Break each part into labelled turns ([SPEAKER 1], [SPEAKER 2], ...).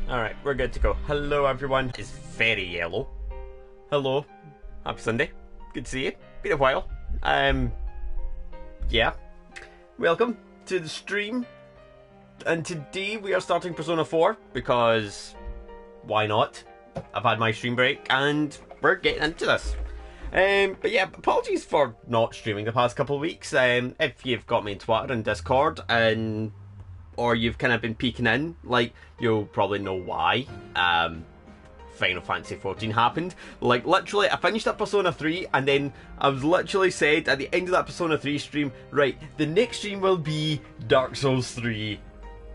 [SPEAKER 1] Alright, we're good to go. Hello everyone. It's very yellow. Hello. Happy Sunday. Good to see you. Been a while. Yeah. Welcome to the stream. And today we are starting Persona 4 because why not? I've had my stream break and we're getting into this. But yeah, apologies for not streaming the past couple of weeks. If you've got me in Twitter and Discord or you've kind of been peeking in, like, you'll probably know why. Final Fantasy XIV happened. Like, literally, I finished up Persona 3, and then I was literally said at the end of that Persona 3 stream, right, the next stream will be Dark Souls 3.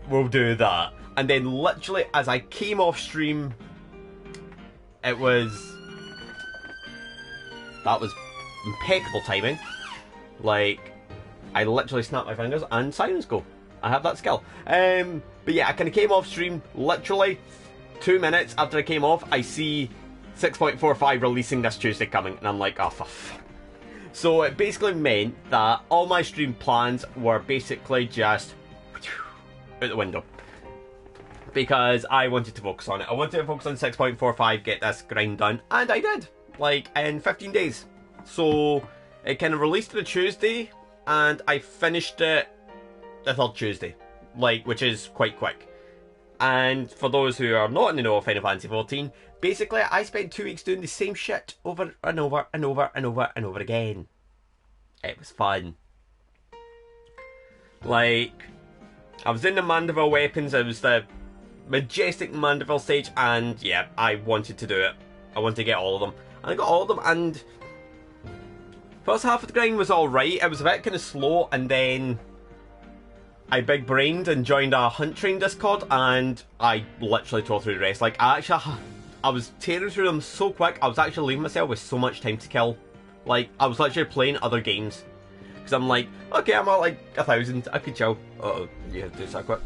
[SPEAKER 1] We'll do that. And then literally, as I came off stream, that was impeccable timing. Like, I literally snapped my fingers and silence go. I have that skill. But yeah, I kind of came off stream literally 2 minutes after I came off. I see 6.45 releasing this Tuesday coming, and I'm like, oh, so it basically meant that all my stream plans were basically just out the window. Because I wanted to focus on it. I wanted to focus on 6.45, get this grind done, and I did. Like, in 15 days. So, it kind of released on a Tuesday, and I finished it the third Tuesday. Like, which is quite quick. And for those who are not in the know of Final Fantasy XIV, basically I spent 2 weeks doing the same shit over and over and over and over and over again. It was fun. Like, I was in the Mandeville weapons, it was the majestic Mandeville stage, and yeah, I wanted to do it. I wanted to get all of them. And I got all of them, and first half of the grind was alright. It was a bit kind of slow, and then I big brained and joined a hunt train Discord, and I literally tore through the rest. Like, I was tearing through them so quick, I was actually leaving myself with so much time to kill. Like, I was literally playing other games. Because I'm like, okay, I'm at like 1,000, I could chill. Uh-oh, you have to do that quick.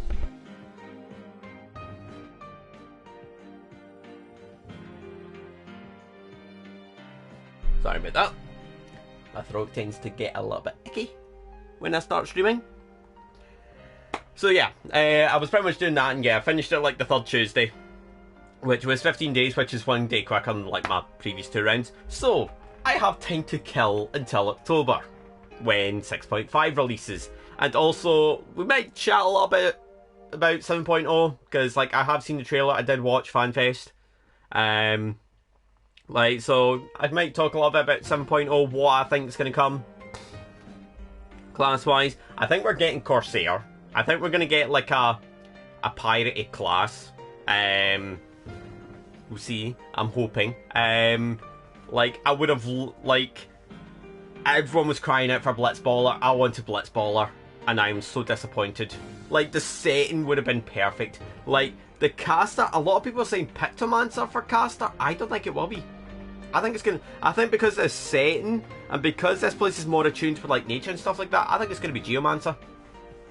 [SPEAKER 1] Sorry about that. My throat tends to get a little bit icky when I start streaming. So yeah, I was pretty much doing that, and yeah, I finished it like the third Tuesday, which was 15 days, which is 1 day quicker than like my previous 2 rounds. So I have time to kill until October, when 6.5 releases. And also, we might chat a little bit about 7.0, because like I have seen the trailer, I did watch FanFest. Like, so I might talk a little bit about 7.0, what I think is going to come class-wise. I think we're getting Corsair. I think we're going to get like a piratey class. We'll see. I'm hoping. Like, I would have, like, everyone was crying out for Blitzballer. I wanted Blitzballer, and I'm so disappointed. Like, the setting would have been perfect. Like, the caster, a lot of people are saying Pictomancer for caster. I don't think it will be. I think because of the setting, and because this place is more attuned for like nature and stuff like that, I think it's going to be Geomancer.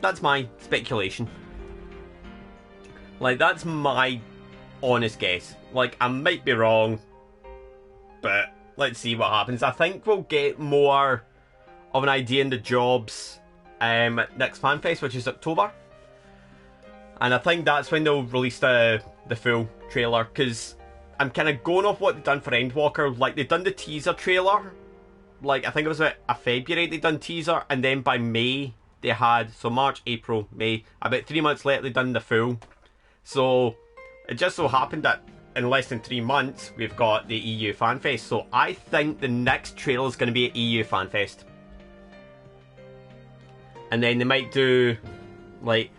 [SPEAKER 1] That's my speculation. Like, that's my honest guess. Like, I might be wrong, but let's see what happens. I think we'll get more of an idea in the jobs at next FanFest, which is October. And I think that's when they'll release the full trailer, because I'm kind of going off what they've done for Endwalker. Like, they've done the teaser trailer. Like, I think it was about a February they've done teaser, and then by May they had, so March, April, May, about 3 months later they done the full. So it just so happened that in less than 3 months we've got the EU FanFest. So I think the next trailer is going to be at EU FanFest. And then they might do, like,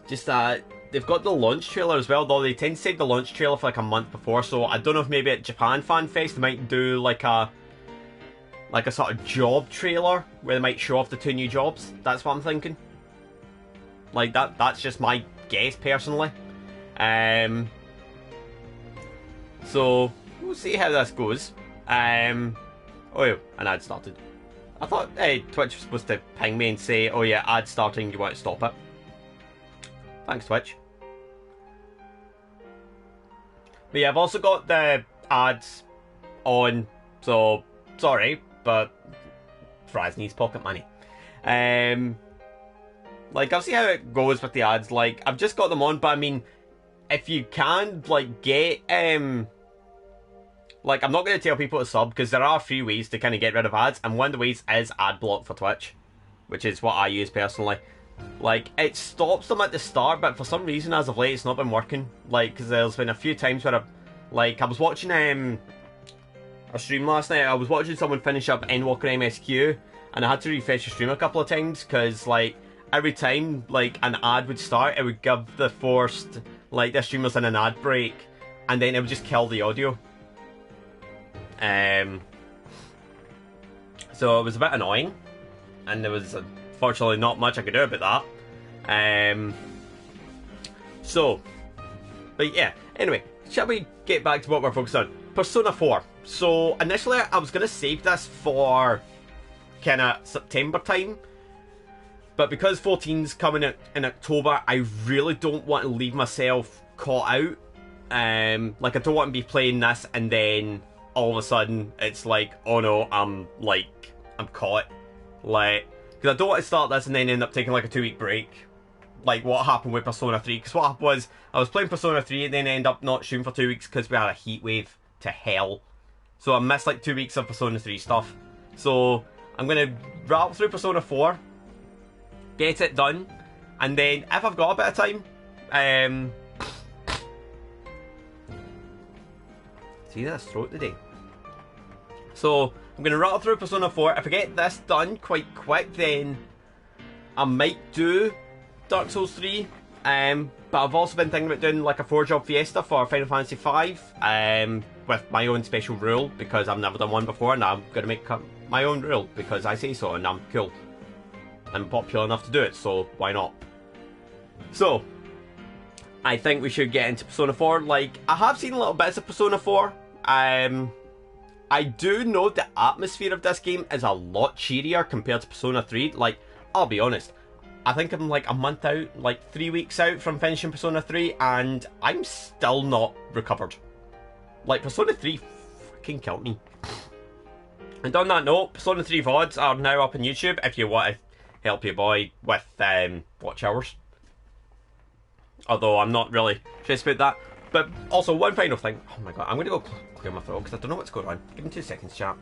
[SPEAKER 1] just they've got the launch trailer as well, though they tend to save the launch trailer for like a month before. So I don't know if maybe at Japan FanFest they might do like a sort of job trailer where they might show off the 2 new jobs. That's what I'm thinking. Like, that's just my guess personally. So we'll see how this goes. Oh yeah, an ad started. I thought Twitch was supposed to ping me and say, oh yeah, ad starting, you want to stop it. Thanks, Twitch. But yeah, I've also got the ads on, so sorry, but Fraz needs pocket money. Like, I'll see how it goes with the ads. Like, I've just got them on, but I mean, if you can, like, get, like, I'm not going to tell people to sub, because there are free ways to kind of get rid of ads, and one of the ways is ad block for Twitch, which is what I use personally. Like, it stops them at the start, but for some reason, as of late, it's not been working. Like, because there's been a few times where I was watching, a stream last night, I was watching someone finish up Endwalker MSQ, and I had to refresh the stream a couple of times, because, like, every time, like, an ad would start, it would give the forced, like, the streamers in an ad break, and then it would just kill the audio. So it was a bit annoying, and there was unfortunately not much I could do about that. But yeah, anyway, shall we get back to what we're focused on? Persona 4. So initially I was going to save this for kind of September time, but because 14's coming out in October, I really don't want to leave myself caught out. Like, I don't want to be playing this and then all of a sudden it's like, oh no, I'm caught. Like, because I don't want to start this and then end up taking like a 2-week break, like what happened with Persona 3. Because what happened was, I was playing Persona 3 and then end up not shooting for 2 weeks because we had a heat wave to hell. So I missed like 2 weeks of Persona 3 stuff. So I'm going to rattle through Persona 4, get it done, and then if I've got a bit of time, see that throat today. So I'm going to rattle through Persona 4. If I get this done quite quick, then I might do Dark Souls 3. But I've also been thinking about doing like a 4-job fiesta for Final Fantasy V, with my own special rule, because I've never done one before, and I'm going to make my own rule because I say so, and I'm cool. I'm popular enough to do it, so why not? So I think we should get into Persona 4. Like, I have seen little bits of Persona 4. I do know the atmosphere of this game is a lot cheerier compared to Persona 3. Like, I'll be honest, I think I'm like a month out, like 3 weeks out from finishing Persona 3, and I'm still not recovered. Like, Persona 3 fucking killed me. And on that note, Persona 3 VODs are now up on YouTube if you want to help your boy with watch hours. Although I'm not really stressed about that. But also, one final thing. Oh my god, I'm going to go clear my throat because I don't know what's going on. Give me 2 seconds, chat.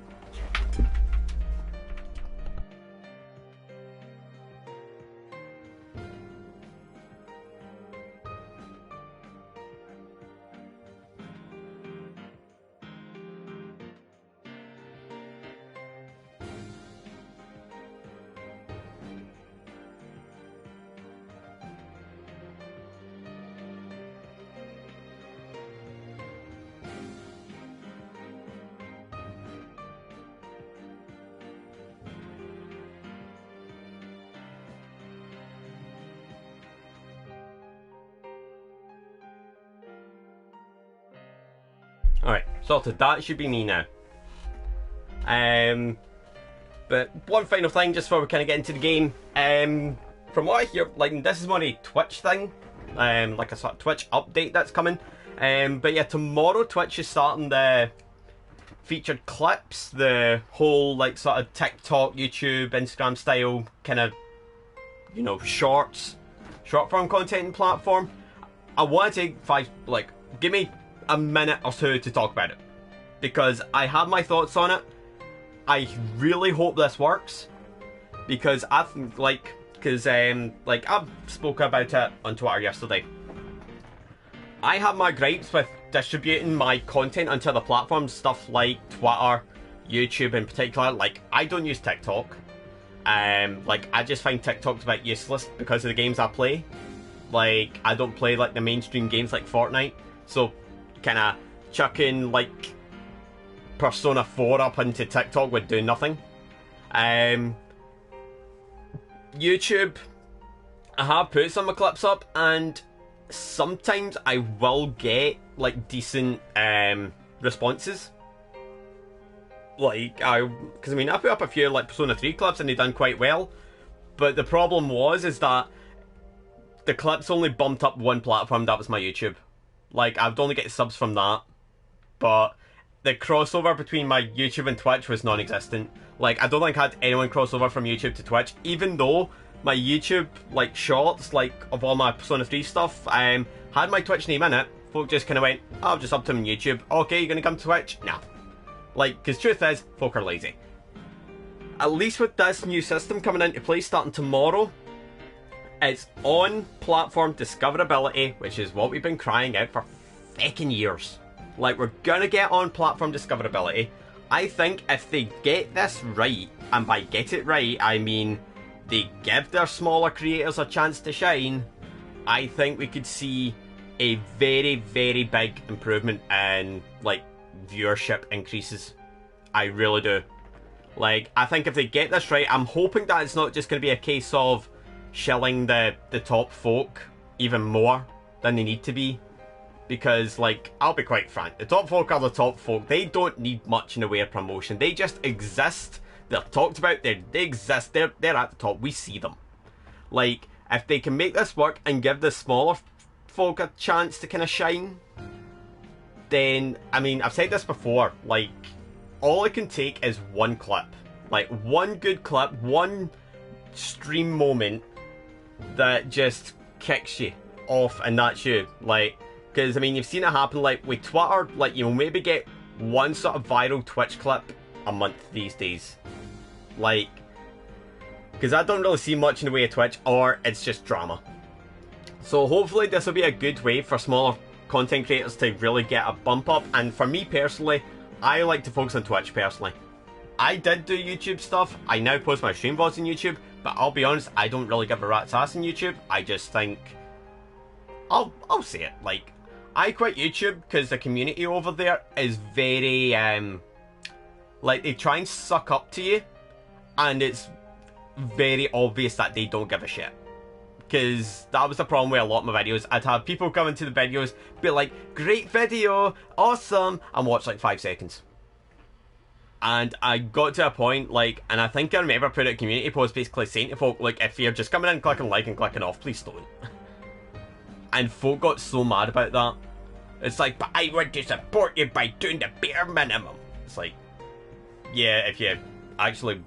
[SPEAKER 1] Alright, sorted. That should be me now. But one final thing, just before we kind of get into the game. From what I hear, like, this is more a Twitch thing. Like a sort of Twitch update that's coming. But yeah, tomorrow Twitch is starting the featured clips. The whole, like, sort of TikTok, YouTube, Instagram style kind of, you know, short form content platform. I want to take give me a minute or two to talk about it, because I have my thoughts on it. I really hope this works, because I've spoke about it on Twitter yesterday. I have my gripes with distributing my content onto the platforms, stuff like Twitter, YouTube in particular. Like, I don't use TikTok. Like, I just find TikTok's a bit useless because of the games I play. Like, I don't play like the mainstream games like Fortnite, so kind of chucking like Persona 4 up into TikTok would do nothing. YouTube, I have put some of my clips up, and sometimes I will get like decent responses. Like, because I mean, I put up a few like Persona 3 clips and they done quite well, but the problem is that the clips only bumped up one platform. That was my YouTube. Like, I'd only get subs from that, but the crossover between my YouTube and Twitch was non-existent. Like, I don't think I had anyone cross over from YouTube to Twitch, even though my YouTube like shorts, like of all my Persona 3 stuff, had my Twitch name in it. Folk just kind of went, oh, I've just upped him on YouTube. Okay, you're gonna come to Twitch? Nah. Like, because truth is, folk are lazy. At least with this new system coming into play starting tomorrow, it's on platform discoverability, which is what we've been crying out for fucking years. Like, we're gonna get on platform discoverability. I think if they get this right, and by get it right, I mean they give their smaller creators a chance to shine, I think we could see a very, very big improvement in, like, viewership increases. I really do. Like, I think if they get this right, I'm hoping that it's not just going to be a case of shilling the top folk even more than they need to be. Because, like, I'll be quite frank, the top folk are the top folk. They don't need much in the way of promotion. They just exist. They're talked about. They exist. They're at the top. We see them. Like, if they can make this work and give the smaller folk a chance to kind of shine, then, I mean, I've said this before, like, all it can take is one clip. Like, one good clip, one stream moment that just kicks you off, and that's you. Like, because, I mean, you've seen it happen, like, with Twitter, like, you'll maybe get one sort of viral Twitch clip a month these days. Like, because I don't really see much in the way of Twitch, or it's just drama. So hopefully this will be a good way for smaller content creators to really get a bump up, and for me personally, I like to focus on Twitch personally. I did do YouTube stuff, I now post my stream VODs on YouTube, but I'll be honest, I don't really give a rat's ass on YouTube. I just think, I'll say it, like, I quit YouTube because the community over there is very, like, they try and suck up to you, and it's very obvious that they don't give a shit. Because that was the problem with a lot of my videos. I'd have people come into the videos, be like, great video, awesome, and watch like 5 seconds. And I got to a point, like, and I think I remember putting a community post basically saying to folk, like, if you're just coming in, clicking like and clicking off, please don't. And folk got so mad about that. It's like, but I want to support you by doing the bare minimum. It's like, yeah, if you actually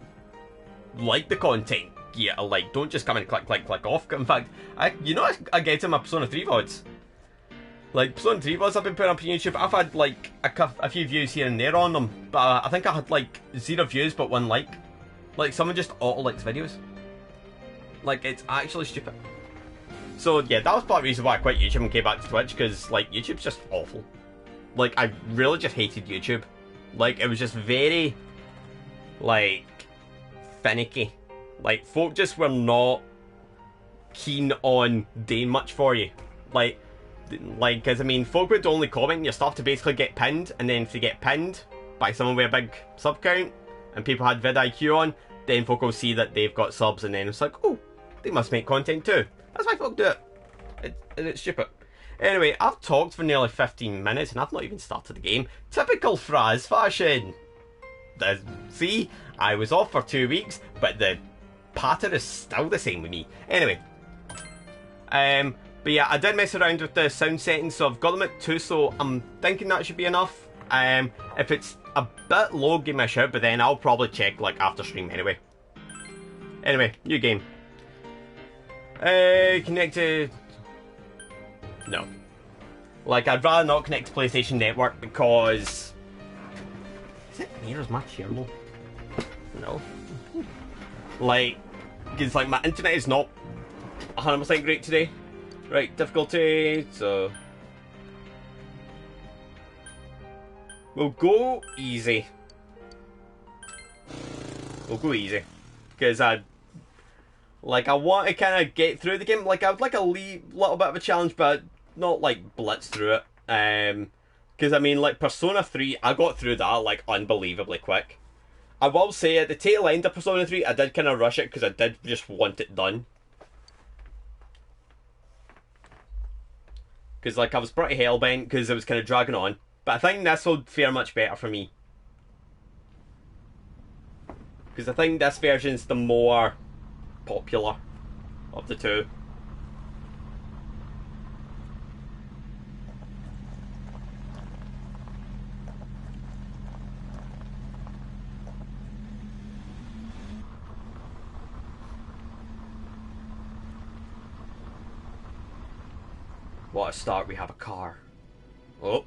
[SPEAKER 1] like the content, yeah, like, don't just come and click off. In fact, I get in my Persona 3 VODs. Like, Persona 3 VODs I've been putting up on YouTube, I've had, like, a few views here and there on them, but I think I had, like, 0 views but 1 like. Like, someone just auto-likes videos. Like, it's actually stupid. So, yeah, that was part of the reason why I quit YouTube and came back to Twitch, because, like, YouTube's just awful. Like, I really just hated YouTube. Like, it was just very, like, finicky. Like, folk just were not keen on doing much for you. Like, because, I mean, folk would only comment your stuff to basically get pinned, and then if they get pinned by someone with a big sub count, and people had vidIQ on, then folk will see that they've got subs, and then it's like, oh, they must make content too. That's why folk do it. It's stupid. Anyway, I've talked for nearly 15 minutes, and I've not even started the game. Typical Fraz fashion. See, I was off for 2 weeks, but the pattern is still the same with me. Anyway, but yeah, I did mess around with the sound settings, so I've got them at 2, so I'm thinking that should be enough. If it's a bit low, give me a shout, but then I'll probably check, like, after stream anyway. Anyway, new game. Connected... No. Like, I'd rather not connect to PlayStation Network because... Is it near as much here, low? No. Like, because, like, my internet is not 100% great today. Right, difficulty, so... We'll go easy. We'll go easy. Because I want to kind of get through the game. Like, I would like a little bit of a challenge, but not, like, blitz through it. Because, I mean, like, Persona 3, I got through that, like, unbelievably quick. I will say, at the tail end of Persona 3, I did kind of rush it, because I did just want it done. Because, like, I was pretty hellbent, because it was kind of dragging on. But I think this will fare much better for me. Because I think this version's the more popular of the two. What a start, we have a car. Oh.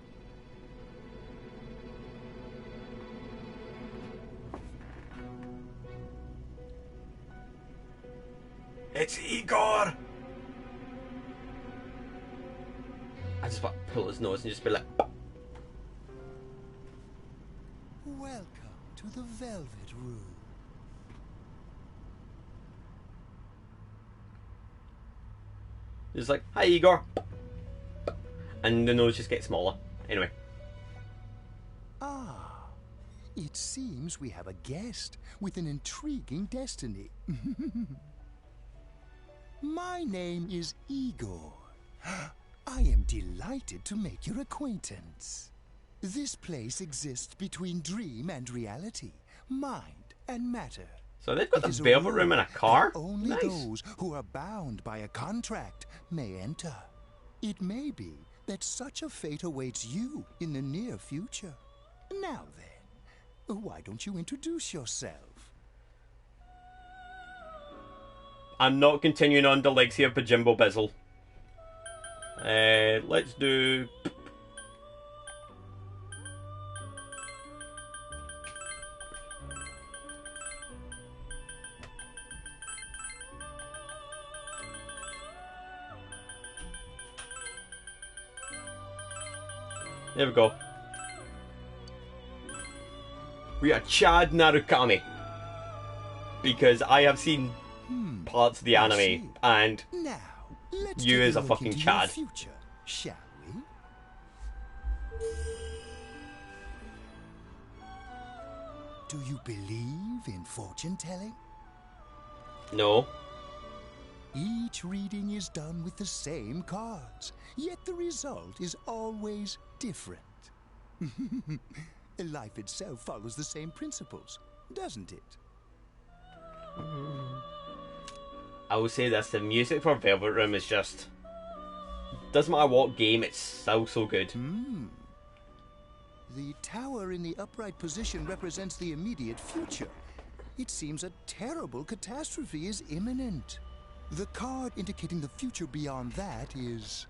[SPEAKER 1] It's Igor! I just want to pull his nose and just be like...
[SPEAKER 2] Welcome to the Velvet Room.
[SPEAKER 1] Just like, hi Igor. And the nose just gets smaller. Anyway.
[SPEAKER 2] Ah, it seems we have a guest with an intriguing destiny. My name is Igor. I am delighted to make your acquaintance. This place exists between dream and reality, mind and matter.
[SPEAKER 1] So they've got the Velvet Room in a car?
[SPEAKER 2] Only
[SPEAKER 1] Nice.
[SPEAKER 2] those who are bound by a contract may enter. It may be that such a fate awaits you in the near future. Now then, why don't you introduce yourself?
[SPEAKER 1] I'm not continuing on the legacy of Bajimbo Bizzle. Let's do... There we go. We are Chad Narukami. Because I have seen parts of the anime, and
[SPEAKER 2] Now, let's
[SPEAKER 1] you
[SPEAKER 2] take
[SPEAKER 1] is a
[SPEAKER 2] look
[SPEAKER 1] fucking
[SPEAKER 2] into your
[SPEAKER 1] Chad.
[SPEAKER 2] future, shall we? Do you believe in fortune telling?
[SPEAKER 1] No.
[SPEAKER 2] Each reading is done with the same cards, yet the result is always different. Life itself follows the same principles, doesn't it?
[SPEAKER 1] I will say this, the music for Velvet Room is just... Doesn't matter what game, it's so good.
[SPEAKER 2] The tower in the upright position represents the immediate future. It seems a terrible catastrophe is imminent. The card indicating the future beyond that is...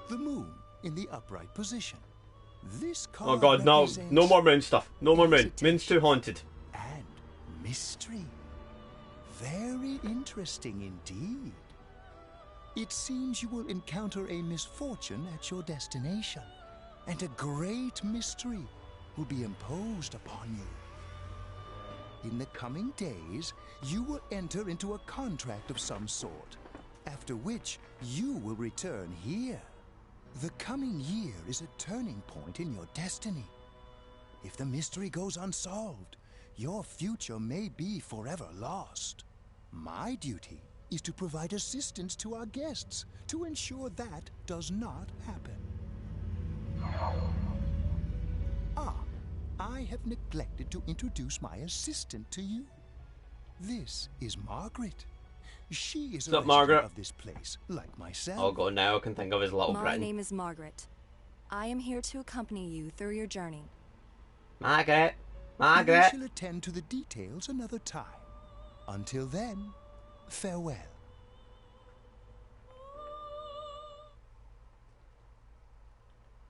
[SPEAKER 2] the moon in the upright position. This card
[SPEAKER 1] Oh god, no.
[SPEAKER 2] represents
[SPEAKER 1] No more moon stuff. No more moon. Moon's too haunted.
[SPEAKER 2] and mystery. Very interesting indeed. It seems you will encounter a misfortune at your destination, and a great mystery will be imposed upon you. In the coming days, you will enter into a contract of some sort, after which you will return here. The coming year is a turning point in your destiny. If the mystery goes unsolved, your future may be forever lost. My duty is to provide assistance to our guests to ensure that does not happen. Ah, I have neglected to introduce my assistant to you. This is Margaret. She is a
[SPEAKER 1] What's up,
[SPEAKER 2] resident
[SPEAKER 1] Margaret?
[SPEAKER 2] of this place, like myself.
[SPEAKER 1] Oh god, now I can think of his little
[SPEAKER 3] My
[SPEAKER 1] Britain.
[SPEAKER 3] name is Margaret. I am here to accompany you through your journey.
[SPEAKER 1] Margaret.
[SPEAKER 2] We
[SPEAKER 1] Margaret.
[SPEAKER 2] shall attend to the details another time. Until then, farewell.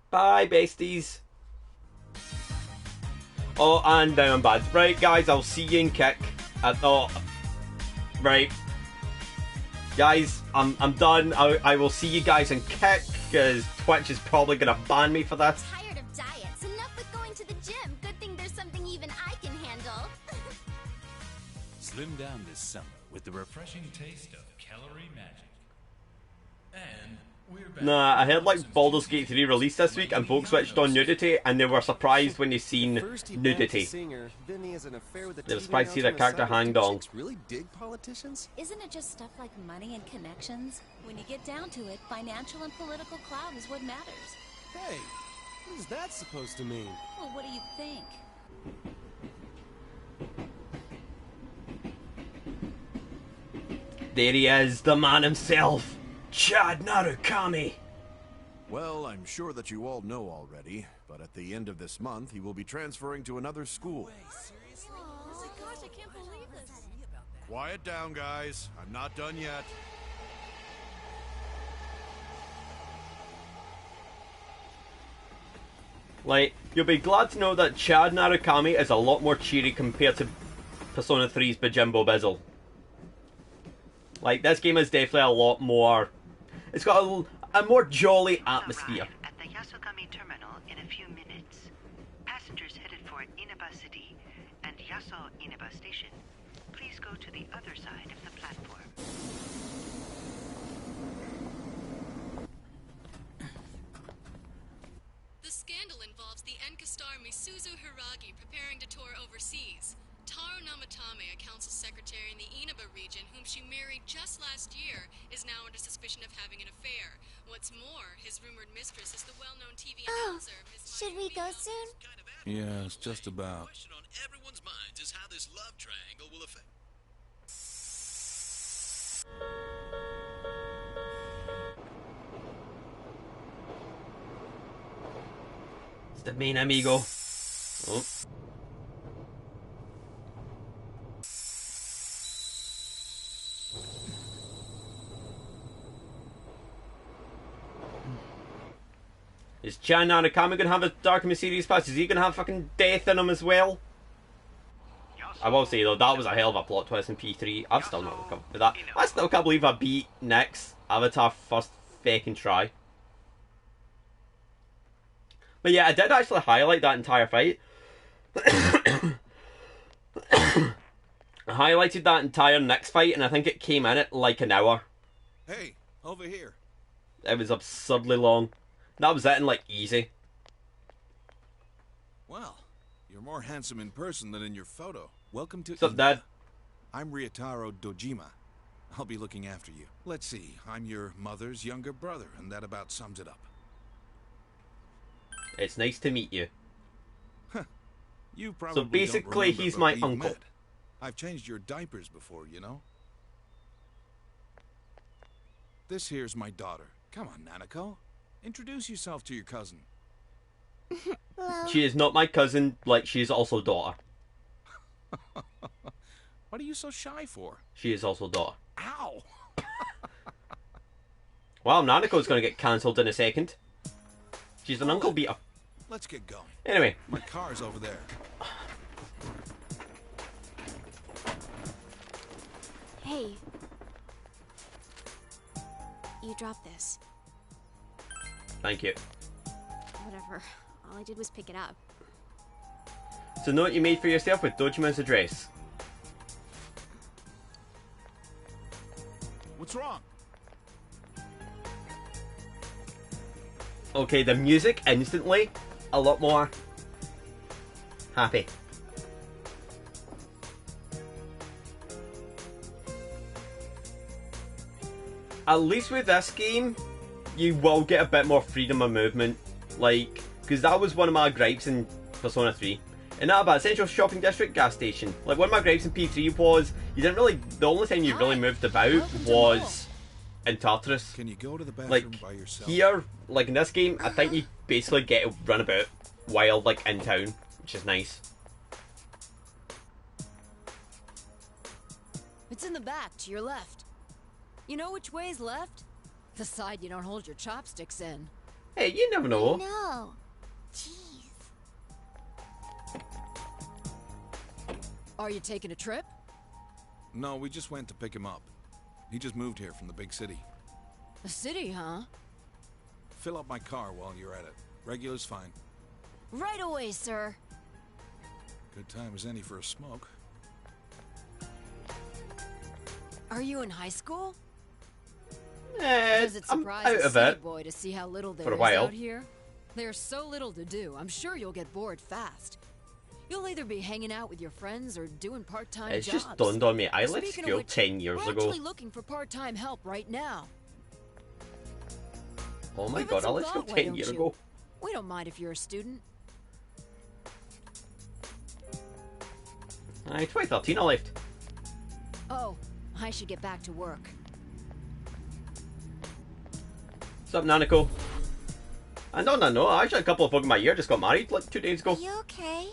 [SPEAKER 1] Bye, besties. Oh, and down bad. Right, guys, I'll see you in kick. Right. Guys, I'm done. I will see you guys in kick, because Twitch is probably going to ban me for this.
[SPEAKER 4] Tired of diets. Enough with going to the gym. Good thing there's something even I can handle.
[SPEAKER 5] Slim down this summer with the refreshing taste of calorie magic. And we're back.
[SPEAKER 1] Nah, I heard like Baldur's Gate 3 released this week and folks switched on nudity and they were surprised when they seen nudity. They were surprised to see the character hang down.
[SPEAKER 6] Really dig politicians?
[SPEAKER 4] Isn't it just stuff like money and connections? When you get down to it, financial and political clout is what matters.
[SPEAKER 6] Hey, what is that supposed to mean?
[SPEAKER 4] Well, what do you think?
[SPEAKER 1] There he is, the man himself, Chad Narukami.
[SPEAKER 7] Well, I'm sure that you all know already, but at the end of this month, he will be transferring to another school.
[SPEAKER 4] Oh my gosh, I can't believe this.
[SPEAKER 7] Quiet down, guys. I'm not done yet.
[SPEAKER 1] Like, you'll be glad to know that Chad Narukami is a lot more cheery compared to Persona 3's Bajimbo Bizzle. Like, this game is definitely a lot more... It's got a more jolly atmosphere.
[SPEAKER 8] At the Yasogami terminal in a few minutes. Passengers headed for Inaba City and Yaso Inaba Station, please go to the other side of the platform.
[SPEAKER 9] The scandal involves the Enka star Misuzu Hiragi preparing to tour overseas. Taro Namatame, a council secretary in the Inaba region whom she married just last year, is now under suspicion of having an affair. What's more, his rumored mistress is the well-known TV announcer, Miss
[SPEAKER 4] Should we go soon?
[SPEAKER 6] Yes, just about.
[SPEAKER 5] The question on everyone's minds is how this love triangle will affect.
[SPEAKER 1] It's the main amigo. Oh. Is Chan Narukami gonna have a Dark Mysterious Past? Is he gonna have fucking death in him as well? I will say though, that was a hell of a plot twist in P3. I've still not recovered with that. I still can't believe I beat Nick's Avatar first fucking try. But yeah, I did actually highlight that entire fight. I highlighted that entire Nick's fight and I think it came in at like an hour.
[SPEAKER 7] Hey, over here.
[SPEAKER 1] It was absurdly long. That was it in like easy.
[SPEAKER 7] Well, you're more handsome in person than in your photo.
[SPEAKER 6] Welcome to
[SPEAKER 1] What's up, Dad?
[SPEAKER 7] I'm Ryotaro Dojima. I'll be looking after you. Let's see, I'm your mother's younger brother, and that about sums it up.
[SPEAKER 1] It's nice to meet you.
[SPEAKER 7] You probably
[SPEAKER 1] So basically,
[SPEAKER 7] don't remember,
[SPEAKER 1] he's
[SPEAKER 7] but
[SPEAKER 1] my
[SPEAKER 7] we've
[SPEAKER 1] uncle.
[SPEAKER 7] met. I've changed your diapers before, you know? This here's my daughter. Come on, Nanako. Introduce yourself to your cousin.
[SPEAKER 1] She is not my cousin, like she is also daughter.
[SPEAKER 7] What are you so shy for?
[SPEAKER 1] She is also daughter.
[SPEAKER 7] Ow!
[SPEAKER 1] Well, Nanako's gonna get cancelled in a second. She's an uncle beater.
[SPEAKER 7] Let's get going.
[SPEAKER 1] Anyway.
[SPEAKER 7] My car's over there.
[SPEAKER 4] Hey. You dropped this.
[SPEAKER 1] Thank you.
[SPEAKER 4] Whatever. All I did was pick it up.
[SPEAKER 1] So note you made for yourself with Dojima's address.
[SPEAKER 7] What's wrong?
[SPEAKER 1] Okay, the music instantly a lot more happy. At least with this game, you will get a bit more freedom of movement. Like, because that was one of my gripes in Persona 3. In Aba, Central Shopping District gas station. Like, one of my gripes in P3 was, you didn't really, the only time you really moved about was in Tartarus.
[SPEAKER 7] Can you go to the bathroom
[SPEAKER 1] Like,
[SPEAKER 7] by yourself?
[SPEAKER 1] here, like in this game, I think you basically get to run about wild, like, in town, which is nice.
[SPEAKER 10] It's in the back, to your left. You know which way's left? The side you don't hold your chopsticks in.
[SPEAKER 1] Hey, you never know.
[SPEAKER 4] No. Jeez.
[SPEAKER 10] Are you taking a trip?
[SPEAKER 7] No, we just went to pick him up. He just moved here from the big city.
[SPEAKER 10] A city, huh?
[SPEAKER 7] Fill up my car while you're at it. Regular's fine.
[SPEAKER 10] Right away, sir.
[SPEAKER 7] Good time as any for a smoke.
[SPEAKER 10] Are you in high school?
[SPEAKER 1] I'm
[SPEAKER 10] Does it
[SPEAKER 1] out
[SPEAKER 10] surprise a
[SPEAKER 1] of
[SPEAKER 10] city
[SPEAKER 1] it.
[SPEAKER 10] boy to see how little there
[SPEAKER 1] For a
[SPEAKER 10] is
[SPEAKER 1] while.
[SPEAKER 10] out here? There's so little to do, I'm sure you'll get bored fast. You'll either be hanging out with your friends or doing part-time
[SPEAKER 1] It's
[SPEAKER 10] jobs.
[SPEAKER 1] just dawned on me, I left
[SPEAKER 10] Speaking of
[SPEAKER 1] school
[SPEAKER 10] which,
[SPEAKER 1] 10 years
[SPEAKER 10] we're
[SPEAKER 1] ago.
[SPEAKER 10] actually looking for part-time help right now.
[SPEAKER 1] Oh my
[SPEAKER 10] Give it
[SPEAKER 1] god, I
[SPEAKER 10] some
[SPEAKER 1] left school
[SPEAKER 10] thought, why
[SPEAKER 1] 10
[SPEAKER 10] don't
[SPEAKER 1] years
[SPEAKER 10] you?
[SPEAKER 1] ago.
[SPEAKER 10] We don't mind if you're a student.
[SPEAKER 1] Aye, 2013 I left.
[SPEAKER 10] Oh, I should get back to work.
[SPEAKER 1] What's up, Nanako? And on that note, actually a couple of folk in my year just got married like 2 days ago.
[SPEAKER 4] Are you okay?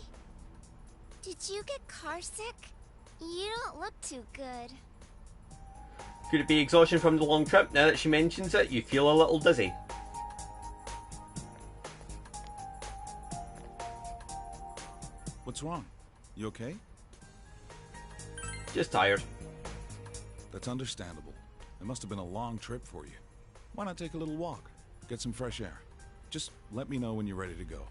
[SPEAKER 11] Did you get car sick? You don't look too good.
[SPEAKER 1] Could it be exhaustion from the long trip? Now that she mentions it, you feel a little dizzy.
[SPEAKER 7] What's wrong? You okay?
[SPEAKER 1] Just tired.
[SPEAKER 7] That's understandable. It must have been a long trip for you. Why not take a little walk? Get some fresh air. Just let me know when you're ready to go.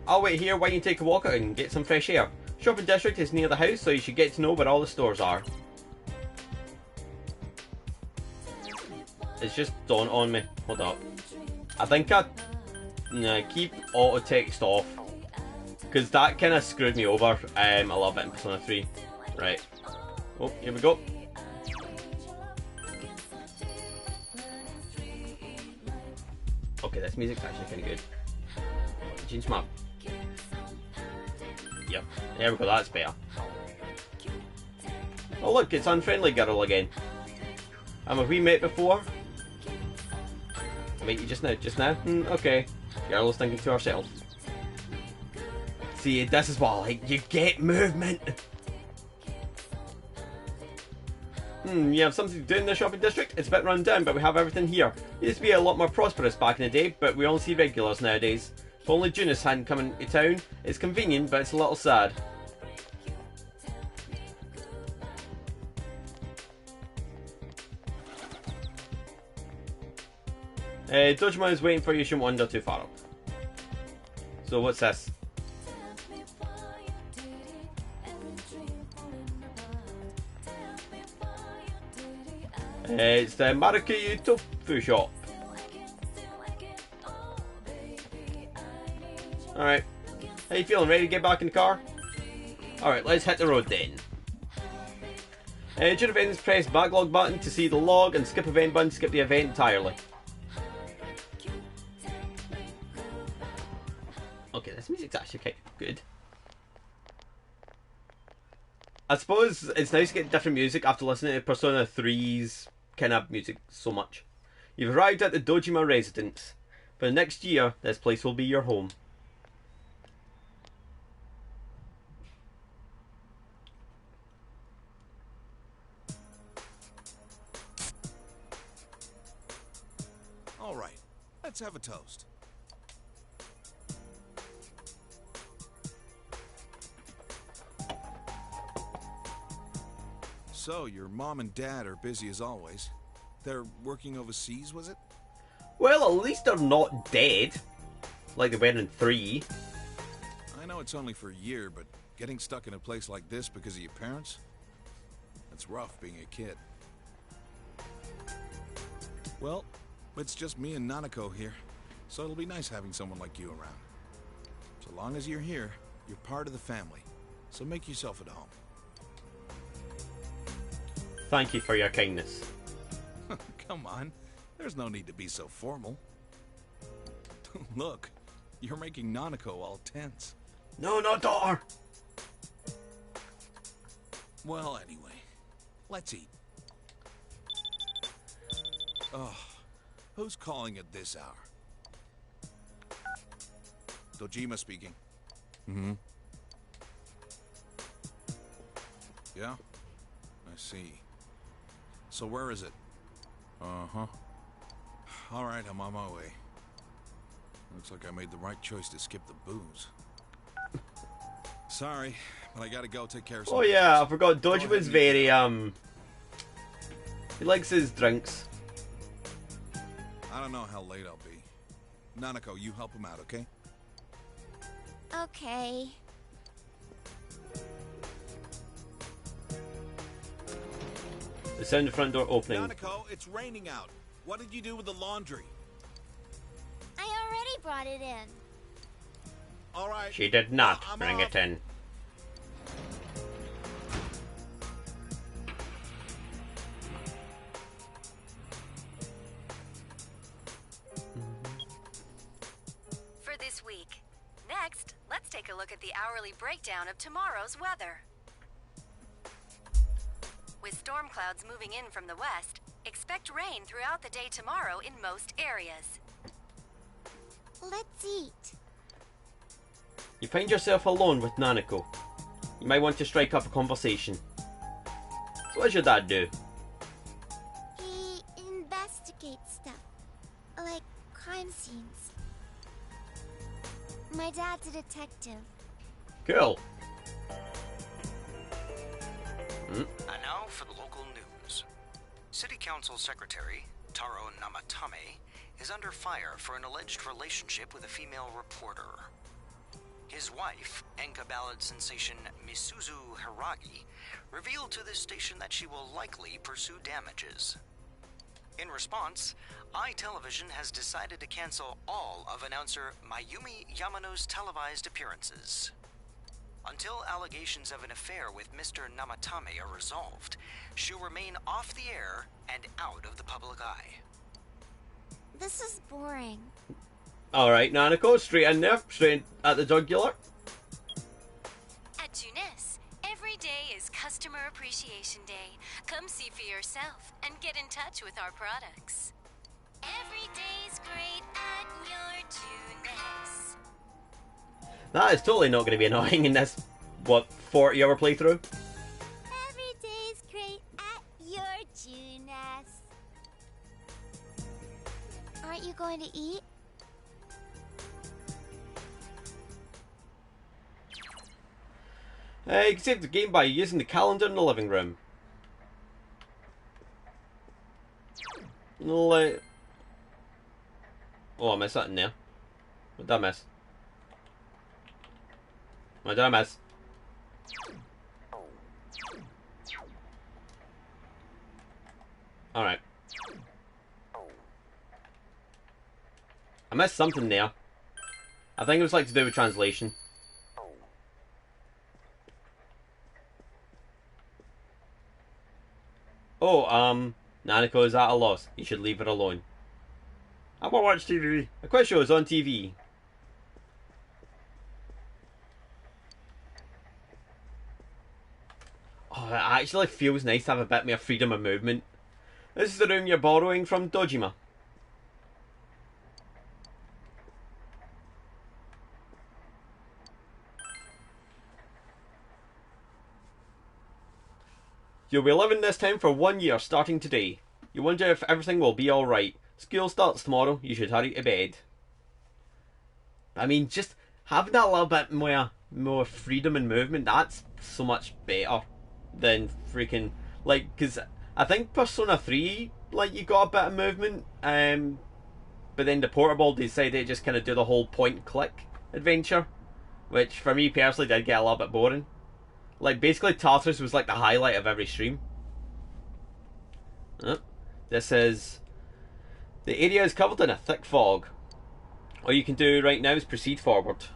[SPEAKER 1] I'll wait here while you take a walk out and get some fresh air. Shopping district is near the house, so you should get to know where all the stores are. It's just dawned on me. Hold up. I think keep auto text off, because that kind of screwed me over a little bit in Persona 3. Right. Oh, here we go. Okay, this music's actually kind of good. Change map. Yep, there we go, that's better. Oh look, it's Unfriendly Girl again. Have we met before? I met you just now? Okay. Girl is thinking to herself. See, this is what I like, you get movement! You have something to do in the shopping district? It's a bit run down, but we have everything here. It used to be a lot more prosperous back in the day, but we only see regulars nowadays. If only Junus hadn't come into town. It's convenient, but it's a little sad. Dojima is waiting for you, you shouldn't wander too far up. So what's this? It's the Marakuyu Tofu Shop. Alright. How you feeling? Ready to get back in the car? Alright, let's hit the road then. During events, press backlog button to see the log and skip event button to skip the event entirely. Okay, this music's actually quite good. I suppose it's nice to get different music after listening to Persona 3's kind of music so much. You've arrived at the Dojima residence. For the next year, this place will be your home.
[SPEAKER 7] All right, let's have a toast. So, your mom and dad are busy as always. They're working overseas, was it?
[SPEAKER 1] Well, at least they're not dead. Like they were in 3.
[SPEAKER 7] I know it's only for a year, but getting stuck in a place like this because of your parents? That's rough being a kid. Well, it's just me and Nanako here, so it'll be nice having someone like you around. So long as you're here, you're part of the family, so make yourself at home.
[SPEAKER 1] Thank you for your kindness.
[SPEAKER 7] Come on, there's no need to be so formal. Look, you're making Nanako all tense.
[SPEAKER 1] No, not daughter!
[SPEAKER 7] Well, anyway, let's eat. Oh, who's calling at this hour? Dojima speaking. Mm-hmm. Yeah? I see. So where is it? Uh-huh. All right, I'm on my way. Looks like I made the right choice to skip the booze. Sorry, but I gotta go take care of some.
[SPEAKER 1] Oh yeah, I forgot. Dojima's very, he likes his drinks.
[SPEAKER 7] I don't know how late I'll be. Nanako, you help him out, okay?
[SPEAKER 11] Okay.
[SPEAKER 1] The sound of the front door opening.
[SPEAKER 7] Nanako, it's raining out. What did you do with the laundry?
[SPEAKER 11] I already brought it in.
[SPEAKER 7] All right.
[SPEAKER 1] She did not bring it in.
[SPEAKER 12] For this week. Next, let's take a look at the hourly breakdown of tomorrow's weather. With storm clouds moving in from the west, expect rain throughout the day tomorrow in most areas.
[SPEAKER 11] Let's eat.
[SPEAKER 1] You find yourself alone with Nanako. You might want to strike up a conversation. So what does your dad do?
[SPEAKER 11] He investigates stuff. Like crime scenes. My dad's a detective.
[SPEAKER 1] Cool.
[SPEAKER 13] And now for the local news. City Council Secretary Taro Namatame is under fire for an alleged relationship with a female reporter. His wife, Enka ballad sensation Misuzu Hiragi, revealed to this station that she will likely pursue damages. In response, iTelevision has decided to cancel all of announcer Mayumi Yamano's televised appearances. Until allegations of an affair with Mr. Namatame are resolved, she'll remain off the air and out of the public eye.
[SPEAKER 11] This is boring.
[SPEAKER 1] Alright, Nanako, straight in there, straight at the jugular.
[SPEAKER 12] At Junes, every day is Customer Appreciation Day. Come see for yourself and get in touch with our products. Every day's great at your Junes.
[SPEAKER 1] That is totally not going to be annoying in this, what, 40-hour playthrough?
[SPEAKER 11] Every day's great at your Junes. Aren't you going to eat?
[SPEAKER 1] You can save the game by using the calendar in the living room. Oh, I missed something there. What did I miss? What did I miss? Alright. I missed something there. I think it was like to do with translation. Oh, Nanako is at a loss. You should leave her alone. I want to watch TV. A quiz show is on TV. Oh, it actually feels nice to have a bit more freedom of movement. This is the room you're borrowing from Dojima. You'll be living in this town for 1 year starting today. You wonder if everything will be alright. School starts tomorrow, you should hurry to bed. I mean, just having that little bit more freedom and movement, that's so much better than freaking, like, because I think Persona 3, like, you got a bit of movement, but then the Portable decided to just kind of do the whole point-click adventure, which for me personally did get a little bit boring. Like, basically Tartarus was like the highlight of every stream. This is... The area is covered in a thick fog. All you can do right now is proceed forward.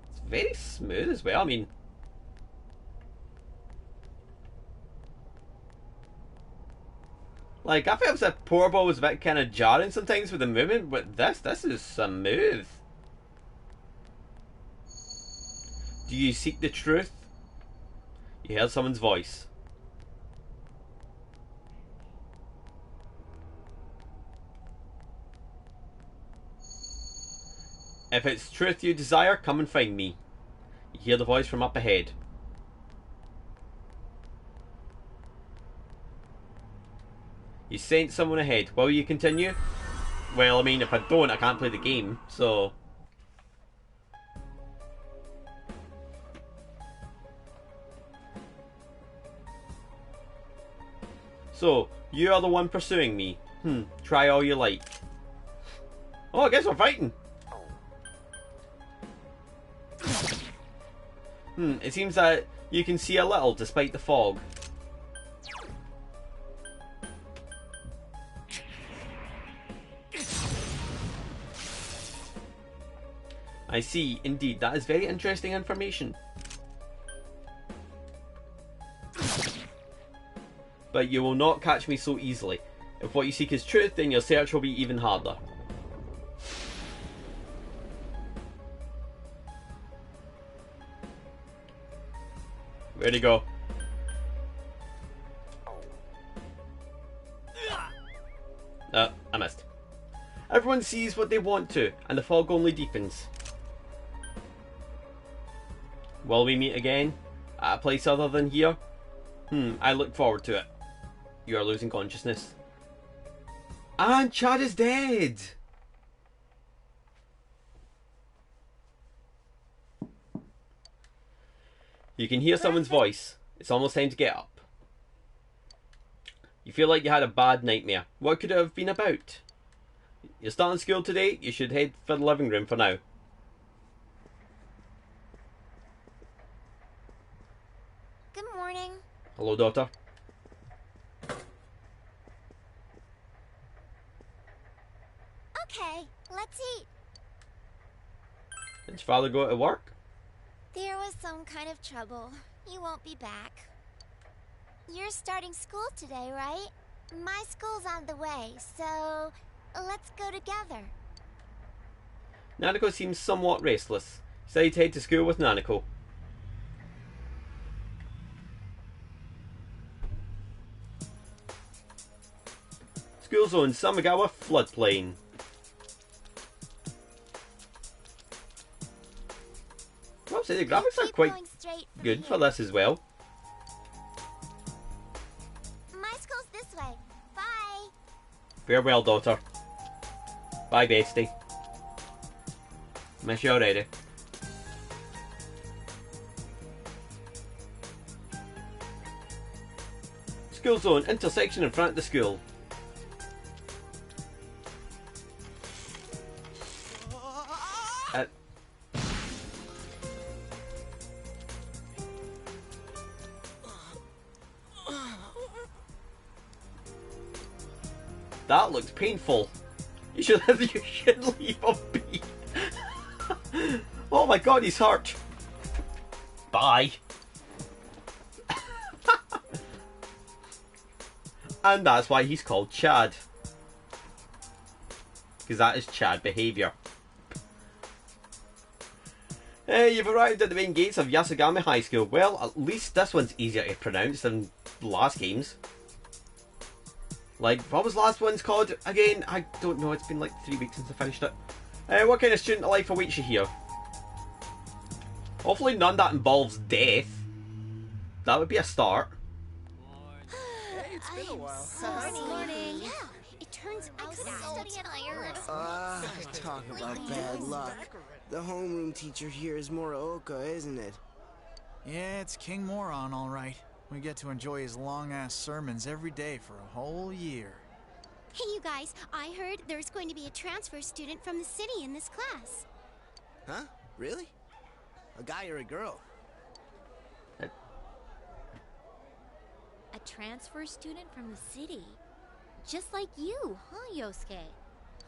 [SPEAKER 1] It's very smooth as well, I mean... Like, I felt that Portable was a bit kind of jarring sometimes with the movement, but this is smooth. Do you seek the truth? You heard someone's voice. If it's truth you desire, come and find me. You hear the voice from up ahead. You sent someone ahead. Will you continue? Well, I mean, if I don't, I can't play the game, so... So, you are the one pursuing me. Try all you like. Oh, I guess we're fighting. It seems that you can see a little despite the fog. I see, indeed, that is very interesting information. But you will not catch me so easily. If what you seek is truth, then your search will be even harder. Where'd he go? everyone sees what they want to, and the fog only deepens. Will we meet again? At a place other than here? I look forward to it. You are losing consciousness. And Chad is dead! You can hear someone's voice. It's almost time to get up. You feel like you had a bad nightmare. What could it have been about? You're starting school today. You should head for the living room for now.
[SPEAKER 11] Good morning.
[SPEAKER 1] Hello, daughter.
[SPEAKER 11] Okay, let's eat.
[SPEAKER 1] Did your father go to work?
[SPEAKER 11] There was some kind of trouble. He won't be back. You're starting school today, right? My school's on the way, so let's go together.
[SPEAKER 1] Nanako seems somewhat restless. Decided to head to school with Nanako. School zone, Samigawa floodplain. Well, so the graphics are quite good for this as well.
[SPEAKER 11] My school's this way. Bye.
[SPEAKER 1] Farewell, daughter. Bye, bestie. Miss you already. School zone, intersection in front of the school. That looks painful. You should leave him be. Oh my god, he's hurt. Bye. And that's why he's called Chad. Because that is Chad behaviour. You've arrived at the main gates of Yasogami High School. Well, at least this one's easier to pronounce than the last games. Like, what was the last one's called? Again, I don't know. It's been like 3 weeks since I finished it. What kind of student life awaits you here? Hopefully none that involves death. That would be a start.
[SPEAKER 14] Hey, it's been a while.
[SPEAKER 11] Morning. Yeah, it turns out I'm so tired.
[SPEAKER 14] Talk about bad luck. The homeroom teacher here is Moraoka, isn't it?
[SPEAKER 15] Yeah, it's King Moron, all right. We get to enjoy his long-ass sermons every day for a whole year.
[SPEAKER 11] Hey, you guys, I heard there's going to be a transfer student from the city in this class.
[SPEAKER 14] Huh? Really? A guy or a girl?
[SPEAKER 4] A transfer student from the city? Just like you, huh, Yosuke?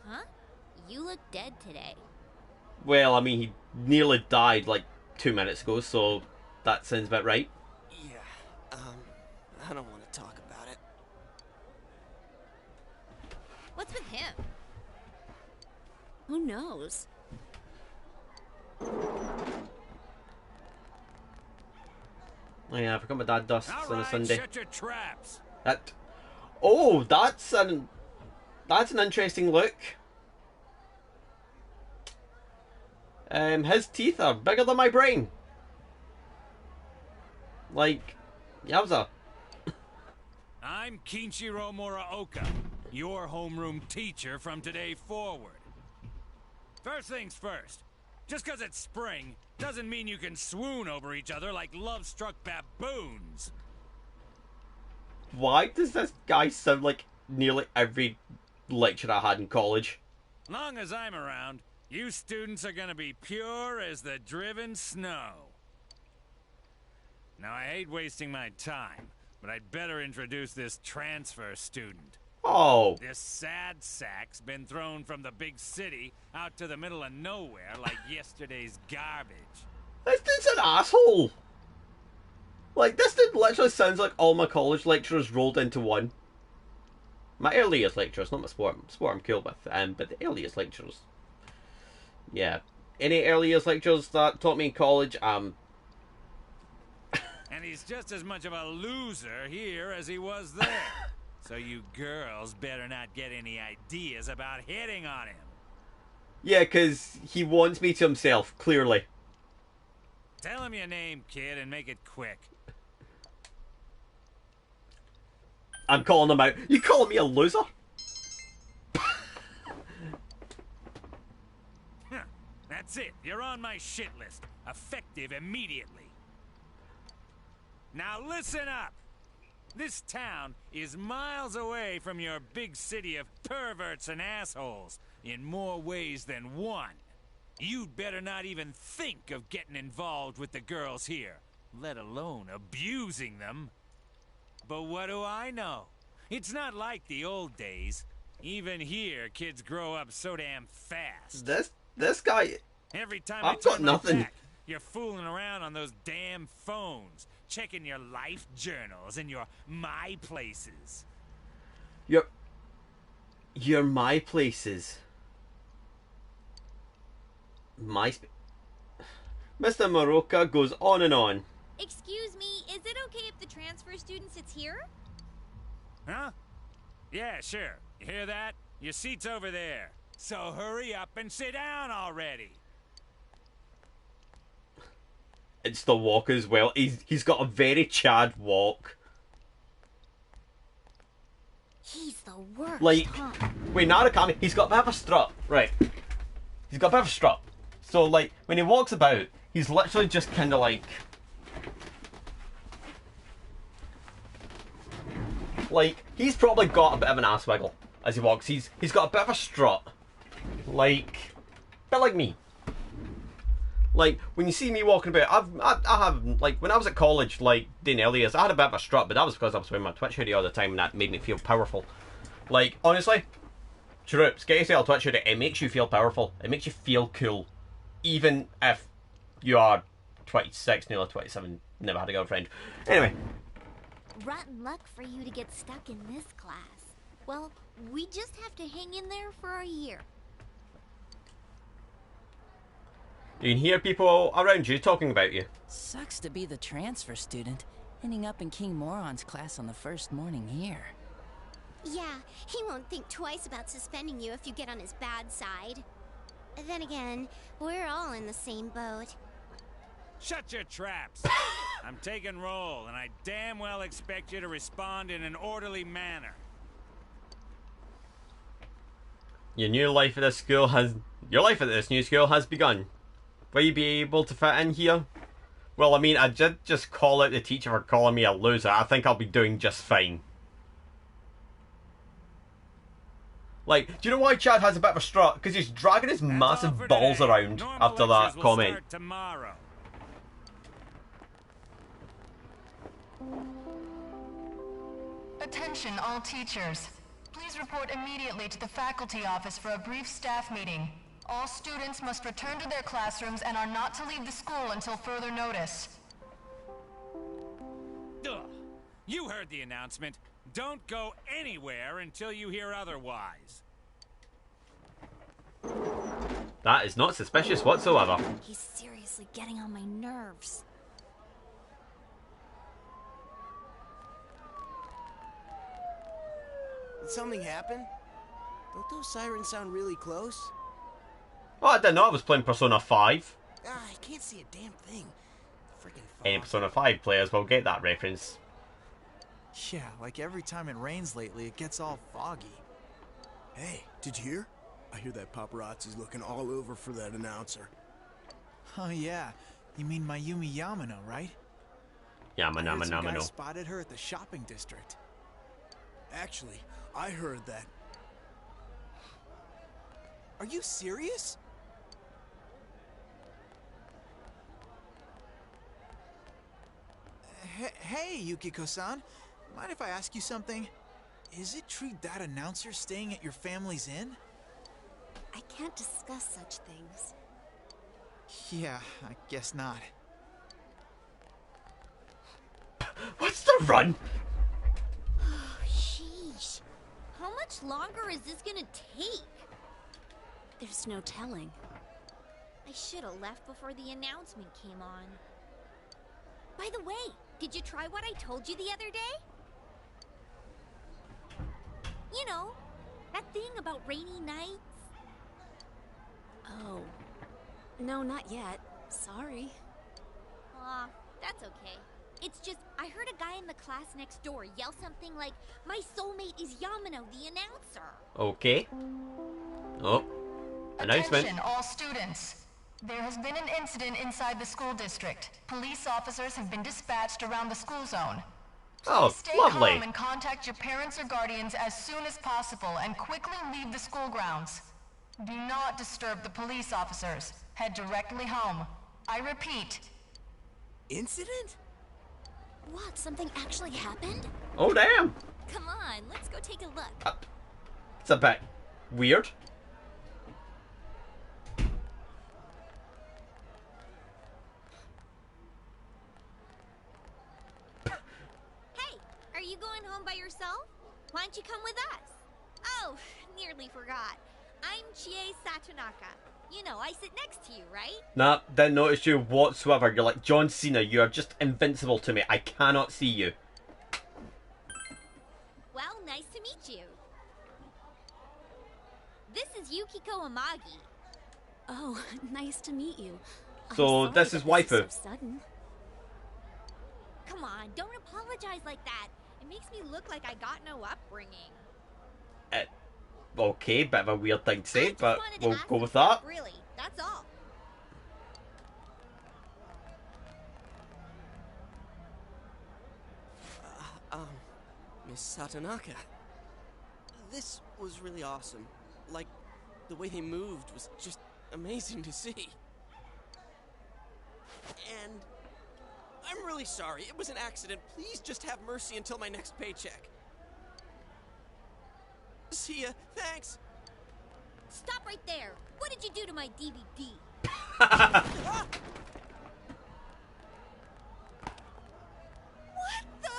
[SPEAKER 4] Huh? You look dead today.
[SPEAKER 1] Well, I mean, he nearly died like 2 minutes ago, so that sounds about right.
[SPEAKER 14] Yeah, I don't want to talk about it.
[SPEAKER 4] What's with him? Who knows?
[SPEAKER 1] Oh yeah, I forgot my dad dusts on a Sunday.
[SPEAKER 5] Shut your traps.
[SPEAKER 1] That. Oh, that's an interesting look. His teeth are bigger than my brain. Like, yowza.
[SPEAKER 5] I'm Kinshiro Moraoka, your homeroom teacher from today forward. First things first, just 'cause it's spring doesn't mean you can swoon over each other like love-struck baboons.
[SPEAKER 1] Why does this guy sound like nearly every lecture I had in college?
[SPEAKER 5] Long as I'm around, you students are gonna be pure as the driven snow. Now, I hate wasting my time, but I'd better introduce this transfer student.
[SPEAKER 1] Oh.
[SPEAKER 5] This sad sack's been thrown from the big city out to the middle of nowhere like yesterday's garbage.
[SPEAKER 1] This dude's an asshole. Like, this dude literally sounds like all my college lecturers rolled into one. My earliest lecturers, not my sport. Sport I'm cool with, but the earliest lecturers. Yeah. Any earliest lecturers that taught me in college,
[SPEAKER 5] And he's just as much of a loser here as he was there. So you girls better not get any ideas about hitting on him.
[SPEAKER 1] Yeah, because he wants me to himself, clearly.
[SPEAKER 5] Tell him your name, kid, and make it quick.
[SPEAKER 1] I'm calling him out. You calling me a loser?
[SPEAKER 5] That's it. You're on my shit list. Effective immediately. Now listen up. This town is miles away from your big city of perverts and assholes in more ways than one. You'd better not even think of getting involved with the girls here, let alone abusing them. But what do I know? It's not like the old days. Even here, kids grow up so damn fast.
[SPEAKER 1] This guy...
[SPEAKER 5] Every time
[SPEAKER 1] I've
[SPEAKER 5] I turn
[SPEAKER 1] got
[SPEAKER 5] my
[SPEAKER 1] nothing.
[SPEAKER 5] back, you're fooling around on those damn phones, checking your life journals and your my places.
[SPEAKER 1] You're my places. Mr. Moroka goes on and on.
[SPEAKER 4] Excuse me, is it okay if the transfer student sits here?
[SPEAKER 5] Huh? Yeah, sure. You hear that? Your seat's over there. So hurry up and sit down already.
[SPEAKER 1] It's the walk as well. He's got a very Chad walk.
[SPEAKER 4] He's the worst,
[SPEAKER 1] Like,
[SPEAKER 4] huh?
[SPEAKER 1] wait, Narukami, he's got a bit of a strut, right? He's got a bit of a strut. So, like, when he walks about, he's literally just kind of like... Like, he's probably got a bit of an ass wiggle as he walks. He's got a bit of a strut. Like, a bit like me. Like, when you see me walking about, I have, like, when I was at college, like, doing Elias, I had a bit of a strut, but that was because I was wearing my Twitch hoodie all the time, and that made me feel powerful. Like, honestly, troops, get yourself a Twitch hoodie, it makes you feel powerful. It makes you feel cool. Even if you are 26, nearly 27, never had a girlfriend. Anyway.
[SPEAKER 4] Rotten luck for you to get stuck in this class. Well, we just have to hang in there for a year.
[SPEAKER 1] You can hear people around you talking about you.
[SPEAKER 16] Sucks to be the transfer student, ending up in King Moron's class on the first morning here.
[SPEAKER 11] Yeah, he won't think twice about suspending you if you get on his bad side. Then again, we're all in the same boat.
[SPEAKER 5] Shut your traps. I'm taking roll, and I damn well expect you to respond in an orderly manner.
[SPEAKER 1] Your life at this new school has begun. Will you be able to fit in here? Well, I mean, I did just call out the teacher for calling me a loser. I think I'll be doing just fine. Like, do you know why Chad has a bit of a strut? Because he's dragging his massive balls around after that comment.
[SPEAKER 5] Tomorrow.
[SPEAKER 17] Attention all teachers. Please report immediately to the faculty office for a brief staff meeting. All students must return to their classrooms and are not to leave the school until further notice.
[SPEAKER 5] Ugh. You heard the announcement. Don't go anywhere until you hear otherwise.
[SPEAKER 1] That is not suspicious whatsoever.
[SPEAKER 3] He's seriously getting on my nerves.
[SPEAKER 14] Did something happen? Don't those sirens sound really close?
[SPEAKER 1] Oh, I didn't know I was playing Persona 5.
[SPEAKER 14] I can't see a damn thing. Freaking
[SPEAKER 1] Any Persona 5 players will get that reference.
[SPEAKER 15] Yeah, like every time it rains lately, it gets all foggy.
[SPEAKER 2] Hey, did you hear? I hear that paparazzi's looking all over for that announcer.
[SPEAKER 15] Oh yeah, you mean Mayumi Yamano, right?
[SPEAKER 1] Yamano.
[SPEAKER 15] I heard some guy spotted her at the shopping district.
[SPEAKER 2] Actually, I heard that.
[SPEAKER 15] Are you serious? Hey, Yukiko-san. Mind if I ask you something? Is it true that announcer's staying at your family's inn?
[SPEAKER 3] I can't discuss such things.
[SPEAKER 15] Yeah, I guess not.
[SPEAKER 1] What's the run?
[SPEAKER 4] Sheesh. How much longer is this gonna take?
[SPEAKER 3] There's no telling.
[SPEAKER 4] I should have left before the announcement came on. By the way, did you try what I told you the other day? You know, that thing about rainy nights.
[SPEAKER 18] Oh. No, not yet. Sorry.
[SPEAKER 4] Aw, that's okay. It's just, I heard a guy in the class next door yell something like, "My soulmate is Yamano, the announcer."
[SPEAKER 1] Okay. Oh. Announcement.
[SPEAKER 17] Attention, all students. There has been an incident inside the school district. Police officers have been dispatched around the school zone.
[SPEAKER 1] Oh,
[SPEAKER 17] Stay
[SPEAKER 1] lovely.
[SPEAKER 17] calm and contact your parents or guardians as soon as possible and quickly leave the school grounds. Do not disturb the police officers. Head directly home. I repeat.
[SPEAKER 18] Incident? What? Something actually happened?
[SPEAKER 1] Oh, damn.
[SPEAKER 4] Come on, let's go take a look.
[SPEAKER 1] It's a bit weird.
[SPEAKER 4] Hey, are you going home by yourself? Why don't you come with us? Oh, nearly forgot. I'm Chie Satonaka. You know, I sit next to you, right?
[SPEAKER 1] Nah, didn't notice you whatsoever. You're like John Cena. You are just invincible to me. I cannot see you.
[SPEAKER 4] Well, nice to meet you. This is Yukiko Amagi.
[SPEAKER 18] Oh, nice to meet you.
[SPEAKER 1] So this is waifu.
[SPEAKER 18] So sudden.
[SPEAKER 4] Come on, don't apologize like that. It makes me look like I got no upbringing.
[SPEAKER 1] Okay, bit of a weird thing to say, but we'll go with that.
[SPEAKER 4] Really, that's all.
[SPEAKER 19] Miss Satonaka. This was really awesome. Like, the way they moved was just amazing to see. And I'm really sorry. It was an accident. Please just have mercy until my next paycheck. See ya. Thanks.
[SPEAKER 4] Stop right there. What did you do to my DVD? What the?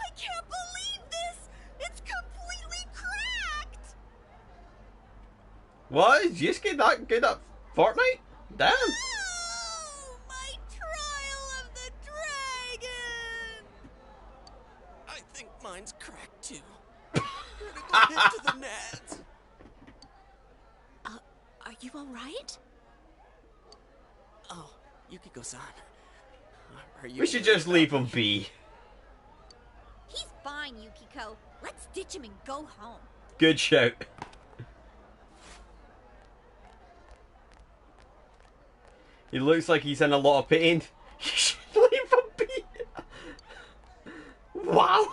[SPEAKER 4] I can't believe this! It's completely cracked!
[SPEAKER 1] What? Is Yusuke that good at Fortnite? Damn.
[SPEAKER 4] Oh, my trial of the dragon!
[SPEAKER 19] I think mine's cracked too. Critical hit to the net.
[SPEAKER 18] Are you alright?
[SPEAKER 19] Oh, Yukiko-san. Are you?
[SPEAKER 1] We should just leave him be.
[SPEAKER 4] He's fine, Yukiko. Let's ditch him and go home.
[SPEAKER 1] Good shout. He looks like he's in a lot of pain. You should leave him be. Wow.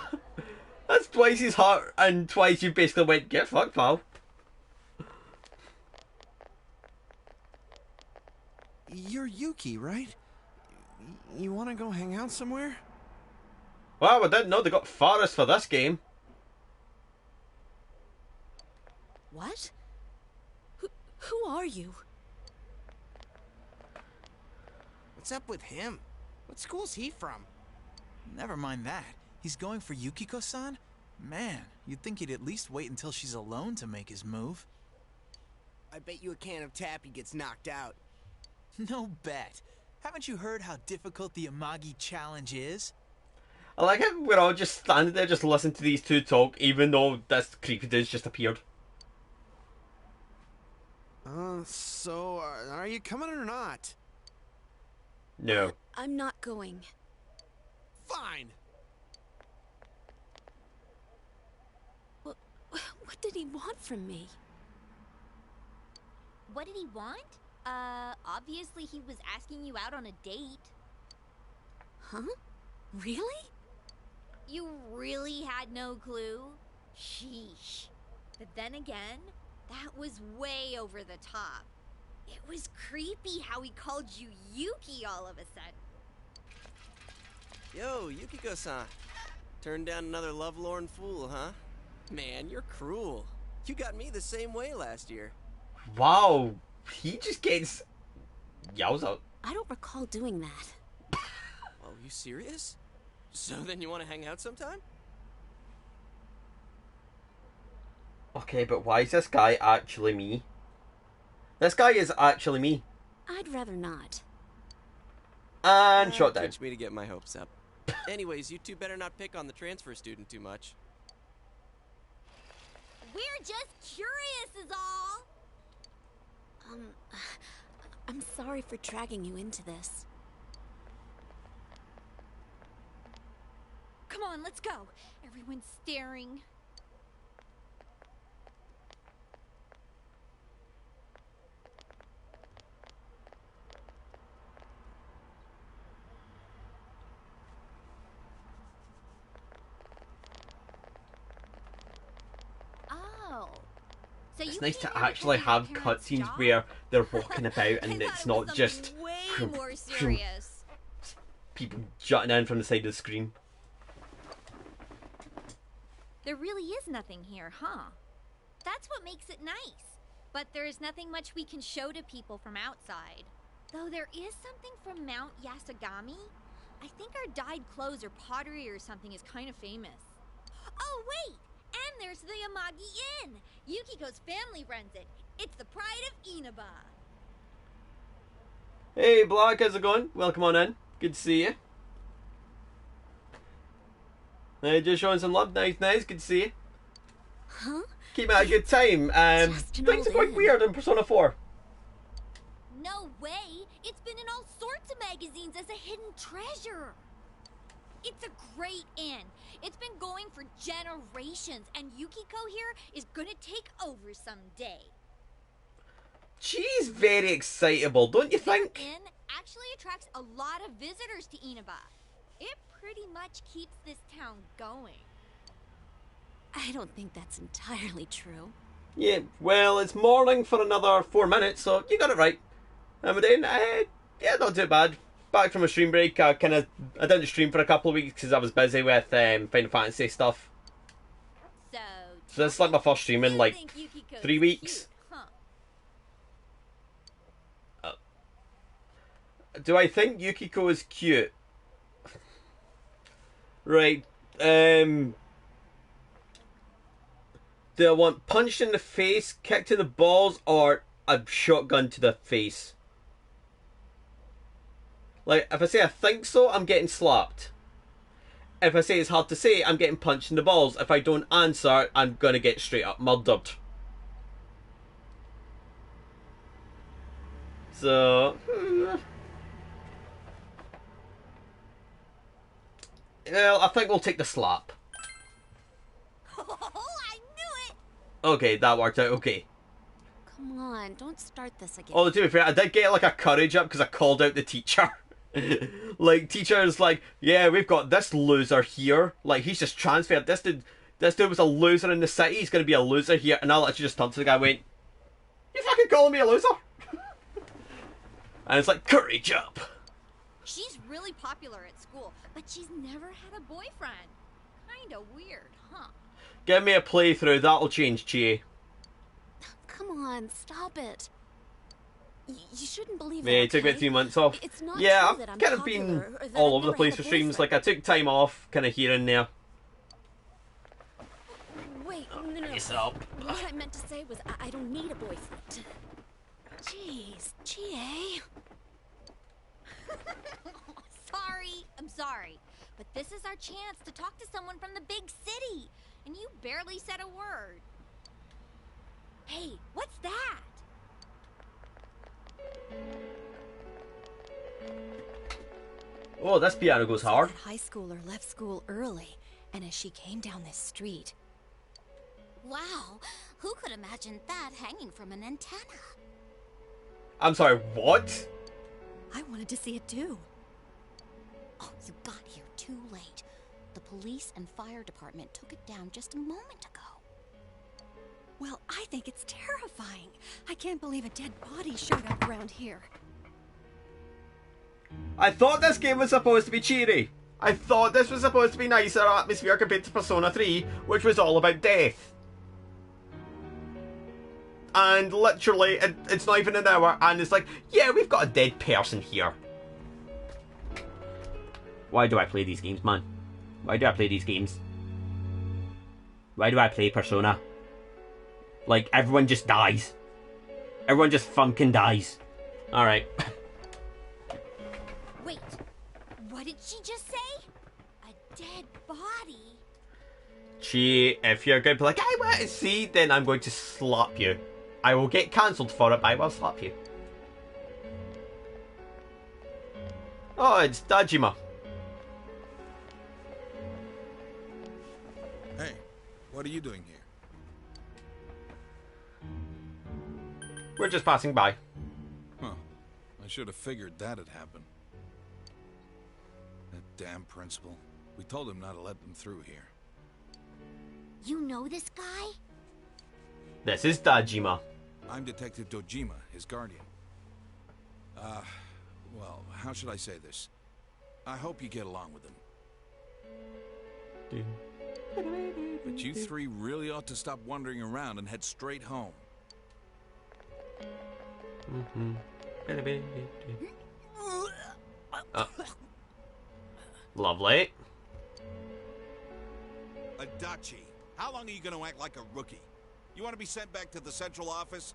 [SPEAKER 1] That's twice his heart and twice you basically went, get fucked, pal.
[SPEAKER 20] You're Yuki, right? You want to go hang out somewhere?
[SPEAKER 1] Wow, I didn't know they got forests for this game.
[SPEAKER 18] What? Who are you?
[SPEAKER 14] What's up with him? What school's he from?
[SPEAKER 15] Never mind that. He's going for Yukiko-san? Man, you'd think he'd at least wait until she's alone to make his move.
[SPEAKER 14] I bet you a can of tappy gets knocked out.
[SPEAKER 15] No bet. Haven't you heard how difficult the Amagi challenge is?
[SPEAKER 1] I like how we're all just standing there just listening to these two talk, even though this creepy dude's just appeared.
[SPEAKER 20] So, are you coming or not?
[SPEAKER 1] No.
[SPEAKER 18] I'm not going.
[SPEAKER 14] Fine.
[SPEAKER 18] What did he want from me?
[SPEAKER 4] What did he want? Obviously he was asking you out on a date.
[SPEAKER 18] Huh? Really?
[SPEAKER 4] You really had no clue? Sheesh. But then again, that was way over the top. It was creepy how he called you Yuki all of a sudden.
[SPEAKER 19] Yo, Yukiko-san. Turned down another lovelorn fool, huh? Man, you're cruel. You got me the same way last year.
[SPEAKER 1] Wow. He just gets... Yowza.
[SPEAKER 18] I don't recall doing that.
[SPEAKER 19] Oh, you serious? So then you want to hang out sometime?
[SPEAKER 1] Okay, but why is this guy actually me? This guy is actually me.
[SPEAKER 18] I'd rather not.
[SPEAKER 1] And shot down.
[SPEAKER 19] Teach me to get my hopes up. Anyways, you two better not pick on the transfer student too much.
[SPEAKER 4] We're just curious is all.
[SPEAKER 18] I'm sorry for dragging you into this.
[SPEAKER 4] Come on, let's go. Everyone's staring. Oh. So
[SPEAKER 1] It's nice to actually have cutscenes where they're walking about and it's not just
[SPEAKER 4] way more serious.
[SPEAKER 1] people jutting in from the side of the screen.
[SPEAKER 4] There really is nothing here, huh? That's what makes it nice. But there is nothing much we can show to people from outside. Though there is something from Mount Yasogami. I think our dyed clothes or pottery or something is kind of famous. Oh, wait! And there's the Yamagi Inn! Yukiko's family runs it. It's the pride of Inaba.
[SPEAKER 1] Hey, Black, how's it going? Welcome on in. Good to see you. Hey, just showing some love. Nice, nice. Good to see you.
[SPEAKER 18] Huh?
[SPEAKER 1] Keep having a good time. Things are quite weird in Persona 4.
[SPEAKER 4] No way! It's been in all sorts of magazines as a hidden treasure. It's a great inn. It's been going for generations, and Yukiko here is gonna take over someday.
[SPEAKER 1] She's very excitable, don't you think?
[SPEAKER 4] This inn actually attracts a lot of visitors to Inaba. It pretty much keeps this town going.
[SPEAKER 18] I don't think that's entirely true.
[SPEAKER 1] Yeah, well, it's morning for another 4 minutes, so you got it right. How am I doing? Yeah, not too bad. Back from a stream break. I didn't stream for a couple of weeks because I was busy with Final Fantasy stuff. So this is like my first stream in like 3 weeks.
[SPEAKER 4] Cute, huh?
[SPEAKER 1] Do I think Yukiko is cute? Right. Do I want punched in the face, kicked in the balls, or a shotgun to the face? Like, if I say I think so, I'm getting slapped. If I say it's hard to say, I'm getting punched in the balls. If I don't answer, I'm gonna get straight up murdered. So... well, I think we'll take the slap.
[SPEAKER 4] Oh, I knew it!
[SPEAKER 1] Okay, that worked out okay.
[SPEAKER 18] Come on, don't start this again.
[SPEAKER 1] Oh, to be fair, I did get like a courage up because I called out the teacher. Like, teacher's like, yeah, we've got this loser here. Like, he's just transferred. This dude was a loser in the city. He's going to be a loser here. And I literally just turned to the guy and went, you fucking calling me a loser? And it's like, courage up.
[SPEAKER 4] She's really popular at school, but she's never had a boyfriend. Kinda weird, huh?
[SPEAKER 1] Give me a playthrough. That'll change, Chie.
[SPEAKER 18] Come on, stop it. You shouldn't believe
[SPEAKER 1] Yeah, it took about 3 months off.
[SPEAKER 18] It's not
[SPEAKER 1] yeah,
[SPEAKER 18] true
[SPEAKER 1] I've
[SPEAKER 18] that I'm
[SPEAKER 1] kind of
[SPEAKER 18] popular
[SPEAKER 1] been
[SPEAKER 18] or that
[SPEAKER 1] all
[SPEAKER 18] I've
[SPEAKER 1] over the
[SPEAKER 18] never
[SPEAKER 1] place
[SPEAKER 18] had a
[SPEAKER 1] for streams.
[SPEAKER 18] boyfriend.
[SPEAKER 1] Like, I took time off, kind of here and there.
[SPEAKER 18] Wait, no.
[SPEAKER 1] Face up.
[SPEAKER 18] What I meant to say was I don't need a boyfriend. Jeez, GA.
[SPEAKER 4] Sorry, I'm sorry. But this is our chance to talk to someone from the big city. And you barely said a word. Hey, what's that?
[SPEAKER 1] Oh, this piano goes hard.
[SPEAKER 18] That high schooler left school early, and as she came down this street...
[SPEAKER 11] Wow, who could imagine that hanging from an antenna?
[SPEAKER 1] I'm sorry, what?
[SPEAKER 18] I wanted to see it too.
[SPEAKER 11] Oh, you got here too late. The police and fire department took it down just a moment ago.
[SPEAKER 18] Well, I think it's terrifying. I can't believe a dead body showed up around here.
[SPEAKER 1] I thought this game was supposed to be cheery. I thought this was supposed to be nicer atmosphere compared to Persona 3, which was all about death. And literally, it's not even an hour, and it's like, yeah, we've got a dead person here. Why do I play these games, man? Why do I play these games? Why do I play Persona? Like, everyone just dies. Everyone just funkin' dies. Alright.
[SPEAKER 4] Wait, what did she just say? A dead body?
[SPEAKER 1] If you're going to be like, I want to see, then I'm going to slap you. I will get cancelled for it, but I will slap you. Oh, it's Dajima.
[SPEAKER 7] Hey, what are you doing here?
[SPEAKER 1] We're just passing by.
[SPEAKER 7] Huh. I should have figured that'd happen. That damn principal. We told him not to let them through here.
[SPEAKER 11] You know this guy?
[SPEAKER 1] This is Dajima.
[SPEAKER 7] I'm Detective Dojima, his guardian. Well, how should I say this? I hope you get along with him. But you three really ought to stop wandering around and head straight home.
[SPEAKER 1] Lovely.
[SPEAKER 7] Adachi, how long are you going to act like a rookie? You want to be sent back to the central office?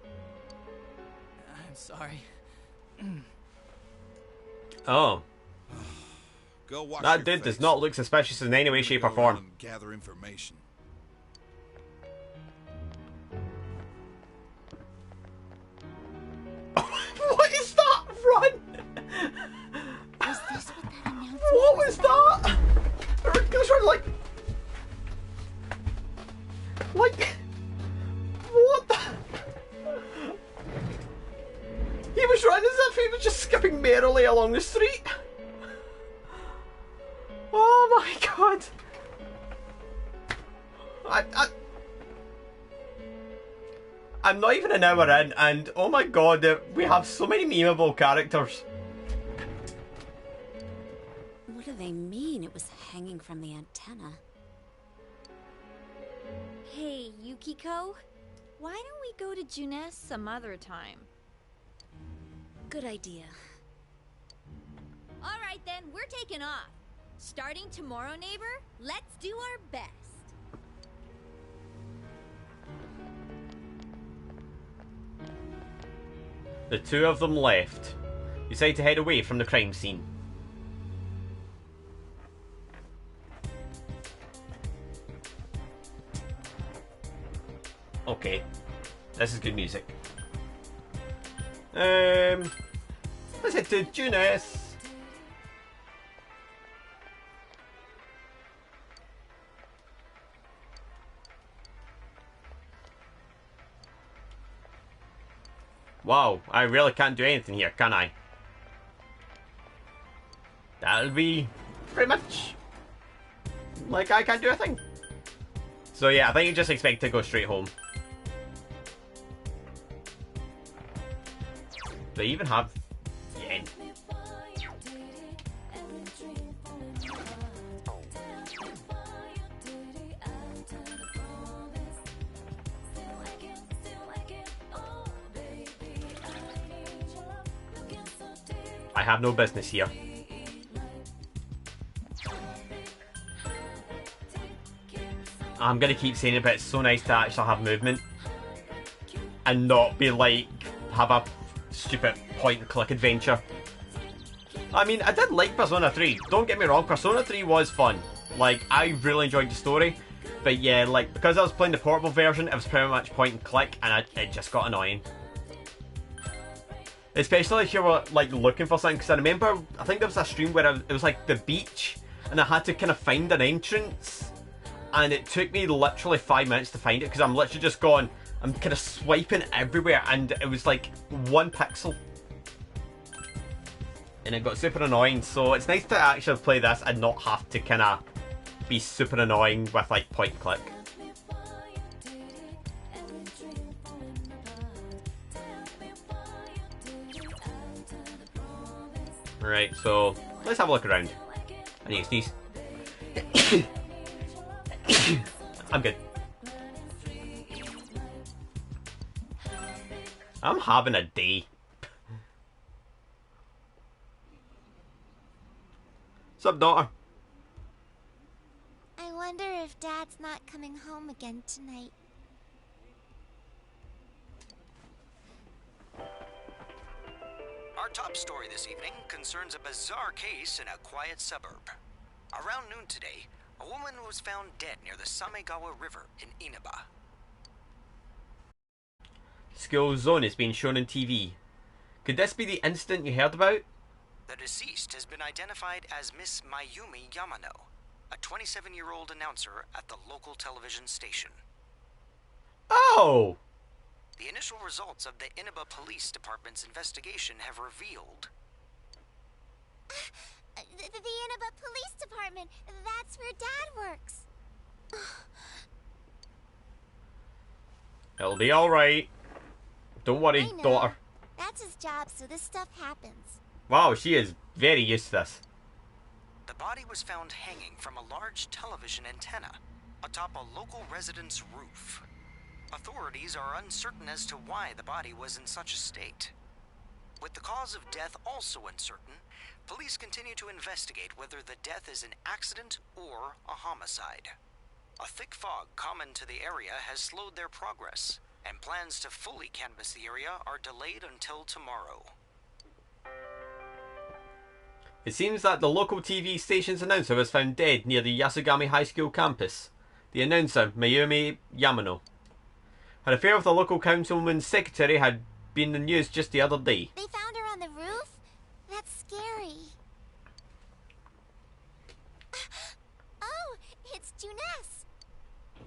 [SPEAKER 16] I'm sorry.
[SPEAKER 1] Oh.
[SPEAKER 7] Go wash
[SPEAKER 1] That
[SPEAKER 7] your
[SPEAKER 1] dude
[SPEAKER 7] face.
[SPEAKER 1] does not look suspicious in any way, shape, or
[SPEAKER 7] Go around
[SPEAKER 1] form.
[SPEAKER 7] and gather information.
[SPEAKER 1] What is that? Run!
[SPEAKER 11] Was this what that announcement
[SPEAKER 1] What was that? Goes around like, what the? He was running as if he was just skipping merrily along the street. Oh my god. I'm not even an hour in, and oh my god, we have so many memeable characters.
[SPEAKER 18] What do they mean it was hanging from the antenna?
[SPEAKER 4] Hey, Yukiko, why don't we go to Junes some other time?
[SPEAKER 18] Good idea.
[SPEAKER 4] All right then, we're taking off. Starting tomorrow, neighbor, let's do our best.
[SPEAKER 1] The two of them left. Decide to head away from the crime scene. Okay, this is good music. Let's head to Junes. Wow, I really can't do anything here, can I? That'll be pretty much like I can't do a thing. So yeah, I think you just expect to go straight home. They even have yen. I have no business here. I'm gonna keep saying it, but it's so nice to actually have movement and not be like have a stupid point and click adventure. I mean, I did like Persona 3, don't get me wrong, Persona 3 was fun. Like, I really enjoyed the story, but yeah, like, because I was playing the portable version, it was pretty much point and click, and it just got annoying. Especially if you were like looking for something, because I remember, I think there was a stream where it was like the beach, and I had to kind of find an entrance, and it took me literally 5 minutes to find it, because I'm literally just going, I'm kind of swiping everywhere, and it was like 1 pixel. And it got super annoying, so it's nice to actually play this and not have to kind of be super annoying with like point and click. Right, so let's have a look around. I need to sneeze. I'm good. I'm having a day. What's up, daughter?
[SPEAKER 11] I wonder if Dad's not coming home again tonight.
[SPEAKER 13] Our top story this evening concerns a bizarre case in a quiet suburb. Around noon today, a woman was found dead near the Samegawa River in Inaba.
[SPEAKER 1] School zone is being shown on TV. Could this be the incident you heard about?
[SPEAKER 13] The deceased has been identified as Miss Mayumi Yamano, a 27-year-old announcer at the local television station.
[SPEAKER 1] Oh!
[SPEAKER 13] The initial results of the Inaba Police Department's investigation have revealed...
[SPEAKER 11] The Inaba Police Department. That's where Dad works.
[SPEAKER 1] It'll be alright. Don't worry, daughter.
[SPEAKER 11] That's his job, so this stuff happens.
[SPEAKER 1] Wow, she is very used to this.
[SPEAKER 13] The body was found hanging from a large television antenna atop a local resident's roof. Authorities are uncertain as to why the body was in such a state. With the cause of death also uncertain, police continue to investigate whether the death is an accident or a homicide. A thick fog common to the area has slowed their progress, and plans to fully canvass the area are delayed until tomorrow.
[SPEAKER 1] It seems that the local TV station's announcer was found dead near the Yasugami High School campus. The announcer, Mayumi Yamano. Her affair with the local councilman's secretary had been in the news just the other day.
[SPEAKER 11] They found her on the roof? That's scary. Oh, it's Juness.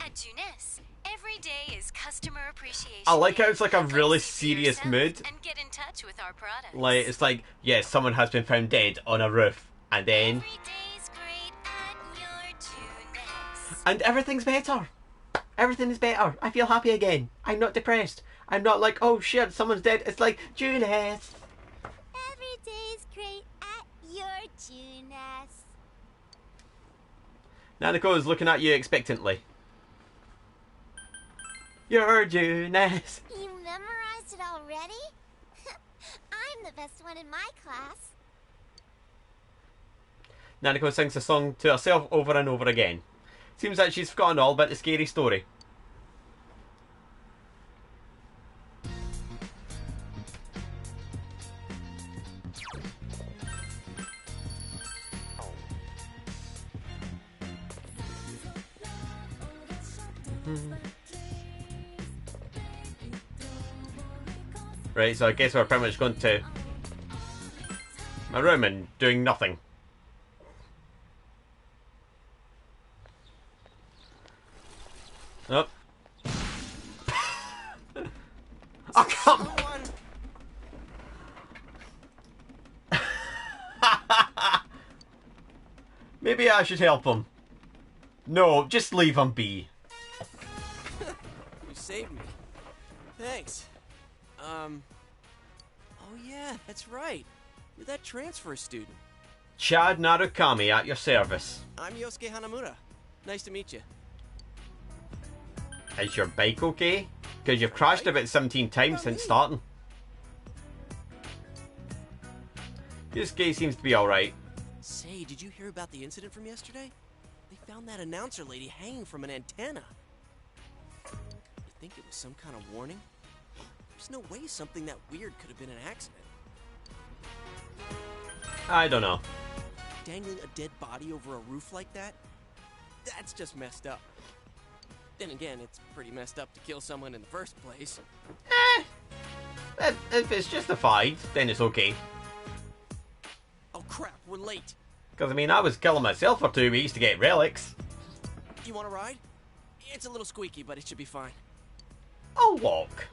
[SPEAKER 12] At Juness, every day is customer appreciation.
[SPEAKER 1] I like how it's like a really serious mood.
[SPEAKER 12] And get in touch with our products.
[SPEAKER 1] Like, it's like, yes, someone has been found dead on a roof. And then...
[SPEAKER 12] Every day's great at your Juness.
[SPEAKER 1] And everything's better. Everything is better. I feel happy again. I'm not depressed. I'm not like, oh shit, someone's dead. It's like, Juness.
[SPEAKER 11] Every day's great at your Juness.
[SPEAKER 1] Nanako is looking at you expectantly. Your Juness.
[SPEAKER 11] You memorized it already? I'm the best one in my class.
[SPEAKER 1] Nanako sings the song to herself over and over again. Seems like she's forgotten all about the scary story. Right, so I guess we're pretty much going to my room and doing nothing. Oh. Oh, come on! Maybe I should help him. No, just leave him be.
[SPEAKER 19] You saved me. Thanks. Oh yeah, that's right. You're that transfer student.
[SPEAKER 1] Chad Narukami at your service.
[SPEAKER 19] I'm Yosuke Hanamura. Nice to meet you.
[SPEAKER 1] Is your bike okay? Because you've crashed about 17 times since starting. This guy seems to be alright.
[SPEAKER 19] Say, did you hear about the incident from yesterday? They found that announcer lady hanging from an antenna. You think it was some kind of warning? There's no way something that weird could have been an accident.
[SPEAKER 1] I don't know.
[SPEAKER 19] Dangling a dead body over a roof like that? That's just messed up. Then again, it's pretty messed up to kill someone in the first place.
[SPEAKER 1] If it's justified, then it's okay.
[SPEAKER 19] Oh crap, we're late.
[SPEAKER 1] Because, I mean, I was killing myself for 2 weeks to get relics.
[SPEAKER 19] Do you want to ride? It's a little squeaky, but it should be fine.
[SPEAKER 1] I'll walk.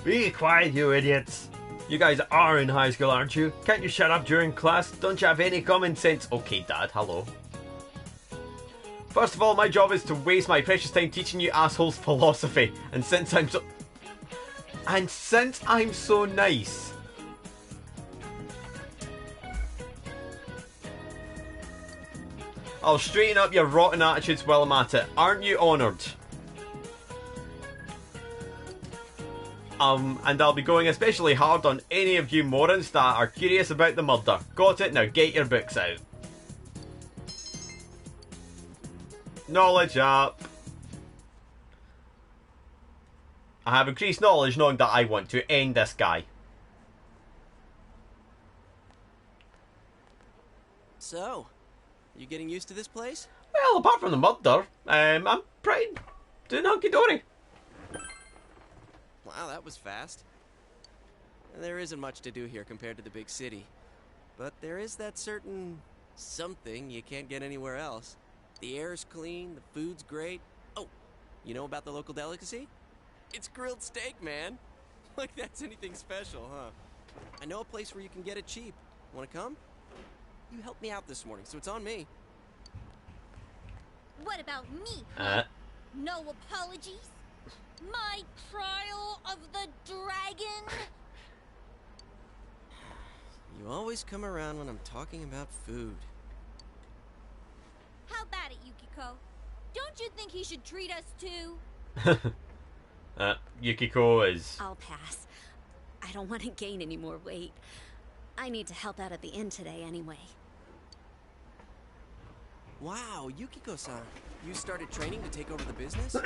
[SPEAKER 1] Be quiet, you idiots. You guys are in high school, aren't you? Can't you shut up during class? Don't you have any common sense? Okay, Dad, hello. First of all, my job is to waste my precious time teaching you assholes philosophy. And since I'm so nice, I'll straighten up your rotten attitudes while I'm at it. Aren't you honoured? And I'll be going especially hard on any of you morons that are curious about the murder. Got it? Now get your books out. Knowledge up. I have increased knowledge knowing that I want to end this guy.
[SPEAKER 19] So, you getting used to this place?
[SPEAKER 1] Well, apart from the murder, I'm pretty doing hunky-dory.
[SPEAKER 19] Wow, that was fast. There isn't much to do here compared to the big city. But there is that certain something you can't get anywhere else. The air's clean, the food's great. Oh, you know about the local delicacy? It's grilled steak, man. Like that's anything special, huh? I know a place where you can get it cheap. Wanna come? You helped me out this morning, so it's on me.
[SPEAKER 4] What about me? No apologies? My trial of the dragon?
[SPEAKER 19] You always come around when I'm talking about food.
[SPEAKER 4] How about it, Yukiko? Don't you think he should treat us too?
[SPEAKER 1] Yukiko is...
[SPEAKER 18] I'll pass. I don't want to gain any more weight. I need to help out at the inn today anyway.
[SPEAKER 19] Wow, Yukiko-san. You started training to take over the business?
[SPEAKER 18] It's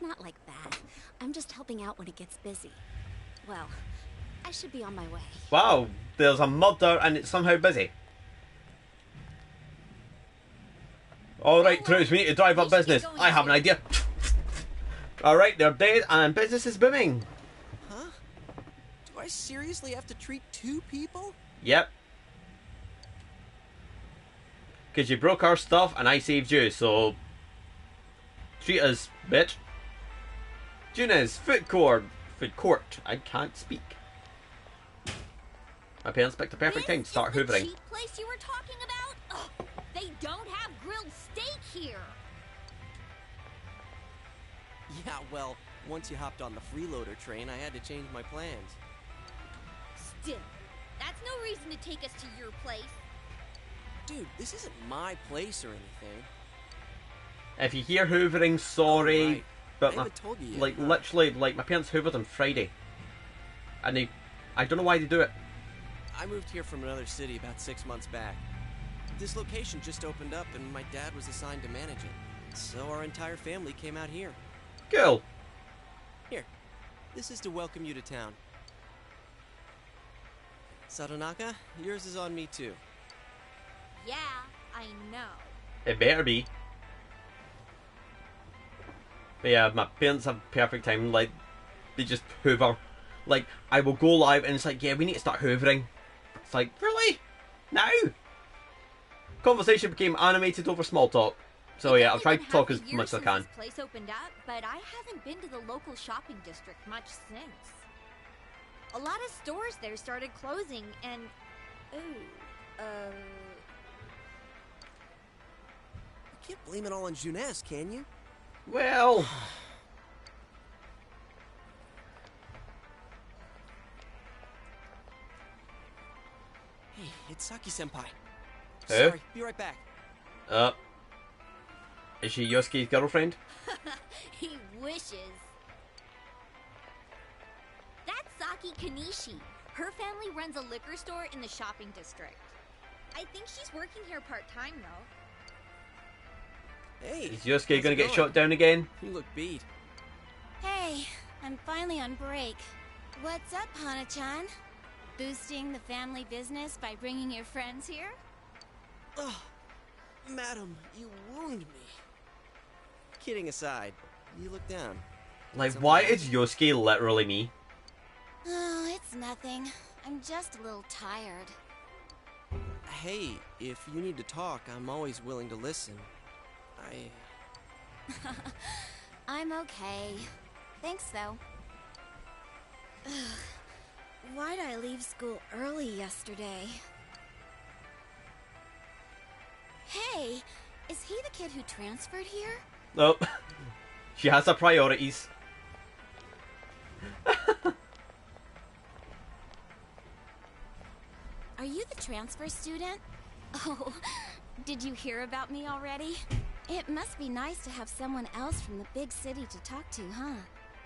[SPEAKER 18] not like that. I'm just helping out when it gets busy. Well, I should be on my way.
[SPEAKER 1] Wow, there's a murder and it's somehow busy. Alright, Truce, we need to drive up business. I have an idea. Alright, they're dead and business is booming.
[SPEAKER 19] Huh? Do I seriously have to treat 2 people?
[SPEAKER 1] Yep. Because you broke our stuff and I saved you, so... treat us, bitch. Junes, food court. I can't speak. My parents picked the perfect time to start hoovering.
[SPEAKER 4] Cheap place you were talking about? Ugh, they don't have grilled steak here.
[SPEAKER 19] Yeah, well, once you hopped on the freeloader train, I had to change my plans.
[SPEAKER 4] Still, that's no reason to take us to your place.
[SPEAKER 19] Dude, this isn't my place or anything.
[SPEAKER 1] If you hear hoovering, sorry.
[SPEAKER 19] Right.
[SPEAKER 1] But
[SPEAKER 19] I
[SPEAKER 1] my,
[SPEAKER 19] haven't told you yet,
[SPEAKER 1] like,
[SPEAKER 19] huh?
[SPEAKER 1] literally, like, my parents hoovered on Friday. And I don't know why they do it.
[SPEAKER 19] I moved here from another city about 6 months back. This location just opened up and my dad was assigned to manage it. So our entire family came out here.
[SPEAKER 1] Cool.
[SPEAKER 19] Here, this is to welcome you to town. Sadonaka, yours is on me too.
[SPEAKER 4] Yeah, I know.
[SPEAKER 1] It better be. But yeah, my parents have perfect time. Like, they just hoover. Like, I will go live and it's like, yeah, we need to start hoovering. It's like, really? Now? Conversation became animated over small talk. So yeah, I'll try to talk as much as I can.
[SPEAKER 4] This place opened up, but I haven't been to the local shopping district much since. A lot of stores there started closing, and
[SPEAKER 19] You can't blame it all on Junes, can you?
[SPEAKER 1] Well,
[SPEAKER 19] hey, it's Saki-senpai.
[SPEAKER 1] Who?
[SPEAKER 19] Sorry, be right back.
[SPEAKER 1] Is she Yosuke's girlfriend?
[SPEAKER 4] he wishes. That's Saki Kanishi. Her family runs a liquor store in the shopping district. I think she's working here part-time, though.
[SPEAKER 19] Hey,
[SPEAKER 1] is Yosuke gonna get shot down again?
[SPEAKER 19] You look beat.
[SPEAKER 11] Hey, I'm finally on break. What's up, Hana-chan? Boosting the family business by bringing your friends here?
[SPEAKER 19] Oh, madam, you wound me. Kidding aside, you look down.
[SPEAKER 1] Like, why is Yosuke literally me?
[SPEAKER 11] Oh, it's nothing. I'm just a little tired.
[SPEAKER 19] Hey, if you need to talk, I'm always willing to listen.
[SPEAKER 11] I'm okay. Thanks, though. Why'd I leave school early yesterday? Hey, is he the kid who transferred here?
[SPEAKER 1] Nope. She has her priorities.
[SPEAKER 11] Are you the transfer student? Oh, did you hear about me already? It must be nice to have someone else from the big city to talk to, huh?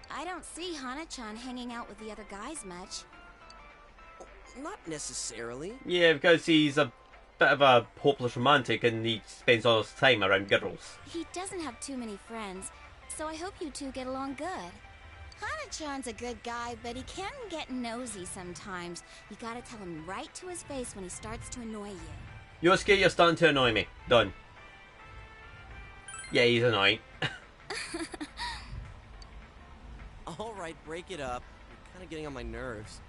[SPEAKER 11] I don't see Hana-chan hanging out with the other guys much.
[SPEAKER 19] Not necessarily.
[SPEAKER 1] Yeah, because he's a bit of a hopeless romantic and he spends all his time around girls.
[SPEAKER 11] He doesn't have too many friends, so I hope you two get along good. Hana-chan's a good guy, but he can get nosy sometimes. You gotta tell him right to his face when he starts to annoy you.
[SPEAKER 1] Yosuke, you're starting to annoy me. Done. Yeah, he's annoying.
[SPEAKER 19] Alright, break it up. You're kind of getting on my nerves.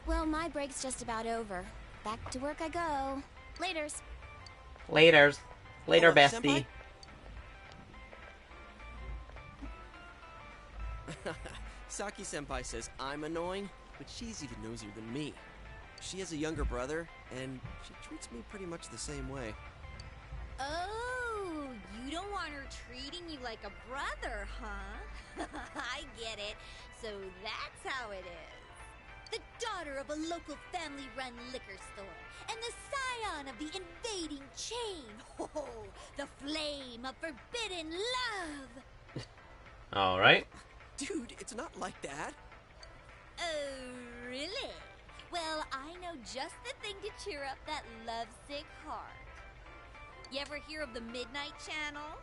[SPEAKER 11] Well, my break's just about over. Back to work I go. Laters.
[SPEAKER 1] Laters. Later,
[SPEAKER 19] Hello,
[SPEAKER 1] bestie.
[SPEAKER 19] Saki-senpai says I'm annoying, but she's even nosier than me. She has a younger brother, and she treats me pretty much the same way.
[SPEAKER 4] Oh, you don't want her treating you like a brother, huh? I get it. So that's how it is. The daughter of a local family-run liquor store, and the scion of the invading chain. Oh, the flame of forbidden love.
[SPEAKER 1] Alright.
[SPEAKER 19] Dude, it's not like that.
[SPEAKER 4] Oh, really? Well, I know just the thing to cheer up that lovesick heart. You ever hear of the Midnight Channel?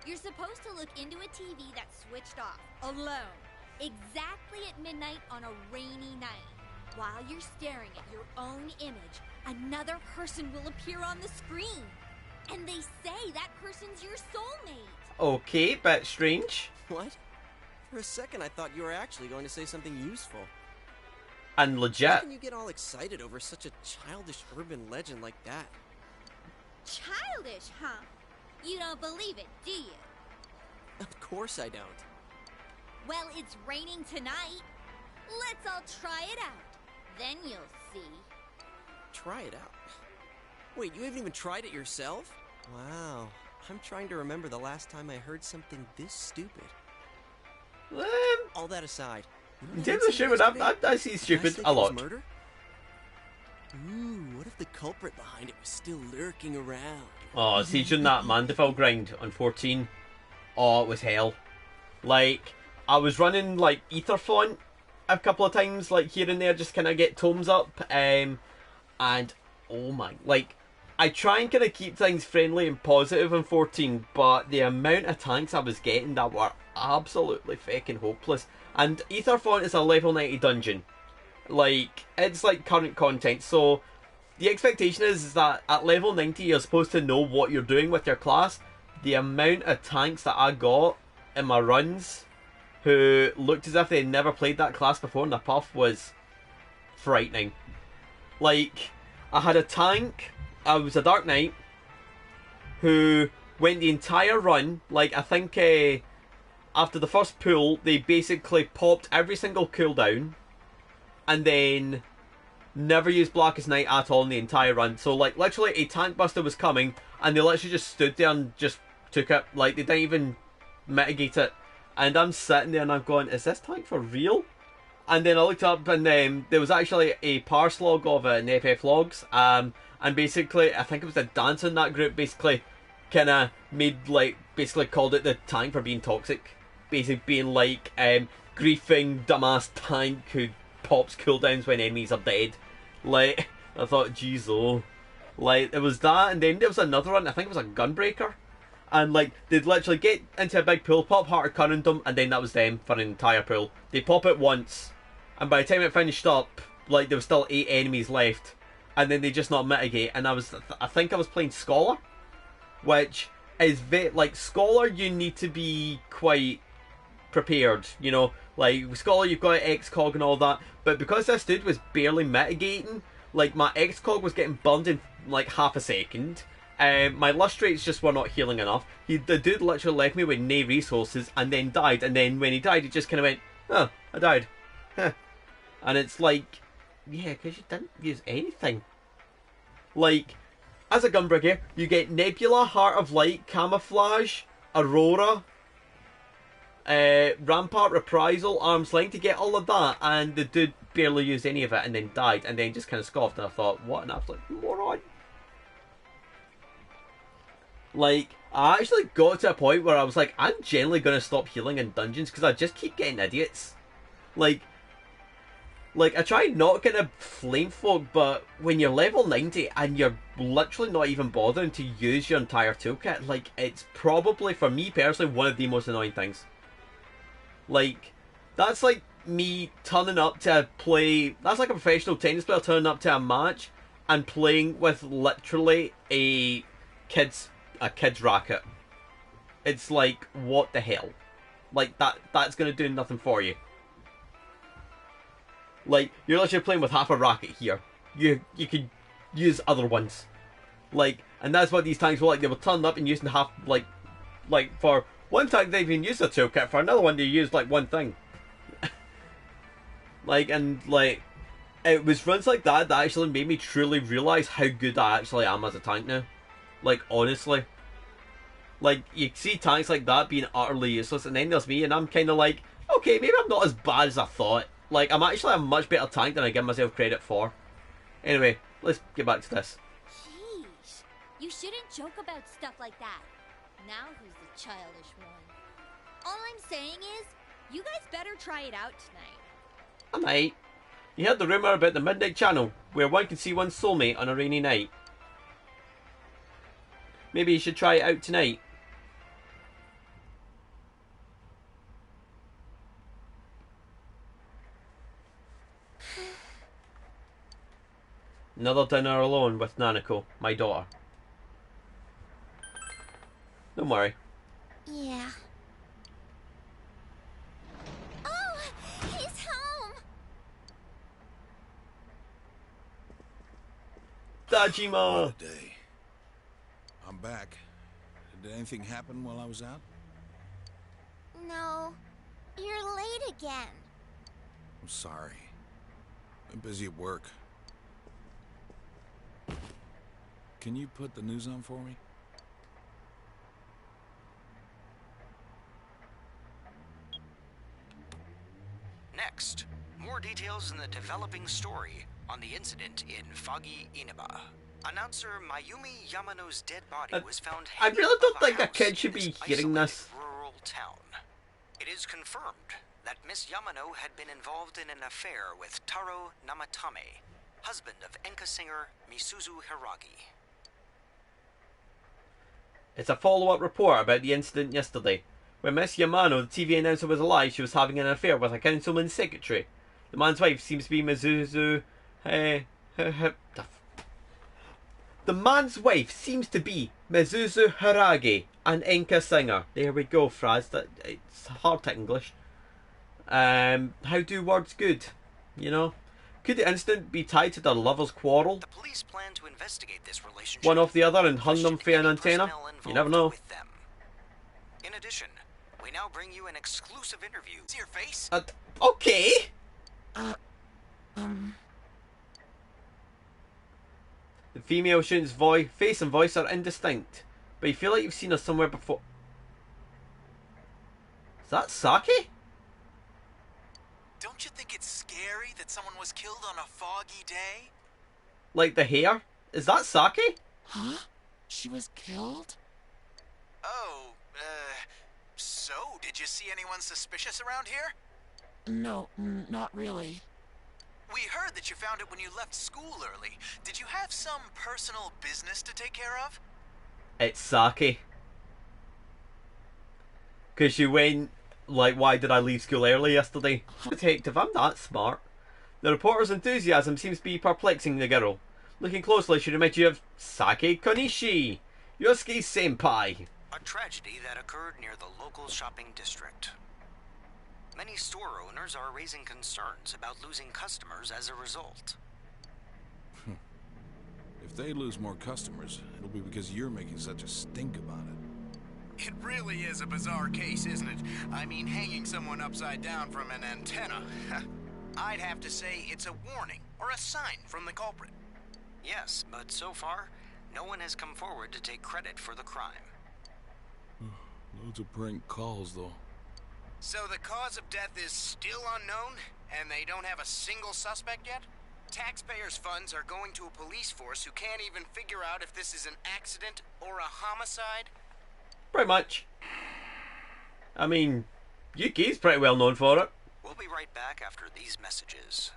[SPEAKER 4] You're supposed to look into a TV that's switched off, alone, exactly at midnight on a rainy night. While you're staring at your own image, another person will appear on the screen. And they say that person's your soulmate.
[SPEAKER 1] Okay, but strange.
[SPEAKER 19] What? For a second, I thought you were actually going to say something useful.
[SPEAKER 1] And legit.
[SPEAKER 19] How can you get all excited over such a childish urban legend like that?
[SPEAKER 4] Childish, huh? You don't believe it, do you?
[SPEAKER 19] Of course I don't.
[SPEAKER 4] Well, it's raining tonight. Let's all try it out. Then you'll see.
[SPEAKER 19] Try it out? Wait, you haven't even tried it yourself? Wow. I'm trying to remember the last time I heard something this stupid. All that aside.
[SPEAKER 1] In terms of stupid, I see stupid a lot.
[SPEAKER 19] Murder? Ooh, what if the culprit behind it was still lurking around?
[SPEAKER 1] Oh, sieging that Mandeville grind on 14. Oh, it was hell. Like, I was running, like, ether font a couple of times, like, here and there, just kind of get tomes up. And, oh my, like, I try and kind of keep things friendly and positive on 14, but the amount of tanks I was getting that were absolutely fucking hopeless. And ether font is a level 90 dungeon. Like, it's like current content, so the expectation is that at level 90 you're supposed to know what you're doing with your class. The amount of tanks that I got in my runs who looked as if they'd never played that class before in the puff was frightening. Like, I had a tank, I was a Dark Knight, who went the entire run, like I think after the first pull they basically popped every single cooldown and then never used Blackest Night at all in the entire run. So, like, literally a tank buster was coming and they literally just stood there and just took it. Like, they didn't even mitigate it. And I'm sitting there and I'm going, is this tank for real? And then I looked up and there was actually a parse log of it in the FF logs. And basically, I think it was the dance in that group basically kind of made, like, basically called it the tank for being toxic. Basically being like, griefing dumbass tank who pops cooldowns when enemies are dead. Like, I thought, jeez, oh. Like, it was that, and then there was another one, I think it was a Gunbreaker. And, like, they'd literally get into a big pool, pop Heart of Corundum, and then that was them for an entire pool. They pop it once, and by the time it finished up, like, there was still 8 enemies left. And then they just not mitigate, and I think I was playing Scholar, which is like, Scholar you need to be quite prepared, you know. Like, Scholar, you've got X-Cog and all that, but because this dude was barely mitigating, like, my X-Cog was getting burned in, like, half a second. My lust rates just were not healing enough. The dude literally left me with no resources and then died, and then when he died, he just kind of went, oh, I died. Huh. And it's like, yeah, because you didn't use anything. Like, as a Gunbreaker, you get Nebula, Heart of Light, Camouflage, Aurora, Rampart, Reprisal, Arm's Length to get all of that, and the dude barely used any of it and then died and then just kind of scoffed, and I thought, what an absolute moron. Like, I actually got to a point where I was like, I'm generally going to stop healing in dungeons because I just keep getting idiots. Like, I try not to kind of flame folk, but when you're level 90 and you're literally not even bothering to use your entire toolkit, like, it's probably, for me personally, one of the most annoying things. Like, that's like me turning up to play. That's like a professional tennis player turning up to a match and playing with literally a kid's racket. It's like, what the hell? Like, that's gonna do nothing for you. Like, you're literally playing with half a racket here. You could use other ones. Like, and that's what these tanks were like. They were turned up and using half, like for one tank they even used a toolkit, for another one they used like one thing. Like, and like, it was runs like that that actually made me truly realise how good I actually am as a tank now. Like, honestly. Like, you see tanks like that being utterly useless, and then there's me, and I'm kind of like, okay, maybe I'm not as bad as I thought. Like, I'm actually a much better tank than I give myself credit for. Anyway, let's get back to this.
[SPEAKER 4] Jeez, you shouldn't joke about stuff like that. Now who's the childish one? All I'm saying is, you guys better try it out tonight.
[SPEAKER 1] I might. You heard the rumour about the Midnight Channel, where one can see one's soulmate on a rainy night. Maybe you should try it out tonight. Another dinner alone with Nanako, my daughter. Don't worry.
[SPEAKER 11] Yeah. Oh, he's home!
[SPEAKER 1] Dajima!
[SPEAKER 7] What a day. I'm back. Did anything happen while I was out?
[SPEAKER 11] No. You're late again.
[SPEAKER 7] I'm sorry. I'm busy at work. Can you put the news on for me?
[SPEAKER 13] Next, more details in the developing story on the incident in foggy Inaba. Announcer Mayumi Yamano's dead body was found.
[SPEAKER 1] I really don't think a kid should be hearing this.
[SPEAKER 13] Rural town. It is confirmed that Miss Yamano had been involved in an affair with Taro Namatame, husband of enka singer Misuzu Hiragi.
[SPEAKER 1] It's a follow-up report about the incident yesterday. When Miss Yamano, the TV announcer, was alive, she was having an affair with a councilman's secretary. The man's wife seems to be Misuzu... The man's wife seems to be Misuzu Hiragi, an enka singer. There we go, Fraz. It's hard to English. How do words good? You know? Could the incident be tied to their lovers' quarrel?
[SPEAKER 13] The police plan to investigate this relationship.
[SPEAKER 1] One off the other and hung them for an antenna? You never know.
[SPEAKER 13] In addition, we now bring you an exclusive interview. See your face?
[SPEAKER 1] Okay. The female student's face and voice are indistinct, but you feel like you've seen her somewhere before. Is that Saki?
[SPEAKER 15] Don't you think it's scary that someone was killed on a foggy day?
[SPEAKER 1] Like the hair? Is that Saki?
[SPEAKER 21] Huh? She was killed?
[SPEAKER 15] Oh, so did you see anyone suspicious around here?
[SPEAKER 21] No, not really.
[SPEAKER 15] We heard that you found it when you left school early. Did you have some personal business to take care of?
[SPEAKER 1] It's Saki. Because she went, like, why did I leave school early yesterday? Detective, I'm that smart. The reporter's enthusiasm seems to be perplexing the girl. Looking closely, she reminds you of Saki Konishi, Yosuke senpai.
[SPEAKER 13] A tragedy that occurred near the local shopping district. Many store owners are raising concerns about losing customers as a result.
[SPEAKER 7] If they lose more customers, it'll be because you're making such a stink about it.
[SPEAKER 22] It really is a bizarre case, isn't it? I mean, hanging someone upside down from an antenna. I'd have to say it's a warning or a sign from the culprit.
[SPEAKER 13] Yes, but so far, no one has come forward to take credit for the crime.
[SPEAKER 7] Loads of prank calls, though.
[SPEAKER 22] So the cause of death is still unknown, and they don't have a single suspect yet? Taxpayers' funds are going to a police force who can't even figure out if this is an accident or a homicide?
[SPEAKER 1] Pretty much. I mean, Yuki's pretty well known for it.
[SPEAKER 13] We'll be right back after these messages.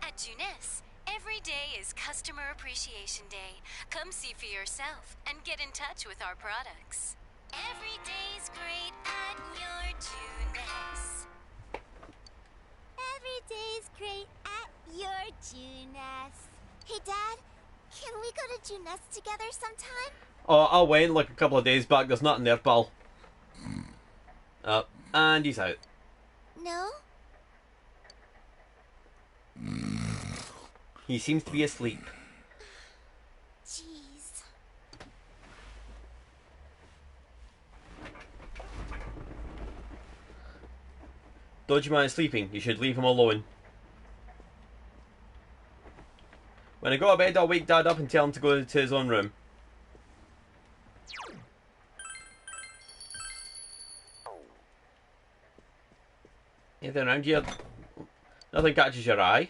[SPEAKER 12] At Junes, every day is Customer Appreciation Day. Come see for yourself and get in touch with our products. Every day's great at
[SPEAKER 11] Junes together sometime?
[SPEAKER 1] Oh, I went like a couple of days back. There's nothing there, pal. And he's out.
[SPEAKER 11] No?
[SPEAKER 1] He seems to be asleep.
[SPEAKER 11] Jeez.
[SPEAKER 1] Dodgy man is sleeping. You should leave him alone. When I go to bed, I'll wake Dad up and tell him to go to his own room. Anything around here? Nothing catches your eye.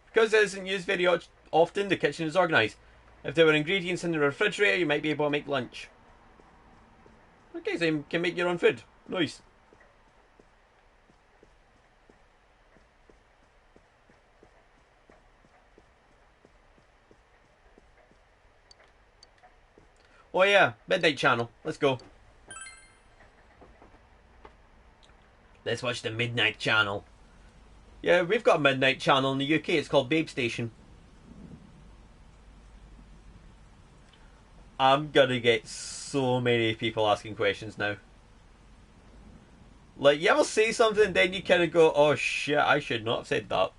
[SPEAKER 1] Because it isn't used very often, the kitchen is organised. If there were ingredients in the refrigerator, you might be able to make lunch. Okay, so you can make your own food. Nice. Oh yeah, Midnight Channel. Let's go. Let's watch the Midnight Channel. Yeah, we've got a Midnight Channel in the UK. It's called Babe Station. I'm gonna get so many people asking questions now. Like, you ever say something, then you kind of go, oh shit, I should not have said that.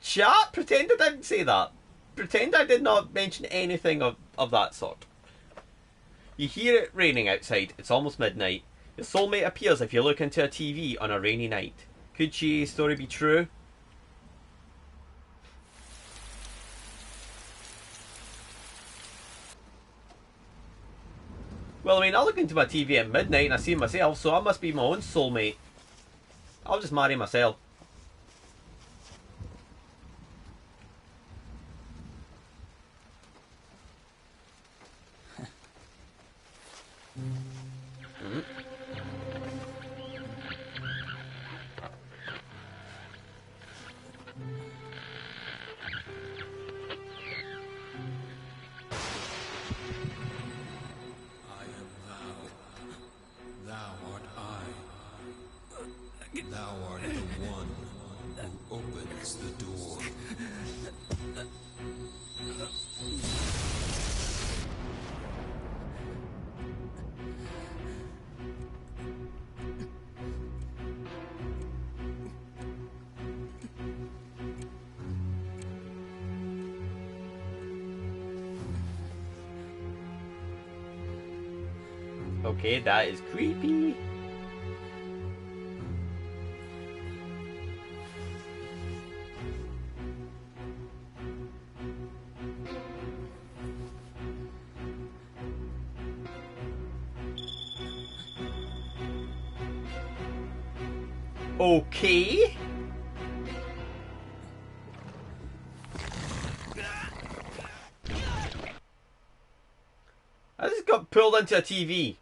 [SPEAKER 1] Chat, pretend I didn't say that. Pretend I did not mention anything of that sort. You hear it raining outside. It's almost midnight. Your soulmate appears if you look into a TV on a rainy night. Could Chi's story be true? Well, I mean, I look into my TV at midnight and I see myself, so I must be my own soulmate. I'll just marry myself.
[SPEAKER 6] Thou art the one who opens the door.
[SPEAKER 1] Okay, that is creepy. Okay. I just got pulled into a TV.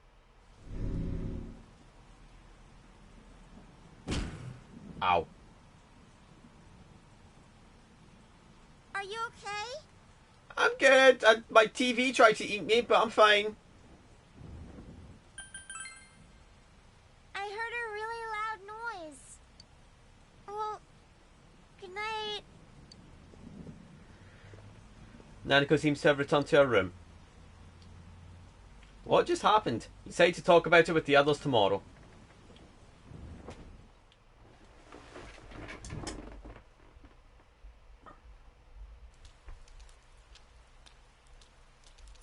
[SPEAKER 1] Ow.
[SPEAKER 11] Are you okay?
[SPEAKER 1] I'm good. My TV tried to eat me, but I'm fine.
[SPEAKER 11] I heard a really loud noise. Well, good night.
[SPEAKER 1] Nanako seems to have returned to her room. What just happened? You decided to talk about it with the others tomorrow.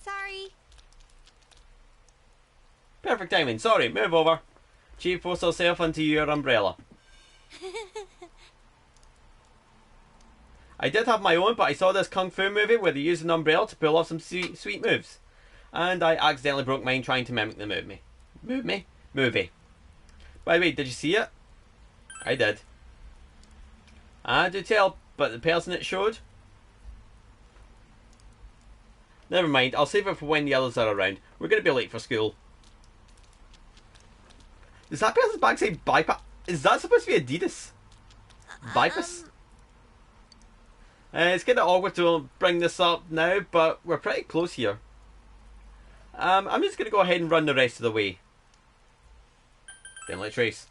[SPEAKER 11] Sorry.
[SPEAKER 1] Perfect timing. Sorry, move over. She forced herself into your umbrella. I did have my own, but I saw this kung fu movie where they used an umbrella to pull off some sweet moves. And I accidentally broke mine trying to mimic the movie. By the way, did you see it? I did. I do tell, but the person it showed? Never mind, I'll save it for when the others are around. We're going to be late for school. Does that person's bag say bypass? Is that supposed to be Adidas? Bypass? It's kind of awkward to bring this up now, but we're pretty close here. I'm just going to go ahead and run the rest of the way. Then let's race.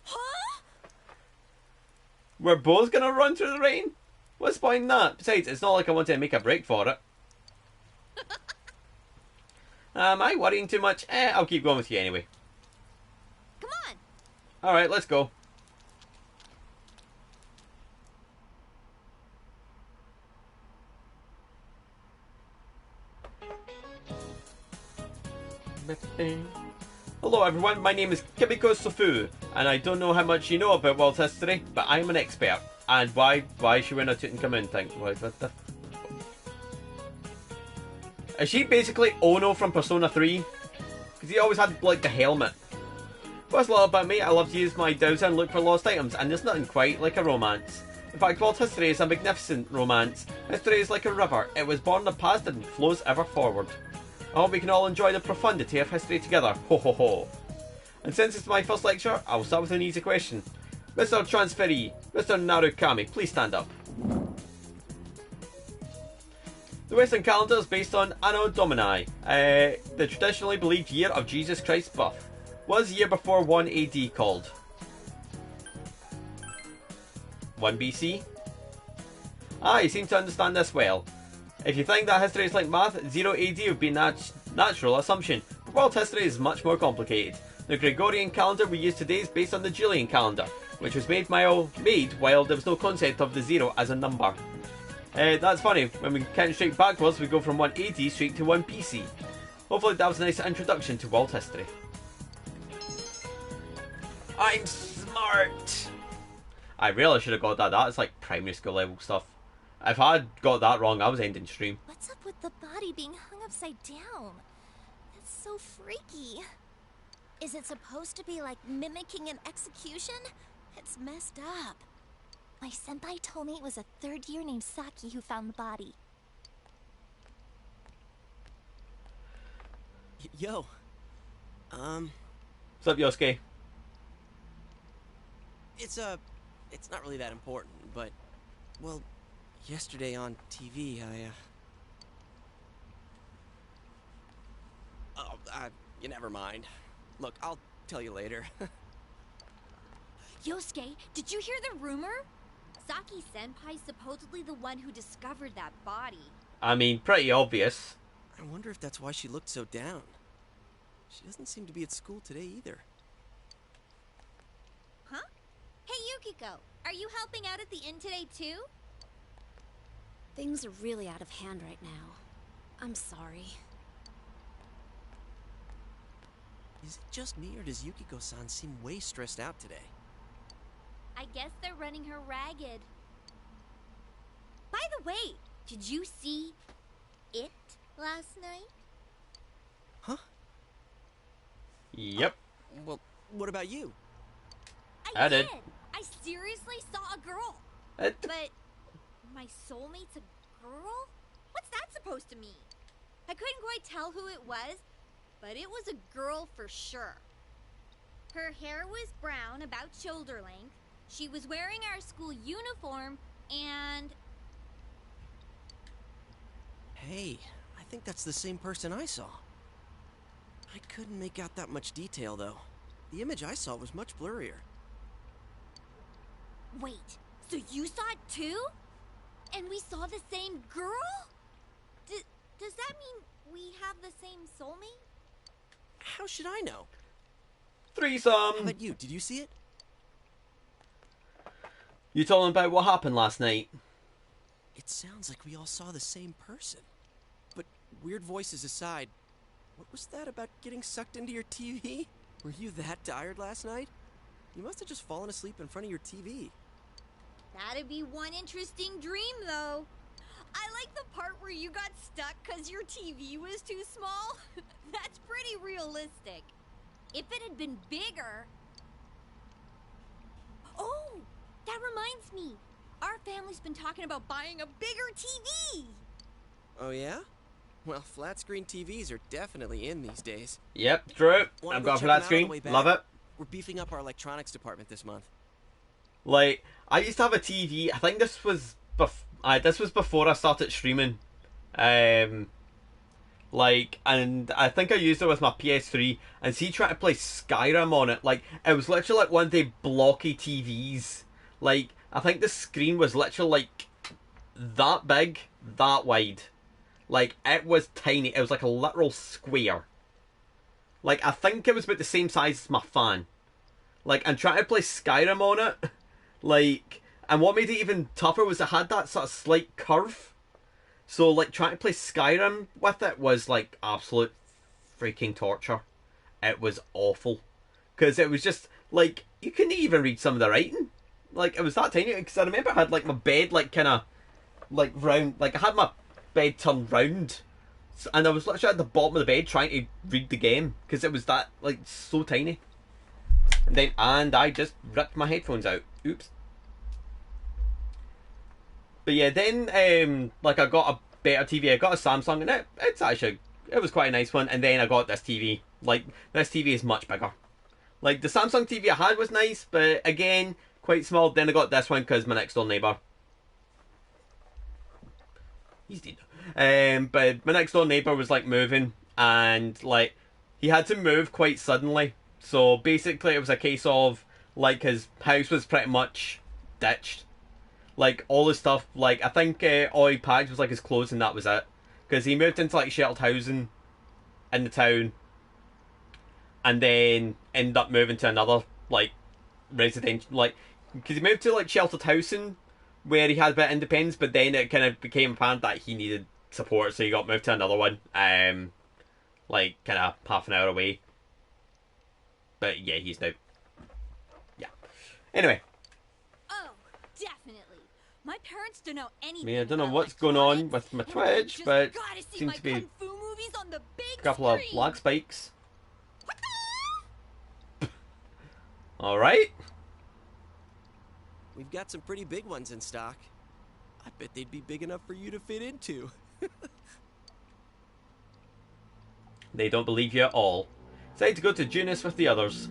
[SPEAKER 11] Huh?
[SPEAKER 1] We're both going to run through the rain? What's the point in that? Besides, it's not like I want to make a break for it. Am I worrying too much? I'll keep going with you anyway.
[SPEAKER 4] Come on.
[SPEAKER 1] Alright, let's go. Hello everyone, my name is Kimiko Sofu, and I don't know how much you know about world history, but I am an expert. And why is she wearing a Tutankhamun thing? What the... Is she basically Ono from Persona 3? Because he always had like the helmet. What's a lot about me? I love to use my dowser and look for lost items, and there's nothing quite like a romance. In fact, world history is a magnificent romance. History is like a river. It was born in the past and flows ever forward. I hope we can all enjoy the profundity of history together. Ho ho ho. And since it's my first lecture, I will start with an easy question. Mr. Transferee, Mr. Narukami, please stand up. The Western calendar is based on Anno Domini, the traditionally believed year of Jesus Christ's birth. What is the year before 1 AD called? 1 BC? Ah, you seem to understand this well. If you think that history is like math, 0 AD would be a natural assumption, but world history is much more complicated. The Gregorian calendar we use today is based on the Julian calendar, which was made while there was no concept of the 0 as a number. That's funny, when we count straight backwards we go from 1 AD straight to 1 BC. Hopefully that was a nice introduction to world history. I'm smart! I really should have got that. That's like primary school level stuff. If I had got that wrong, I was ending stream.
[SPEAKER 11] What's up with the body being hung upside down? That's so freaky. Is it supposed to be like mimicking an execution? It's messed up. My senpai told me it was a third year named Saki who found the body.
[SPEAKER 19] Yo.
[SPEAKER 1] What's up, Yosuke?
[SPEAKER 19] It's not really that important, but, well, yesterday on TV, you never mind. Look, I'll tell you later.
[SPEAKER 4] Yosuke, did you hear the rumor? Saki-senpai's supposedly the one who discovered that body.
[SPEAKER 1] I mean, pretty obvious.
[SPEAKER 19] I wonder if that's why she looked so down. She doesn't seem to be at school today either.
[SPEAKER 4] Huh? Hey, Yukiko, are you helping out at the inn today too?
[SPEAKER 18] Things are really out of hand right now. I'm sorry.
[SPEAKER 19] Is it just me, or does Yukiko-san seem way stressed out today?
[SPEAKER 4] I guess they're running her ragged. By the way, did you see it last night?
[SPEAKER 19] Huh?
[SPEAKER 1] Yep.
[SPEAKER 19] Well, what about you?
[SPEAKER 1] I did.
[SPEAKER 4] I seriously saw a girl.
[SPEAKER 1] But
[SPEAKER 4] my soulmate's a girl? What's that supposed to mean? I couldn't quite tell who it was, but it was a girl for sure. Her hair was brown, about shoulder length. She was wearing our school uniform, and...
[SPEAKER 19] Hey, I think that's the same person I saw. I couldn't make out that much detail, though. The image I saw was much blurrier.
[SPEAKER 4] Wait, so you saw it too? And we saw the same girl? Does that mean we have the same soulmate?
[SPEAKER 19] How should I know?
[SPEAKER 1] Threesome!
[SPEAKER 19] How about you? Did you see it?
[SPEAKER 1] You told him about what happened last night.
[SPEAKER 19] It sounds like we all saw the same person. But weird voices aside, what was that about getting sucked into your TV? Were you that tired last night? You must have just fallen asleep in front of your TV.
[SPEAKER 4] That'd be one interesting dream, though. I like the part where you got stuck because your TV was too small. That's pretty realistic. If it had been bigger... Oh, that reminds me. Our family's been talking about buying a bigger TV.
[SPEAKER 19] Oh, yeah? Well, flat-screen TVs are definitely in these days.
[SPEAKER 1] Yep, true.
[SPEAKER 19] Wanna
[SPEAKER 1] I've
[SPEAKER 19] go
[SPEAKER 1] got a
[SPEAKER 19] check
[SPEAKER 1] flat
[SPEAKER 19] them out on the
[SPEAKER 1] screen.
[SPEAKER 19] way back?
[SPEAKER 1] Love it.
[SPEAKER 19] We're beefing up our electronics department this month.
[SPEAKER 1] Like, I used to have a TV. I think this was before I started streaming. Like, and I think I used it with my PS3, and see, trying to play Skyrim on it, like, it was literally like one of the blocky TVs. Like, I think the screen was literally like that big, that wide. Like, it was tiny. It was like a literal square. Like, I think it was about the same size as my fan. Like, and trying to play Skyrim on it, like, and what made it even tougher was it had that sort of slight curve. So, like, trying to play Skyrim with it was, like, absolute freaking torture. It was awful. Because it was just, like, you couldn't even read some of the writing. Like, it was that tiny. Because I remember I had, like, my bed, like, kind of, like, round. Like, I had my bed turned round. And I was literally at the bottom of the bed trying to read the game. Because it was that, like, so tiny. And I just ripped my headphones out. Oops. But yeah, then, like, I got a better TV. I got a Samsung, and it was quite a nice one. And then I got this TV. Like, this TV is much bigger. Like, the Samsung TV I had was nice, but again, quite small. Then I got this one because my next door neighbour. He's dead. But my next door neighbour was, like, moving, and, like, he had to move quite suddenly. So basically it was a case of, like, his house was pretty much ditched. Like, all his stuff, like, I think all he packed was, like, his clothes and that was it. Because he moved into, like, sheltered housing in the town. And then ended up moving to another, like, residential, like, because he moved to, like, sheltered housing where he had a bit of independence, but then it kind of became apparent that he needed support, so he got moved to another one. Like, kind of half an hour away. But yeah, he's now. Yeah. Anyway.
[SPEAKER 4] Oh, definitely. My parents don't know
[SPEAKER 1] I
[SPEAKER 4] anything.
[SPEAKER 1] mean, I don't know what's going on with my Twitch, but seems to be a couple of lag spikes. Alright.
[SPEAKER 19] We've got some pretty big ones in stock. I bet they'd be big enough for you to fit into.
[SPEAKER 1] They don't believe you at all. Decided to go to Junis with the others.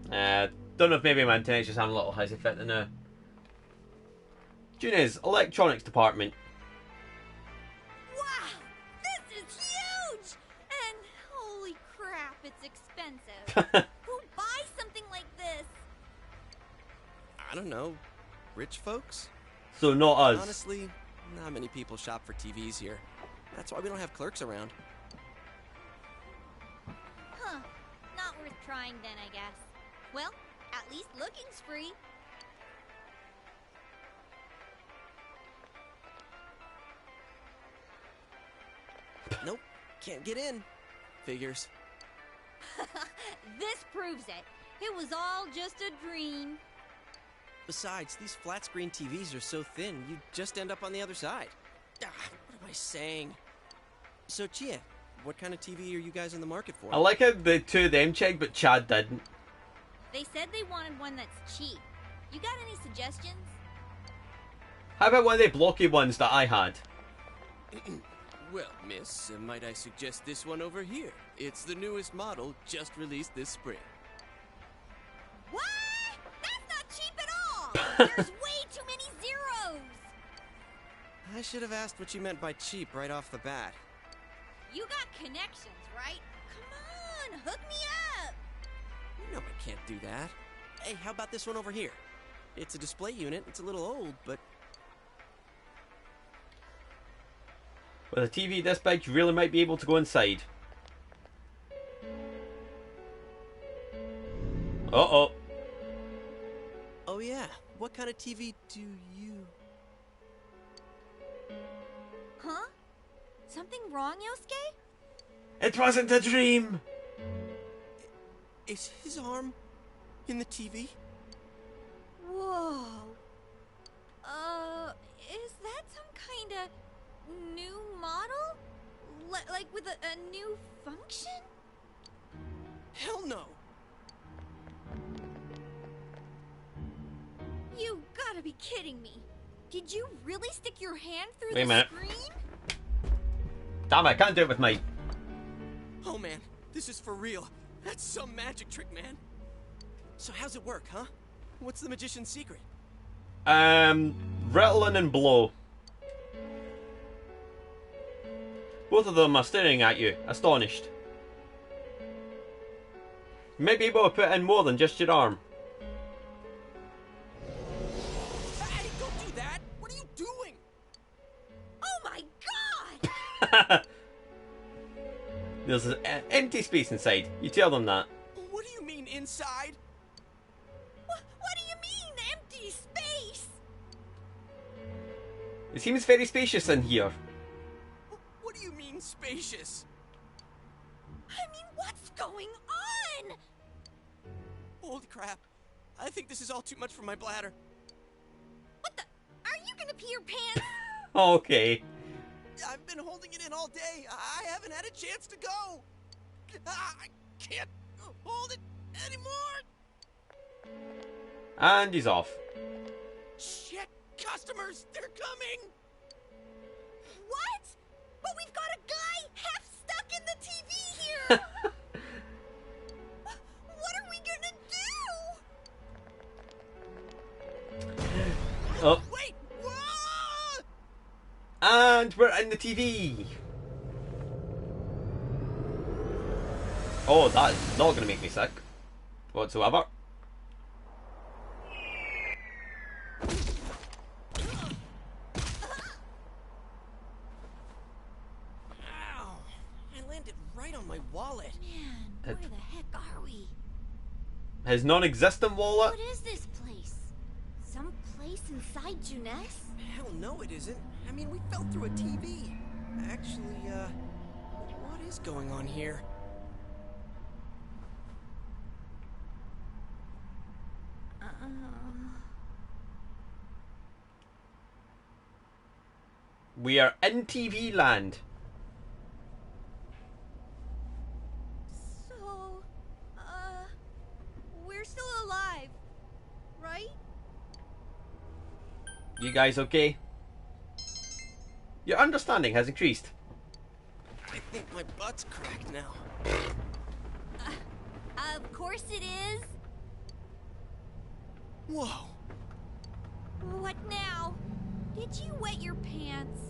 [SPEAKER 1] Don't know if maybe my internet's just having a little how's it fit now. Junis, electronics department.
[SPEAKER 4] Wow, this is huge! And holy crap, it's expensive. Who buys something like this?
[SPEAKER 19] I don't know. Rich folks?
[SPEAKER 1] So not us.
[SPEAKER 19] Honestly, not many people shop for TVs here. That's why we don't have clerks around.
[SPEAKER 4] Huh. Not worth trying then, I guess. Well, at least looking's free.
[SPEAKER 19] Nope. Can't get in. Figures.
[SPEAKER 4] This proves it. It was all just a dream.
[SPEAKER 19] Besides, these flat screen TVs are so thin, you'd just end up on the other side. What am I saying? So, Chia, what kind of TV are you guys in the market for?
[SPEAKER 1] I like how the two of them checked, but Chad didn't.
[SPEAKER 4] They said they wanted one that's cheap. You got any suggestions?
[SPEAKER 1] How about one of the blocky ones that I had?
[SPEAKER 19] Well, miss, might I suggest this one over here? It's the newest model, just released this spring.
[SPEAKER 4] What? That's not cheap at all! There's way too many zeros!
[SPEAKER 19] I should have asked what you meant by cheap right off the bat.
[SPEAKER 4] You got connections, right? Come on, hook me up!
[SPEAKER 19] You know I can't do that. Hey, how about this one over here? It's a display unit, it's a little old, but...
[SPEAKER 1] With a TV this big, you really might be able to go inside. Uh-oh.
[SPEAKER 19] Oh yeah, what kind of TV do you...
[SPEAKER 4] Huh? Something wrong, Yosuke?
[SPEAKER 1] It wasn't a dream!
[SPEAKER 19] Is his arm in the TV?
[SPEAKER 4] Whoa. Is that some kind of new model? Like with a new function?
[SPEAKER 19] Hell no!
[SPEAKER 4] You gotta be kidding me. Did you really stick your hand through
[SPEAKER 1] Wait a
[SPEAKER 4] the
[SPEAKER 1] minute.
[SPEAKER 4] screen?
[SPEAKER 1] Damn it, I can't do it with my...
[SPEAKER 19] Oh man, this is for real. That's some magic trick, man. So how's it work, huh? What's the magician's secret?
[SPEAKER 1] Ritalin and blow. Both of them are staring at you, astonished. You might be able to put in more than just your arm.
[SPEAKER 19] Hey, don't do that!
[SPEAKER 1] There's an empty space inside. You tell them that.
[SPEAKER 19] What do you mean, inside?
[SPEAKER 4] What do you mean, empty space?
[SPEAKER 1] It seems very spacious in here.
[SPEAKER 19] What do you mean, spacious?
[SPEAKER 4] I mean, what's going on?
[SPEAKER 19] Holy crap. I think this is all too much for my bladder.
[SPEAKER 4] What the? Are you gonna pee your pants?
[SPEAKER 1] Okay.
[SPEAKER 19] I've been holding it in all day. I haven't had a chance to go. I can't hold it anymore.
[SPEAKER 1] And he's off.
[SPEAKER 19] Shit, customers, they're coming.
[SPEAKER 4] What? But we've got a guy half stuck in the TV here. What are we gonna do?
[SPEAKER 1] Oh.
[SPEAKER 19] Wait.
[SPEAKER 1] And we're in the TV. Oh, that is not going to make me sick whatsoever.
[SPEAKER 19] Ow! I landed right on my wallet.
[SPEAKER 4] Man, where the heck are we?
[SPEAKER 1] His non-existent wallet.
[SPEAKER 4] What is this place? Some place inside Juness?
[SPEAKER 19] Hell no, it isn't. I mean, we fell through a TV. Actually, what is going on here?
[SPEAKER 1] We are in TV land.
[SPEAKER 4] So, we're still alive, right?
[SPEAKER 1] You guys okay? Your understanding has increased.
[SPEAKER 19] I think my butt's cracked now.
[SPEAKER 4] Of course it is.
[SPEAKER 19] Whoa.
[SPEAKER 4] What now? Did you wet your pants?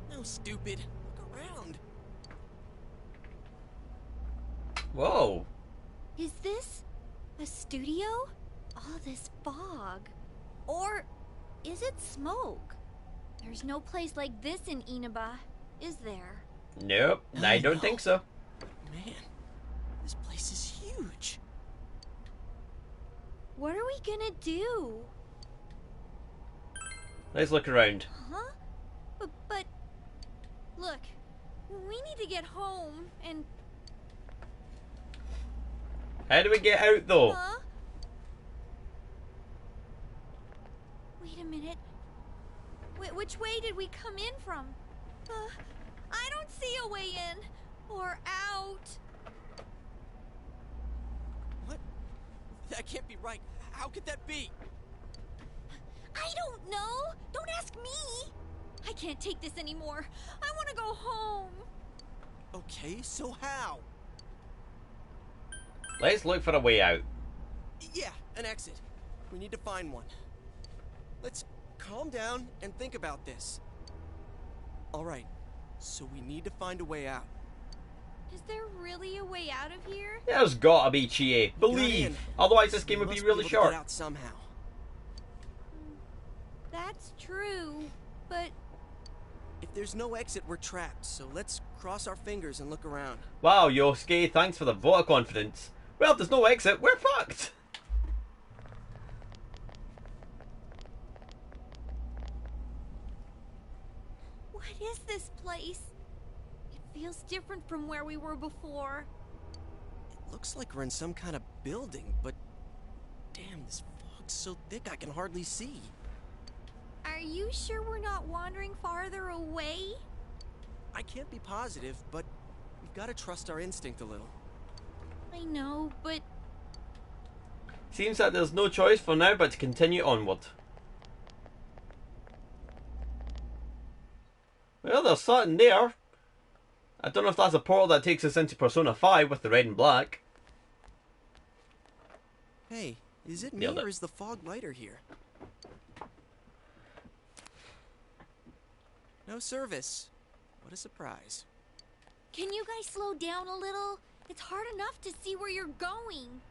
[SPEAKER 19] No, stupid. Look around.
[SPEAKER 1] Whoa.
[SPEAKER 4] Is this a studio? All this fog. Or is it smoke? There's no place like this in Inaba, is there?
[SPEAKER 1] Nope, I don't think so.
[SPEAKER 19] Man, this place is huge.
[SPEAKER 4] What are we gonna do?
[SPEAKER 1] Let's look around.
[SPEAKER 4] Huh? But look, we need to get home and...
[SPEAKER 1] How do we get out though?
[SPEAKER 4] Huh? Wait a minute. Which way did we come in from? I don't see a way in or out.
[SPEAKER 19] What? That can't be right. How could that be?
[SPEAKER 4] I don't know. Don't ask me. I can't take this anymore. I want to go home.
[SPEAKER 19] Okay, so how?
[SPEAKER 1] Let's look for a way out.
[SPEAKER 19] Yeah, an exit. We need to find one. Let's calm down and think about this. All right, so we need to find a way out.
[SPEAKER 4] Is there really a way out of here?
[SPEAKER 1] There's gotta be, Chie. Believe. Otherwise this game would be really short.
[SPEAKER 19] Get out somehow.
[SPEAKER 4] That's true, but...
[SPEAKER 19] If there's no exit, we're trapped, so let's cross our fingers and look around.
[SPEAKER 1] Wow, Yosuke, thanks for the vote of confidence. Well, if there's no exit, we're fucked.
[SPEAKER 4] What is this place? It feels different from where we were before.
[SPEAKER 19] It looks like we're in some kind of building, but... Damn, this fog's so thick I can hardly see.
[SPEAKER 4] Are you sure we're not wandering farther away?
[SPEAKER 19] I can't be positive, but we've got to trust our instinct a little.
[SPEAKER 4] I know, but...
[SPEAKER 1] Seems that there's no choice for now but to continue onward. Well, there's something there. I don't know if that's a portal that takes us into Persona 5 with the red and black.
[SPEAKER 19] Hey, is it me or is the fog lighter here? No service. What a surprise.
[SPEAKER 4] Can you guys slow down a little? It's hard enough to see where you're going.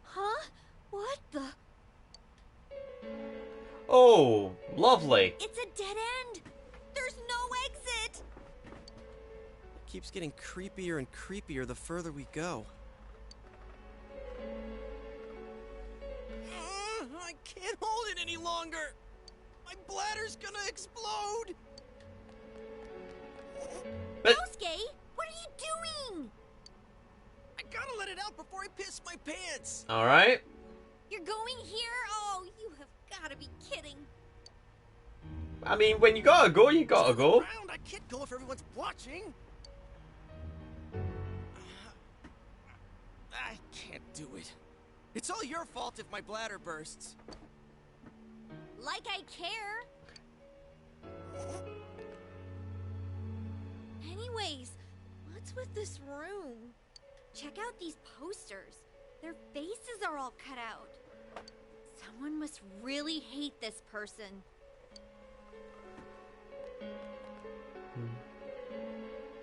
[SPEAKER 4] Huh? What the?
[SPEAKER 1] Oh, lovely.
[SPEAKER 4] It's a dead end. There's no
[SPEAKER 19] keeps getting creepier and creepier the further we go. I can't hold it any longer! My bladder's gonna explode!
[SPEAKER 4] Yosuke, what are you doing?
[SPEAKER 19] I gotta let it out before I piss my pants!
[SPEAKER 1] Alright.
[SPEAKER 4] You're going here? Oh, you have gotta be kidding.
[SPEAKER 1] I mean, when you gotta go, you gotta go.
[SPEAKER 19] I can't go if everyone's watching. I can't do it. It's all your fault if my bladder bursts.
[SPEAKER 4] Like I care. Anyways, what's with this room? Check out these posters. Their faces are all cut out. Someone must really hate this person.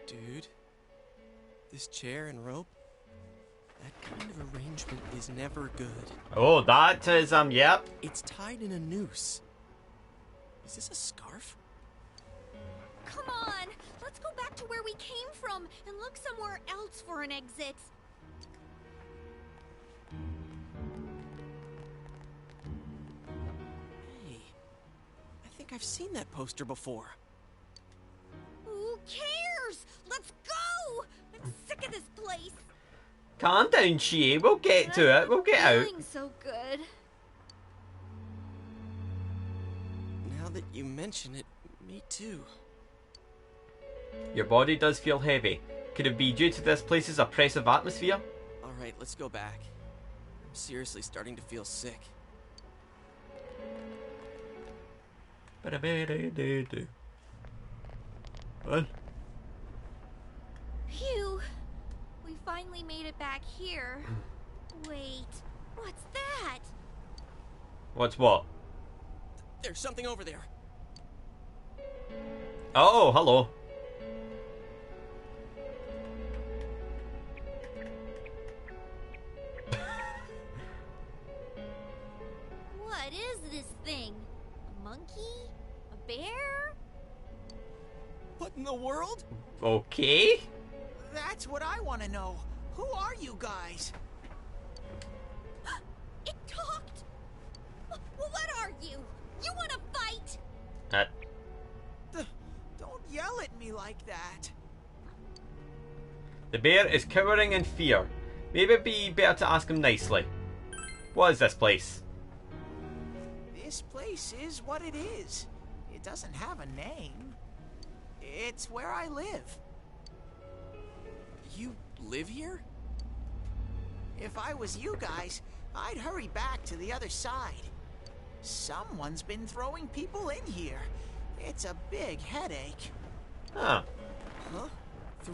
[SPEAKER 19] Dude, this chair and rope, that kind of arrangement is never good.
[SPEAKER 1] Oh, that is, yep.
[SPEAKER 19] It's tied in a noose. Is this a scarf?
[SPEAKER 4] Come on, let's go back to where we came from and look somewhere else for an exit.
[SPEAKER 19] Hey, I think I've seen that poster before.
[SPEAKER 4] Who cares? Let's go! I'm sick of this place.
[SPEAKER 1] Calm down, Chie. We'll get to it. We'll get out.
[SPEAKER 4] Feeling so good.
[SPEAKER 19] Now that you mention it, me too.
[SPEAKER 1] Your body does feel heavy. Could it be due to this place's oppressive atmosphere?
[SPEAKER 19] Alright, let's go back. I'm seriously starting to feel sick.
[SPEAKER 1] What?
[SPEAKER 4] Phew. We finally made it back here. Wait, what's that?
[SPEAKER 1] What's what?
[SPEAKER 19] There's something over there.
[SPEAKER 1] Oh, hello.
[SPEAKER 4] What is this thing? A monkey? A bear?
[SPEAKER 19] What in the world?
[SPEAKER 1] Okay.
[SPEAKER 15] That's what I want to know. Who are you guys?
[SPEAKER 4] It talked! What are you? You want to fight?
[SPEAKER 15] Don't yell at me like that.
[SPEAKER 1] The bear is cowering in fear. Maybe it'd be better to ask him nicely. What is this place?
[SPEAKER 15] This place is what it is. It doesn't have a name. It's where I live.
[SPEAKER 19] You live here?
[SPEAKER 15] If I was you guys, I'd hurry back to the other side. Someone's been throwing people in here. It's a big headache.
[SPEAKER 1] Huh.
[SPEAKER 19] Huh?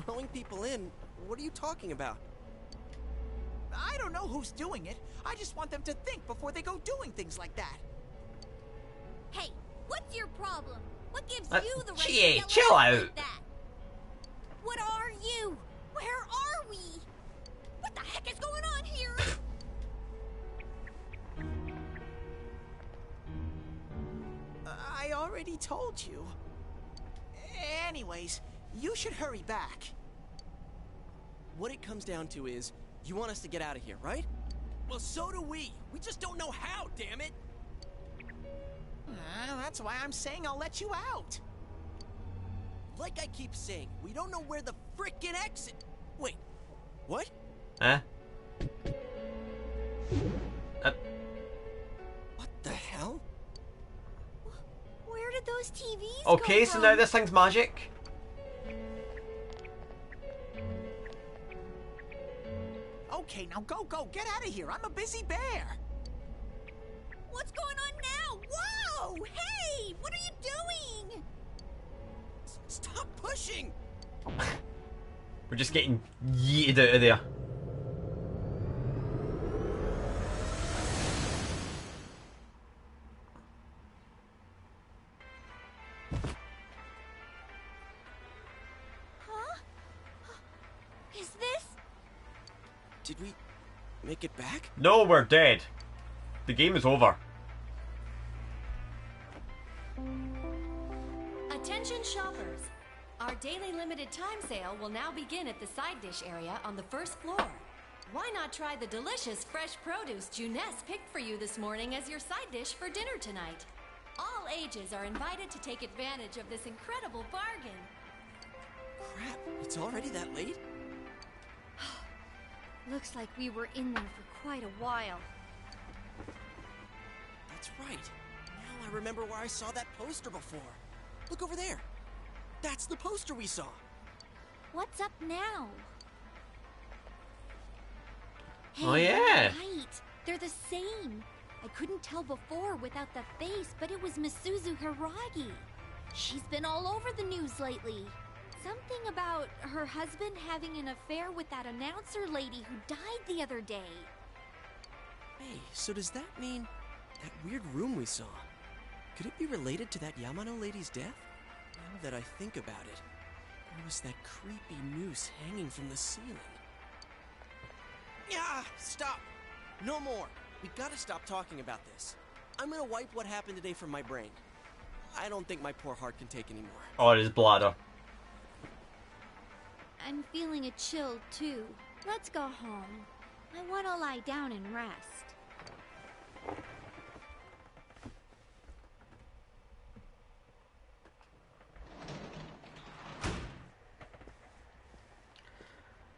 [SPEAKER 19] Throwing people in? What are you talking about?
[SPEAKER 15] I don't know who's doing it. I just want them to think before they go doing things like that.
[SPEAKER 4] Hey, what's your problem? What gives you the right
[SPEAKER 1] Chie,
[SPEAKER 4] to yell
[SPEAKER 1] chill
[SPEAKER 4] at us
[SPEAKER 1] out.
[SPEAKER 4] like that? What are you? Where are we? What the heck is going on here?
[SPEAKER 15] I already told you. Anyways, you should hurry back.
[SPEAKER 19] What it comes down to is, you want us to get out of here, right? Well, so do we. We just don't know how, damn it.
[SPEAKER 15] That's why I'm saying I'll let you out.
[SPEAKER 19] Like I keep saying, we don't know where the frickin' exit... Wait, what?
[SPEAKER 1] Huh?
[SPEAKER 19] What the hell?
[SPEAKER 4] Where did those TVs
[SPEAKER 1] Okay,
[SPEAKER 4] go
[SPEAKER 1] so
[SPEAKER 4] from?
[SPEAKER 1] now this thing's magic.
[SPEAKER 15] Okay, now go, get out of here. I'm a busy bear.
[SPEAKER 4] What's going on now? Whoa! Hey! What are you doing?
[SPEAKER 19] Stop pushing!
[SPEAKER 1] We're just getting yeeted out of there.
[SPEAKER 4] Huh? Is this?
[SPEAKER 19] Did we make it back?
[SPEAKER 1] No, we're dead. The game is over.
[SPEAKER 8] Attention shoppers. Our daily limited time sale will now begin at the side dish area on the first floor. Why not try the delicious fresh produce Juness picked for you this morning as your side dish for dinner tonight? All ages are invited to take advantage of this incredible bargain.
[SPEAKER 19] Crap, it's already that late?
[SPEAKER 4] Looks like we were in there for quite a while.
[SPEAKER 19] That's right. Now I remember where I saw that poster before. Look over there. That's the poster we saw.
[SPEAKER 4] What's up now? Hey,
[SPEAKER 1] Oh, yeah.
[SPEAKER 4] Right. They're the same. I couldn't tell before without the face, but it was Misuzu Hiragi. She's been all over the news lately. Something about her husband having an affair with that announcer lady who died the other day.
[SPEAKER 19] Hey, so does that mean that weird room we saw? Could it be related to that Yamano lady's death? Now that I think about it, there was that creepy noose hanging from the ceiling. Yeah, stop! No more! We gotta stop talking about this. I'm gonna wipe what happened today from my brain. I don't think my poor heart can take any more.
[SPEAKER 1] Or his bladder.
[SPEAKER 4] I'm feeling a chill, too. Let's go home. I want to lie down and rest.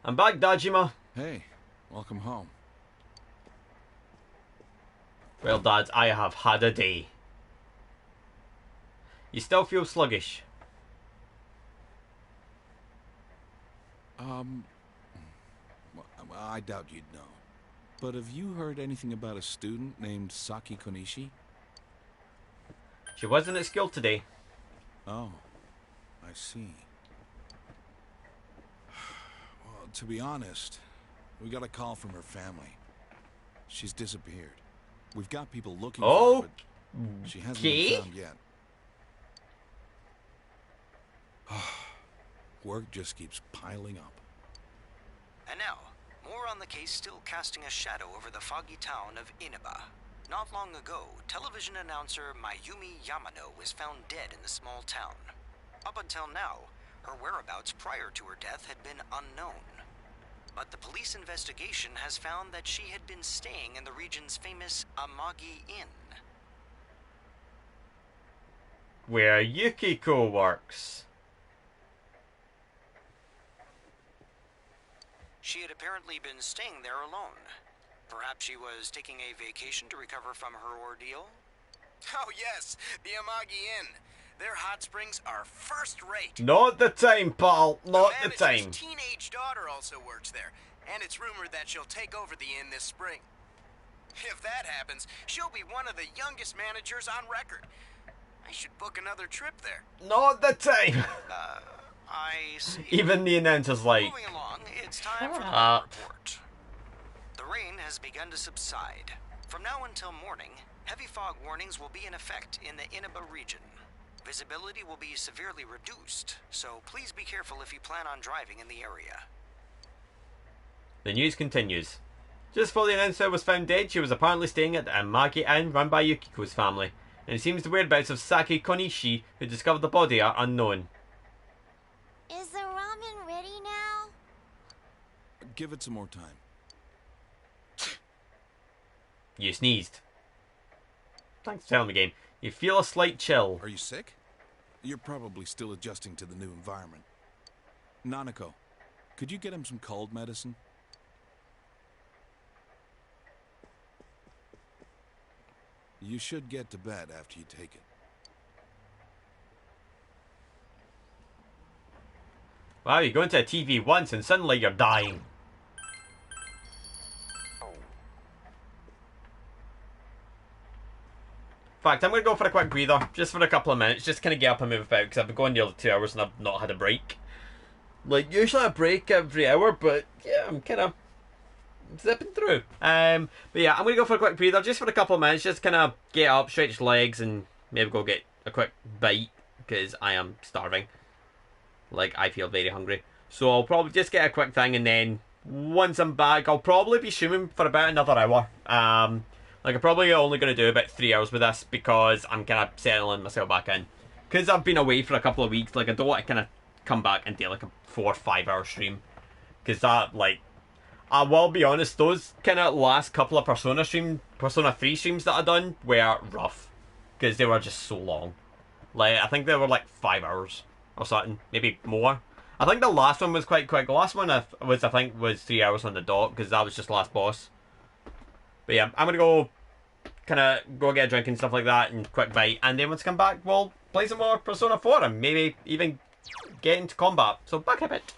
[SPEAKER 1] I'm back, Dajima.
[SPEAKER 7] Hey, welcome home.
[SPEAKER 1] Well, Dad, I have had a day. You still feel sluggish?
[SPEAKER 7] Well, I doubt you'd know. But have you heard anything about a student named Saki Konishi?
[SPEAKER 1] She wasn't at school today.
[SPEAKER 7] Oh, I see. Well, to be honest, we got a call from her family. She's disappeared. We've got people looking for her, but she hasn't been found yet. Work just keeps piling up.
[SPEAKER 13] And now, more on the case still casting a shadow over the foggy town of Inaba. Not long ago, television announcer Mayumi Yamano was found dead in the small town. Up until now, her whereabouts prior to her death had been unknown. But the police investigation has found that she had been staying in the region's famous Amagi Inn.
[SPEAKER 1] Where Yukiko works.
[SPEAKER 13] She had apparently been staying there alone. Perhaps she was taking a vacation to recover from her ordeal?
[SPEAKER 22] Oh yes, the Amagi Inn. Their hot springs are first rate.
[SPEAKER 1] Not the time, pal. Not the
[SPEAKER 22] manager's
[SPEAKER 1] time.
[SPEAKER 22] teenage daughter also works there, and it's rumored that she'll take over the inn this spring. If that happens, she'll be one of the youngest managers on record. I should book another trip there.
[SPEAKER 1] Not the time.
[SPEAKER 13] I see.
[SPEAKER 1] Even the announcer's like,
[SPEAKER 13] Moving along, it's time for the report. The rain has begun to subside. From now until morning, heavy fog warnings will be in effect in the Inaba region. Visibility will be severely reduced, so please be careful if you plan on driving in the area.
[SPEAKER 1] The news continues. Just before the announcer was found dead, she was apparently staying at the Amagi Inn run by Yukiko's family, and it seems the whereabouts of Saki Konishi, who discovered the body, are unknown.
[SPEAKER 11] Is the ramen ready now?
[SPEAKER 7] Give it some more time.
[SPEAKER 1] You sneezed. Thanks for telling me, game. You feel a slight chill.
[SPEAKER 7] Are you sick? You're probably still adjusting to the new environment. Nanako, could you get him some cold medicine? You should get to bed after you take it.
[SPEAKER 1] Wow, you go into a TV once and suddenly you're dying. In fact, I'm going to go for a quick breather, just for a couple of minutes, just kind of get up and move about, because I've been going nearly 2 hours and I've not had a break. Like, usually I break every hour, but yeah, I'm kind of zipping through. But yeah, I'm going to go for a quick breather, just for a couple of minutes, just kind of get up, stretch legs, and maybe go get a quick bite, because I am starving. Like, I feel very hungry. So I'll probably just get a quick thing, and then once I'm back, I'll probably be streaming for about another hour. Like, I'm probably only going to do about 3 hours with this, because I'm kind of settling myself back in. Because I've been away for a couple of weeks, like, I don't want to kind of come back and do like a 4 or 5 hour stream. Because that, like, I will be honest, those kind of last couple of Persona 3 streams that I done were rough. Because they were just so long. Like, I think they were like 5 hours or something, maybe more. I think the last one was quite quick. The last one I think was 3 hours on the dot, because that was just last boss. But yeah, I'm gonna go get a drink and stuff like that, and quick bite, and then once I come back, we'll play some more Persona 4 and maybe even get into combat. So back a bit.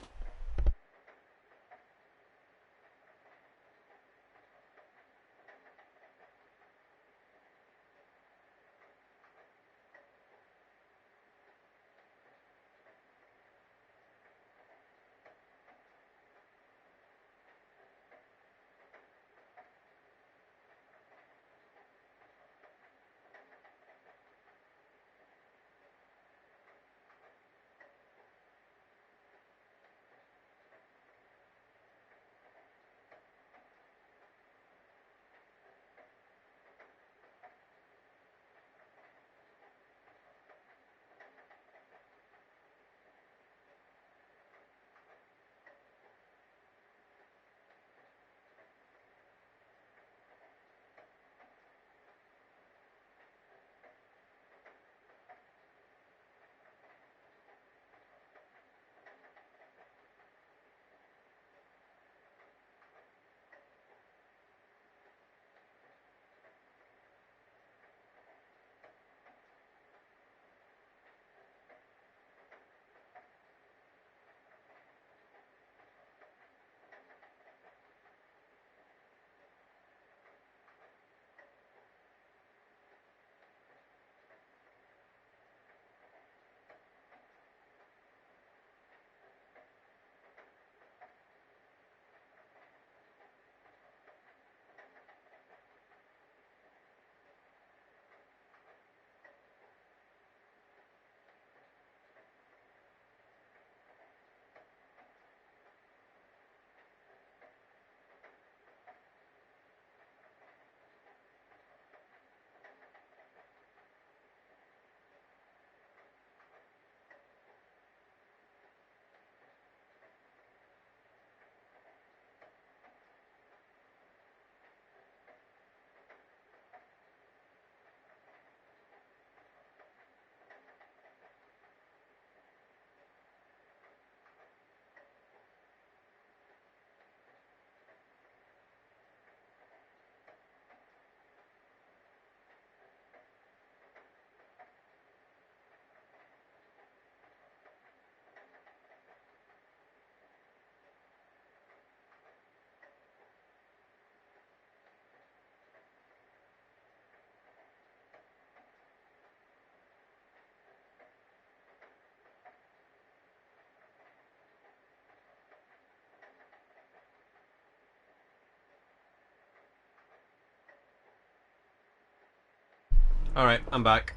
[SPEAKER 1] Alright, I'm back.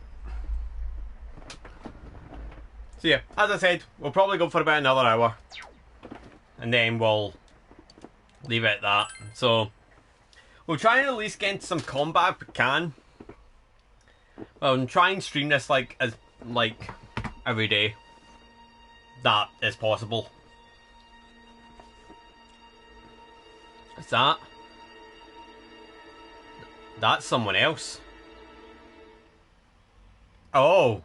[SPEAKER 1] So yeah, as I said, we'll probably go for about another hour. And then we'll leave it at that. So, we'll try and at least get into some combat if we can. Well, try and stream this like every day. That is possible. What's that? That's someone else. Oh.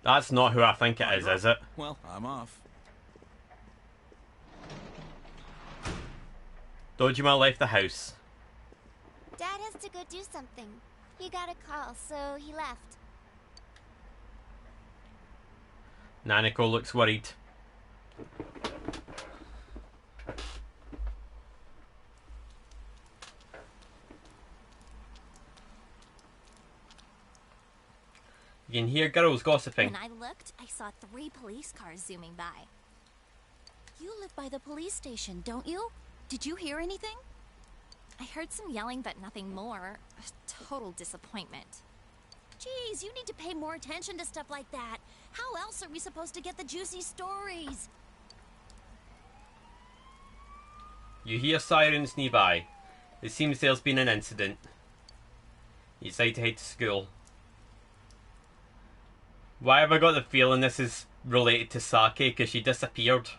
[SPEAKER 1] That's not who I think it is it?
[SPEAKER 7] Well, I'm off.
[SPEAKER 1] Dojima left the house.
[SPEAKER 11] Dad has to go do something. He got a call, so he left.
[SPEAKER 1] Nanako looks worried. You can hear girls gossiping.
[SPEAKER 9] When I looked, I saw 3 police cars zooming by. You live by the police station, don't you? Did you hear anything? I heard some yelling, but nothing more. A total disappointment.
[SPEAKER 4] Geez, you need to pay more attention to stuff like that. How else are we supposed to get the juicy stories?
[SPEAKER 1] You hear sirens nearby. It seems there's been an incident. You decide to head to school. Why have I got the feeling this is related to Saki? Because she disappeared.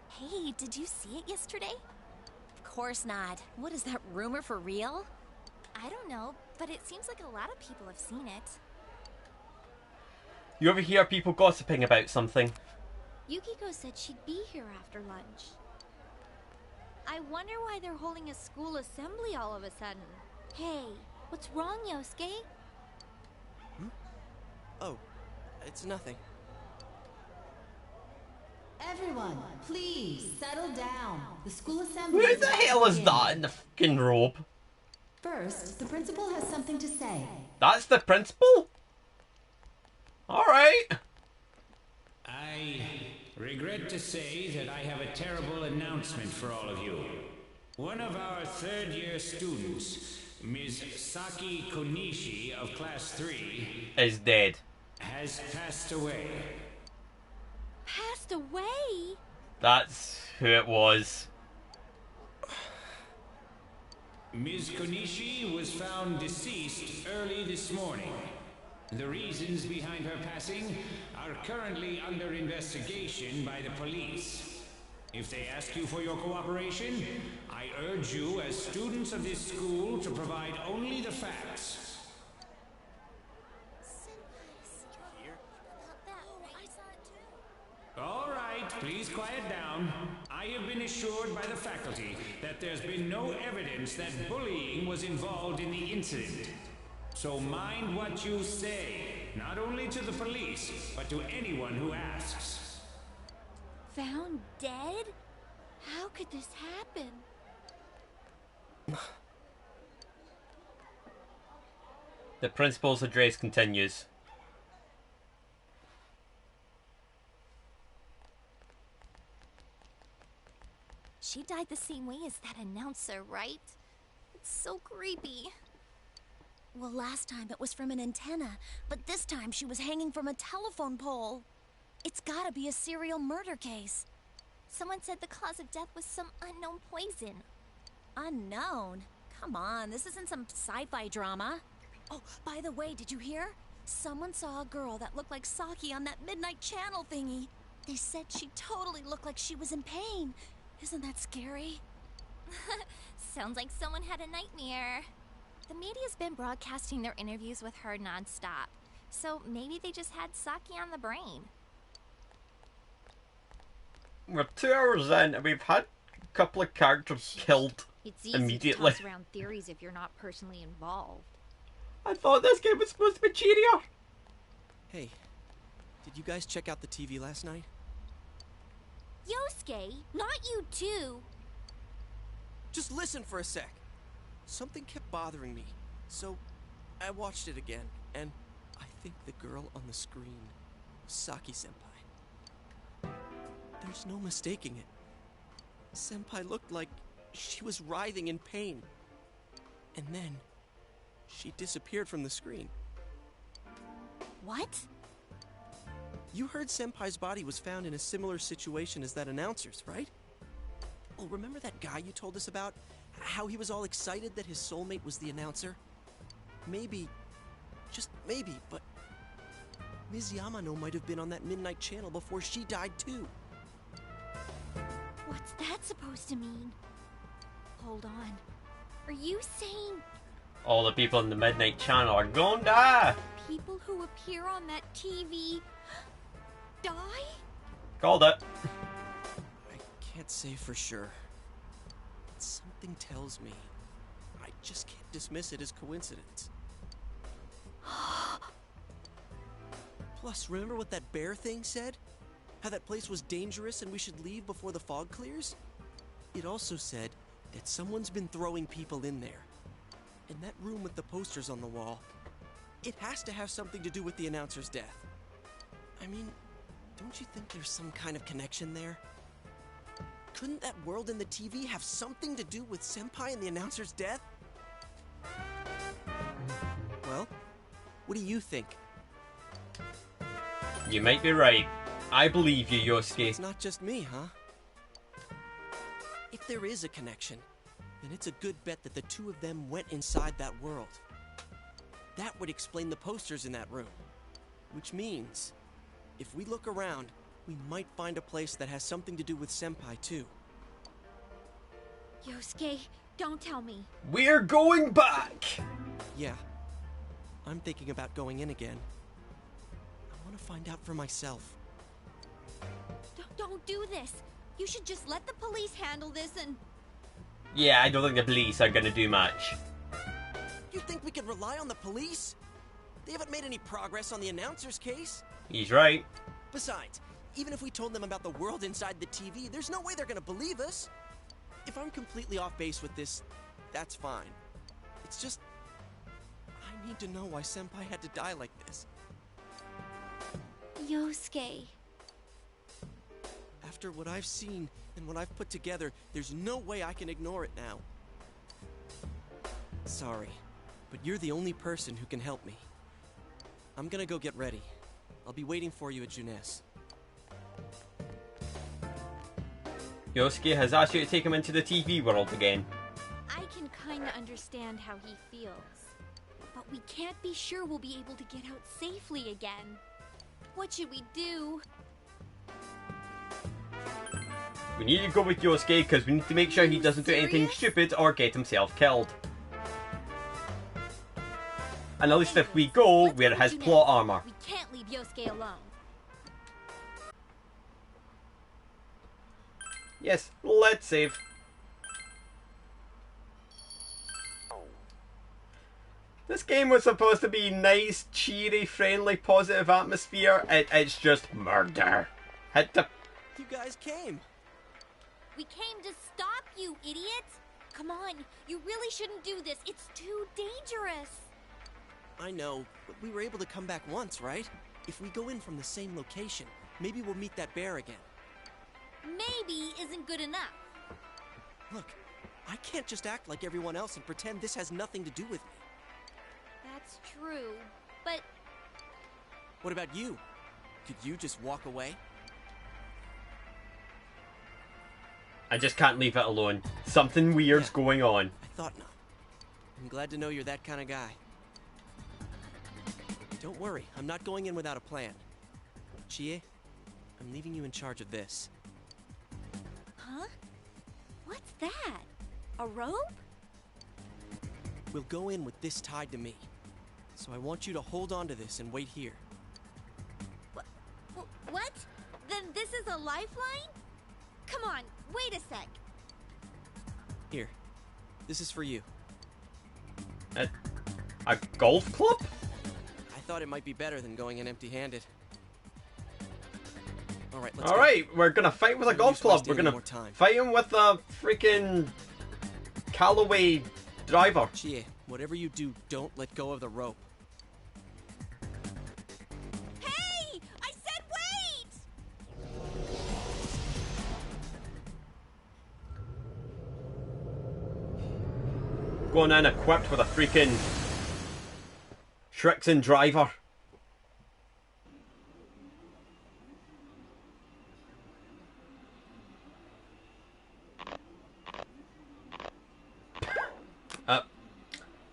[SPEAKER 9] Hey, did you see it yesterday? Of course not. What is that rumor for real? I don't know, but it seems like a lot of people have seen it.
[SPEAKER 1] You ever hear people gossiping about something?
[SPEAKER 4] Yukiko said she'd be here after lunch. I wonder why they're holding a school assembly all of a sudden. Hey, what's wrong, Yosuke?
[SPEAKER 19] Oh, it's nothing.
[SPEAKER 8] Everyone, please settle down. The school assembly.
[SPEAKER 1] Who the hell is that in the fucking robe?
[SPEAKER 8] First, the principal has something to say.
[SPEAKER 1] That's the principal? Alright.
[SPEAKER 5] I regret to say that I have a terrible announcement for all of you. One of our third-year students, Ms. Saki Konishi of Class 3...
[SPEAKER 1] is dead.
[SPEAKER 5] ...has passed away.
[SPEAKER 4] Passed away?
[SPEAKER 1] That's who it was.
[SPEAKER 5] Ms. Konishi was found deceased early this morning. The reasons behind her passing are currently under investigation by the police. If they ask you for your cooperation, I urge you as students of this school to provide only the facts. All right, please quiet down. I have been assured by the faculty that there's been no evidence that bullying was involved in the incident. So mind what you say, not only to the police, but to anyone who asks.
[SPEAKER 4] Found dead? How could this happen?
[SPEAKER 1] The principal's address continues.
[SPEAKER 9] She died the same way as that announcer, right? It's so creepy. Well, last time it was from an antenna, but this time she was hanging from a telephone pole. It's gotta be a serial murder case. Someone said the cause of death was some unknown poison. Unknown? Come on, this isn't some sci-fi drama. Oh, by the way, did you hear? Someone saw a girl that looked like Saki on that Midnight Channel thingy. They said she totally looked like she was in pain. Isn't that scary? Sounds like someone had a nightmare. The media's been broadcasting their interviews with her nonstop, so maybe they just had Saki on the brain.
[SPEAKER 1] We're 2 hours in and we've had a couple of characters killed
[SPEAKER 4] It's easy
[SPEAKER 1] immediately.
[SPEAKER 4] to toss around theories if you're not personally involved.
[SPEAKER 1] I thought this game was supposed to be cheerier.
[SPEAKER 19] Hey, did you guys check out the TV last night?
[SPEAKER 4] Yosuke, not you too.
[SPEAKER 19] Just listen for a sec. Something kept bothering me, so I watched it again, and I think the girl on the screen was Saki-senpai. There's no mistaking it. Senpai looked like she was writhing in pain. And then, she disappeared from the screen.
[SPEAKER 9] What?
[SPEAKER 19] You heard Senpai's body was found in a similar situation as that announcer's, right? Oh, remember that guy you told us about? How he was all excited that his soulmate was the announcer? Maybe, just maybe, but Ms. Yamano might have been on that Midnight Channel before she died too.
[SPEAKER 4] What's that supposed to mean? Hold on. Are you saying
[SPEAKER 1] All the people in the Midnight Channel are gonna die.
[SPEAKER 4] people who appear on that TV die?
[SPEAKER 1] Called it.
[SPEAKER 19] I can't say for sure. But something tells me I just can't dismiss it as coincidence. Plus, remember what that bear thing said? How that place was dangerous and we should leave before the fog clears? It also said that someone's been throwing people in there. And that room with the posters on the wall, it has to have something to do with the announcer's death. I mean, don't you think there's some kind of connection there? Couldn't that world in the TV have something to do with Senpai and the announcer's death? Well, what do you think?
[SPEAKER 1] You might be right. I believe you, Yosuke.
[SPEAKER 19] It's not just me, huh? If there is a connection, then it's a good bet that the two of them went inside that world. That would explain the posters in that room. Which means, if we look around, we might find a place that has something to do with Senpai, too.
[SPEAKER 4] Yosuke, don't tell me.
[SPEAKER 1] We're going back!
[SPEAKER 19] Yeah. I'm thinking about going in again. I want to find out for myself.
[SPEAKER 4] Don't do this. You should just let the police handle this and...
[SPEAKER 1] Yeah, I don't think the police are gonna do much.
[SPEAKER 19] You think we can rely on the police? They haven't made any progress on the announcer's case.
[SPEAKER 1] He's right.
[SPEAKER 19] Besides, even if we told them about the world inside the TV, there's no way they're gonna believe us. If I'm completely off base with this, that's fine. It's just... I need to know why Senpai had to die like this.
[SPEAKER 4] Yosuke.
[SPEAKER 19] After what I've seen and what I've put together, there's no way I can ignore it now. Sorry, but you're the only person who can help me. I'm gonna go get ready. I'll be waiting for you at Junes.
[SPEAKER 1] Yosuke has asked you to take him into the TV world again.
[SPEAKER 4] I can kinda understand how he feels. But we can't be sure we'll be able to get out safely again. What should we do?
[SPEAKER 1] We need to go with Yosuke because we need to make sure he doesn't do anything stupid or get himself killed. And at least if we go, we're his plot armor.
[SPEAKER 4] We can't leave Yosuke alone.
[SPEAKER 1] Yes, let's save. This game was supposed to be nice, cheery, friendly, positive atmosphere. It's just murder. Hit the...
[SPEAKER 19] You guys came.
[SPEAKER 4] We came to stop you, idiot! Come on, you really shouldn't do this. It's too dangerous.
[SPEAKER 19] I know, but we were able to come back once, right? If we go in from the same location, maybe we'll meet that bear again.
[SPEAKER 4] Maybe isn't good enough.
[SPEAKER 19] Look, I can't just act like everyone else and pretend this has nothing to do with me.
[SPEAKER 4] That's true, but...
[SPEAKER 19] What about you? Could you just walk away?
[SPEAKER 1] I just can't leave it alone. Something weird's going on.
[SPEAKER 19] I thought not. I'm glad to know you're that kind of guy. Don't worry, I'm not going in without a plan. Chie, I'm leaving you in charge of this.
[SPEAKER 4] Huh? What's that? A rope?
[SPEAKER 19] We'll go in with this tied to me. So I want you to hold on to this and wait here.
[SPEAKER 4] What? Then this is a lifeline? Come on, wait a sec.
[SPEAKER 19] Here, this is for you.
[SPEAKER 1] A golf club?
[SPEAKER 19] I thought it might be better than going in empty-handed. Alright, let's
[SPEAKER 1] Alright, we're gonna fight with a golf club. We're gonna fight him with a freaking Callaway driver.
[SPEAKER 19] Chie, whatever you do, don't let go of the rope.
[SPEAKER 4] Hey! I said wait!
[SPEAKER 1] Going in equipped with a freaking Shrixon driver.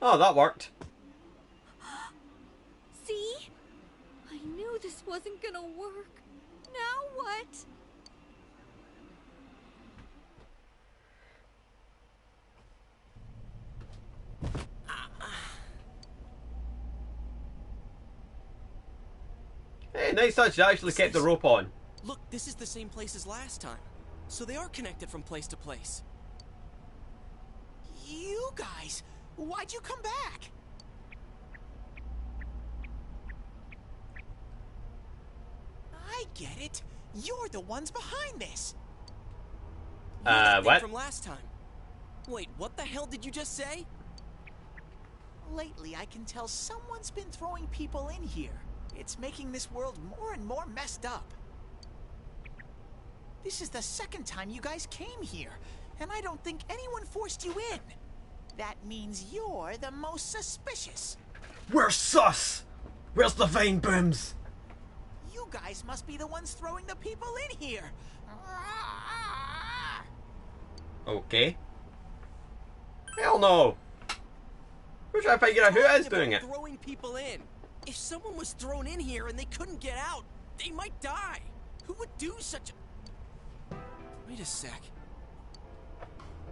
[SPEAKER 1] Oh, that worked.
[SPEAKER 4] See? I knew this wasn't gonna work. Now what?
[SPEAKER 1] Hey, nice touch. You actually kept the rope on.
[SPEAKER 19] Look, this is the same place as last time. So they are connected from place to place.
[SPEAKER 15] You guys, why'd you come back? I get it. You're the ones behind this.
[SPEAKER 1] What?
[SPEAKER 19] From last time. Wait, what the hell did you just say?
[SPEAKER 15] Lately, I can tell someone's been throwing people in here. It's making this world more and more messed up. This is the second time you guys came here, and I don't think anyone forced you in. That means you're the most suspicious.
[SPEAKER 1] We're sus! Where's the vine booms?
[SPEAKER 15] You guys must be the ones throwing the people in here.
[SPEAKER 1] Okay. Hell no! We're trying to figure out who is doing it.
[SPEAKER 19] Throwing people in. If someone was thrown in here and they couldn't get out, they might die. Who would do such a... Wait a sec.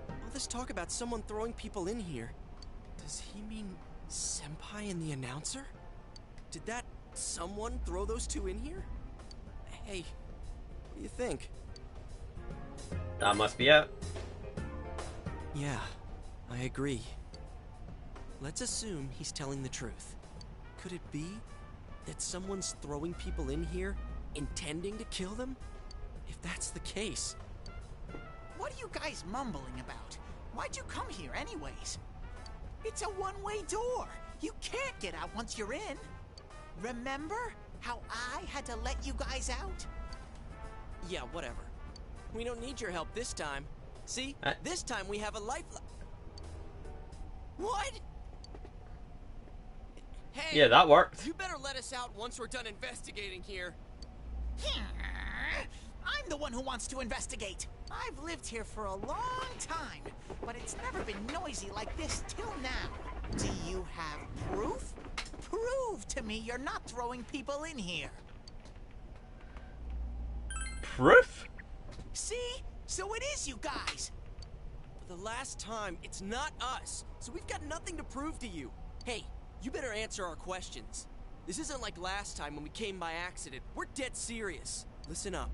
[SPEAKER 19] All this talk about someone throwing people in here. Does he mean Senpai and the announcer? Did that someone throw those two in here? Hey, what do you think?
[SPEAKER 1] That must be it.
[SPEAKER 19] Yeah, I agree. Let's assume he's telling the truth. Could it be that someone's throwing people in here, intending to kill them? If that's the case...
[SPEAKER 15] What are you guys mumbling about? Why'd you come here anyways? It's a one-way door. You can't get out once you're in. Remember how I had to let you guys out?
[SPEAKER 19] Yeah, whatever. We don't need your help this time. See? This time we have a lifeline. What? Hey,
[SPEAKER 1] yeah, that worked.
[SPEAKER 19] You better let us out once we're done investigating here.
[SPEAKER 15] I'm the one who wants to investigate. I've lived here for a long time, but it's never been noisy like this till now. Do you have proof? Prove to me you're not throwing people in here.
[SPEAKER 1] Proof?
[SPEAKER 15] See? So it is you guys.
[SPEAKER 19] For the last time, it's not us, so we've got nothing to prove to you. Hey, you better answer our questions. This isn't like last time when we came by accident. We're dead serious. Listen up,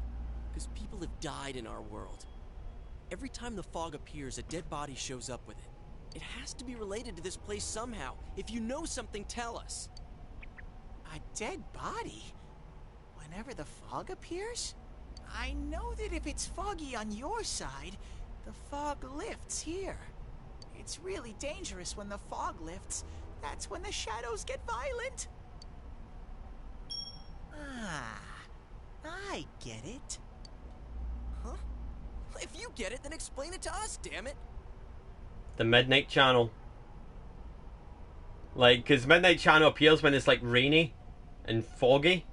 [SPEAKER 19] because people have died in our world. Every time the fog appears, a dead body shows up with it. It has to be related to this place somehow. If you know something, tell us.
[SPEAKER 15] A dead body? Whenever the fog appears? I know that if it's foggy on your side, the fog lifts here. It's really dangerous when the fog lifts. That's when the shadows get violent. Ah, I get it.
[SPEAKER 19] Huh? If you get it, then explain it to us, damn it.
[SPEAKER 1] The Midnight Channel. Like, because Midnight Channel appears when it's like rainy and foggy.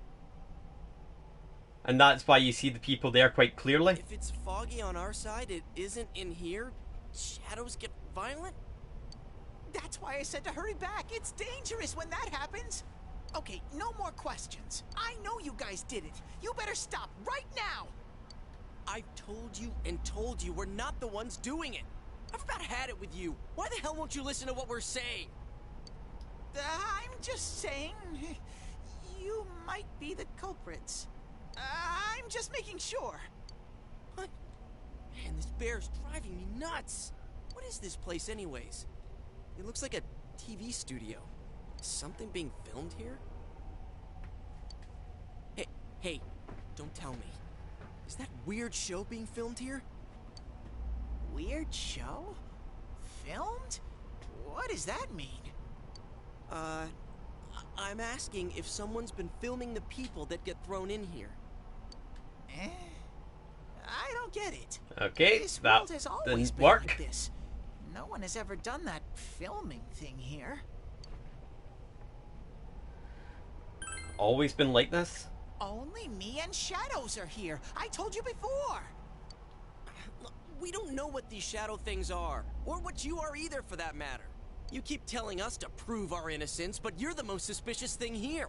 [SPEAKER 1] And that's why you see the people there quite clearly.
[SPEAKER 19] If it's foggy on our side, it isn't in here? Shadows get violent?
[SPEAKER 15] That's why I said to hurry back. It's dangerous when that happens. Okay, no more questions. I know you guys did it. You better stop right now.
[SPEAKER 19] I've told you and told you we're not the ones doing it. I've about had it with you. Why the hell won't you listen to what we're saying?
[SPEAKER 15] I'm just saying, you might be the culprits. I'm just making sure.
[SPEAKER 19] What? Man, this bear's driving me nuts. What is this place anyways? It looks like a TV studio. Is something being filmed here? Hey, don't tell me. Is that weird show being filmed here?
[SPEAKER 15] Weird show? Filmed? What does that mean?
[SPEAKER 19] I'm asking if someone's been filming the people that get thrown in here.
[SPEAKER 15] I don't get it.
[SPEAKER 1] Okay,
[SPEAKER 15] this
[SPEAKER 1] that
[SPEAKER 15] world has always
[SPEAKER 1] didn't
[SPEAKER 15] been
[SPEAKER 1] work.
[SPEAKER 15] like this. No one has ever done that filming thing here.
[SPEAKER 1] Always been like this?
[SPEAKER 15] Only me and Shadows are here. I told you before.
[SPEAKER 19] We don't know what these shadow things are, or what you are either for that matter. You keep telling us to prove our innocence, but you're the most suspicious thing here.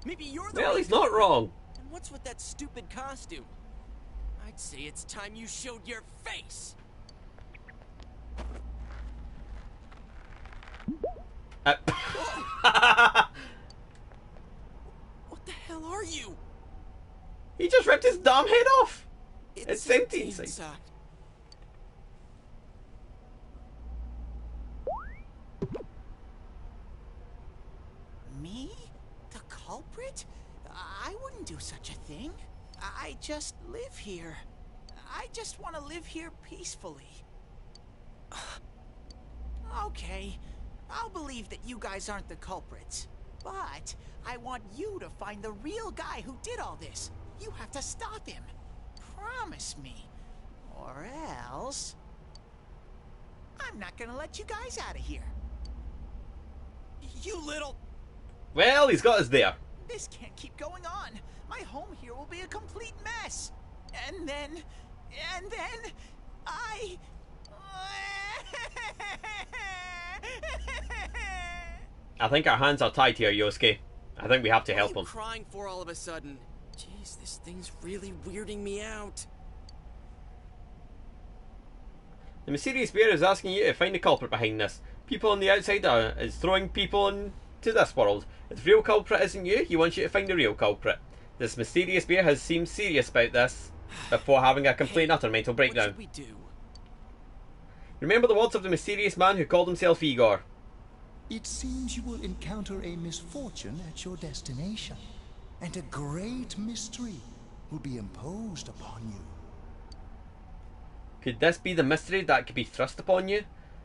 [SPEAKER 19] Maybe you're the
[SPEAKER 1] Well,
[SPEAKER 19] one
[SPEAKER 1] he's not wrong.
[SPEAKER 19] And what's with that stupid costume? I'd say it's time you showed your face.
[SPEAKER 15] What
[SPEAKER 19] the hell are you?
[SPEAKER 1] He just ripped his damn head off. It's empty
[SPEAKER 19] inside.
[SPEAKER 15] Me? The culprit? I wouldn't do such a thing. I just live here. I just want to live here peacefully. Okay, I'll believe that you guys aren't the culprits. But I want you to find the real guy who did all this. You have to stop him. Promise me. Or else... I'm not gonna let you guys out of here. You little...
[SPEAKER 1] Well, he's got us there.
[SPEAKER 15] This can't keep going on. My home here will be a complete mess. And then... I...
[SPEAKER 1] I think our hands are tied here, Yosuke. I think we have to
[SPEAKER 19] What
[SPEAKER 1] help
[SPEAKER 19] are you
[SPEAKER 1] him.
[SPEAKER 19] crying for all of a sudden? Jeez, this thing's really weirding me out.
[SPEAKER 1] The mysterious bear is asking you to find the culprit behind this. People on the outside is throwing people into this world. If the real culprit isn't you, he wants you to find the real culprit. This mysterious bear has seemed serious about this before having a complete and utter mental breakdown.
[SPEAKER 19] What should we do?
[SPEAKER 1] Remember the words of the mysterious man who called himself Igor.
[SPEAKER 2] It seems you will encounter a misfortune at your destination, and a great mystery will be imposed upon you.
[SPEAKER 1] Could this be the mystery that could be thrust upon you?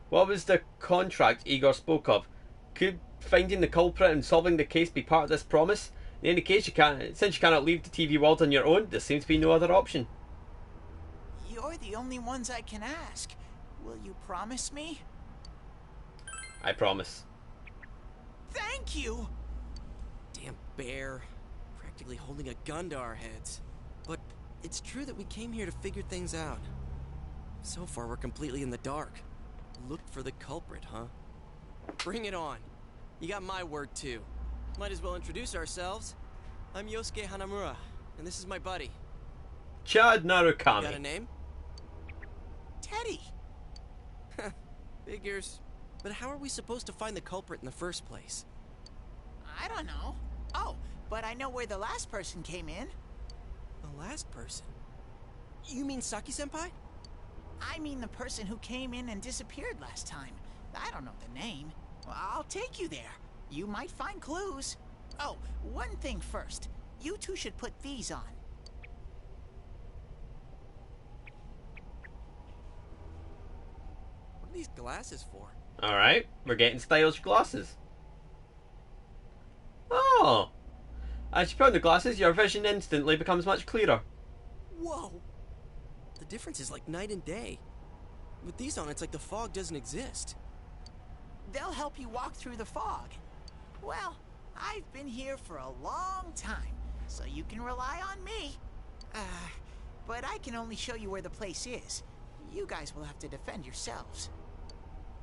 [SPEAKER 1] What was the contract Igor spoke of? Could finding the culprit and solving the case be part of this promise? In any case, since you cannot leave the TV world on your own, there seems to be no other option.
[SPEAKER 15] You're the only ones I can ask. Will you promise me?
[SPEAKER 1] I promise.
[SPEAKER 15] Thank you!
[SPEAKER 19] Damn bear. Practically holding a gun to our heads. But it's true that we came here to figure things out. So far, we're completely in the dark. Look for the culprit, huh? Bring it on. You got my word, too. Might as well introduce ourselves. I'm Yosuke Hanamura, and this is my buddy.
[SPEAKER 1] Chad Narukami.
[SPEAKER 19] Got a name?
[SPEAKER 15] Teddy.
[SPEAKER 19] Figures. But how are we supposed to find the culprit in the first place?
[SPEAKER 15] I don't know. Oh, but I know where the last person came in.
[SPEAKER 19] The last person? You mean Saki-senpai?
[SPEAKER 15] I mean the person who came in and disappeared last time. I don't know the name. Well, I'll take you there. You might find clues. Oh, one thing first. You two should put these on.
[SPEAKER 19] What are these glasses for?
[SPEAKER 1] Alright, we're getting stylish glasses. Oh! As you put on the glasses, your vision instantly becomes much clearer.
[SPEAKER 19] Whoa! The difference is like night and day. With these on, it's like the fog doesn't exist.
[SPEAKER 15] They'll help you walk through the fog. Well, I've been here for a long time, so you can rely on me. But I can only show you where the place is. You guys will have to defend yourselves.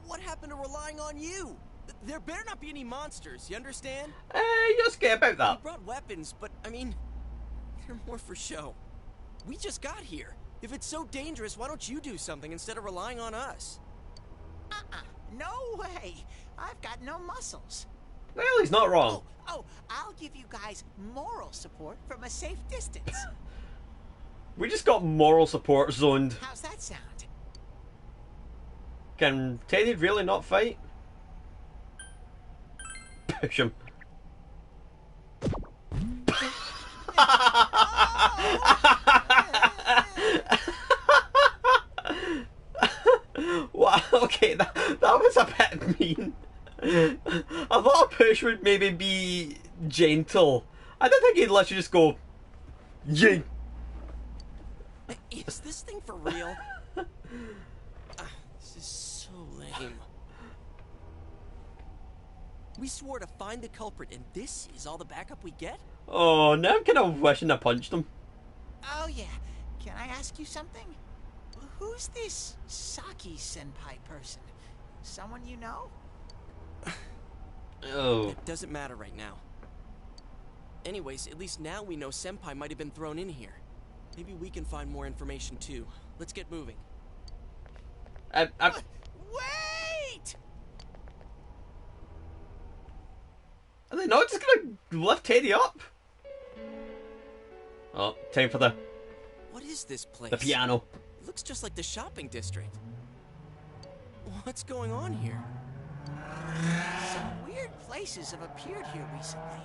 [SPEAKER 19] What happened to relying on you? There better not be any monsters, you understand?
[SPEAKER 1] You're scared about that.
[SPEAKER 19] We brought weapons, but, I mean, they're more for show. We just got here. If it's so dangerous, why don't you do something instead of relying on us?
[SPEAKER 15] No way! I've got no muscles.
[SPEAKER 1] Well, he's not wrong.
[SPEAKER 15] Oh, I'll give you guys moral support from a safe distance.
[SPEAKER 1] We just got moral support zoned.
[SPEAKER 15] How's that sound?
[SPEAKER 1] Can Teddy really not fight? Push him. Wow, okay, that was a bit mean. I thought a push would maybe be gentle. I don't think he'd let you just go, yay.
[SPEAKER 19] Is this thing for real? This is so lame. We swore to find the culprit, and this is all the backup we get?
[SPEAKER 1] Oh, now I'm kind of wishing I punched him.
[SPEAKER 15] Oh yeah, can I ask you something? Who's this Saki-senpai person? Someone you know?
[SPEAKER 1] Oh.
[SPEAKER 19] It doesn't matter right now. Anyways, at least now we know Senpai might have been thrown in here. Maybe we can find more information too. Let's get moving.
[SPEAKER 15] Wait!
[SPEAKER 1] Are they not just gonna lift Teddy up? Oh, time for the
[SPEAKER 19] What is this place?
[SPEAKER 1] the piano.
[SPEAKER 19] It looks just like the shopping district. What's going on here?
[SPEAKER 15] Some weird places have appeared here recently.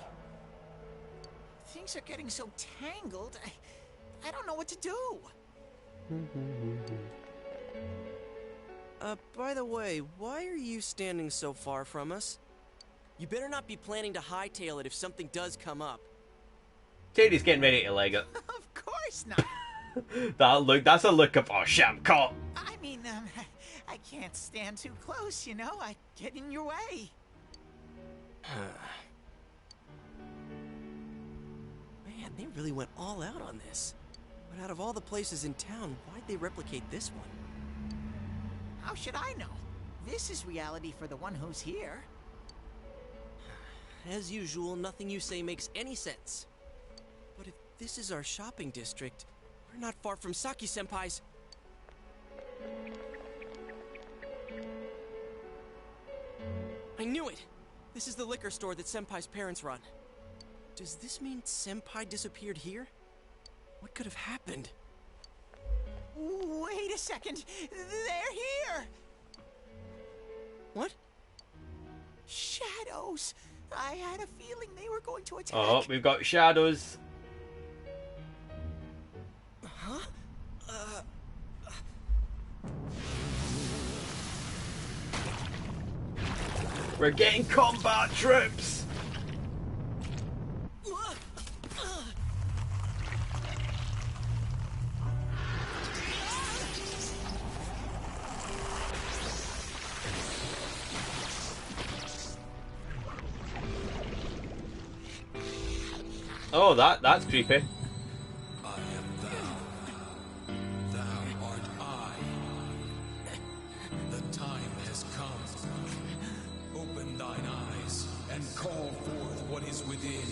[SPEAKER 15] Things are getting so tangled, I don't know what to do.
[SPEAKER 19] By the way, why are you standing so far from us? You better not be planning to hightail it if something does come up.
[SPEAKER 1] Teddy's getting ready to leg it.
[SPEAKER 15] Of course not.
[SPEAKER 1] That's a look of, oh shit, I'm caught.
[SPEAKER 15] I mean, I can't stand too close, you know? I get in your way.
[SPEAKER 19] Man, they really went all out on this. But out of all the places in town, why'd they replicate this one?
[SPEAKER 15] How should I know? This is reality for the one who's here.
[SPEAKER 19] As usual, nothing you say makes any sense. But if this is our shopping district, we're not far from Saki-senpai's. I knew it! This is the liquor store that Senpai's parents run. Does this mean Senpai disappeared here? What could have happened?
[SPEAKER 15] Wait a second! They're here!
[SPEAKER 19] What?
[SPEAKER 15] Shadows! I had a feeling they were going to attack.
[SPEAKER 1] Oh, we've got shadows.
[SPEAKER 19] Huh?
[SPEAKER 1] We're getting combat troops! Oh, that's creepy.
[SPEAKER 6] I am thou. Thou art I. The time has come. Open thine eyes and call forth what is within.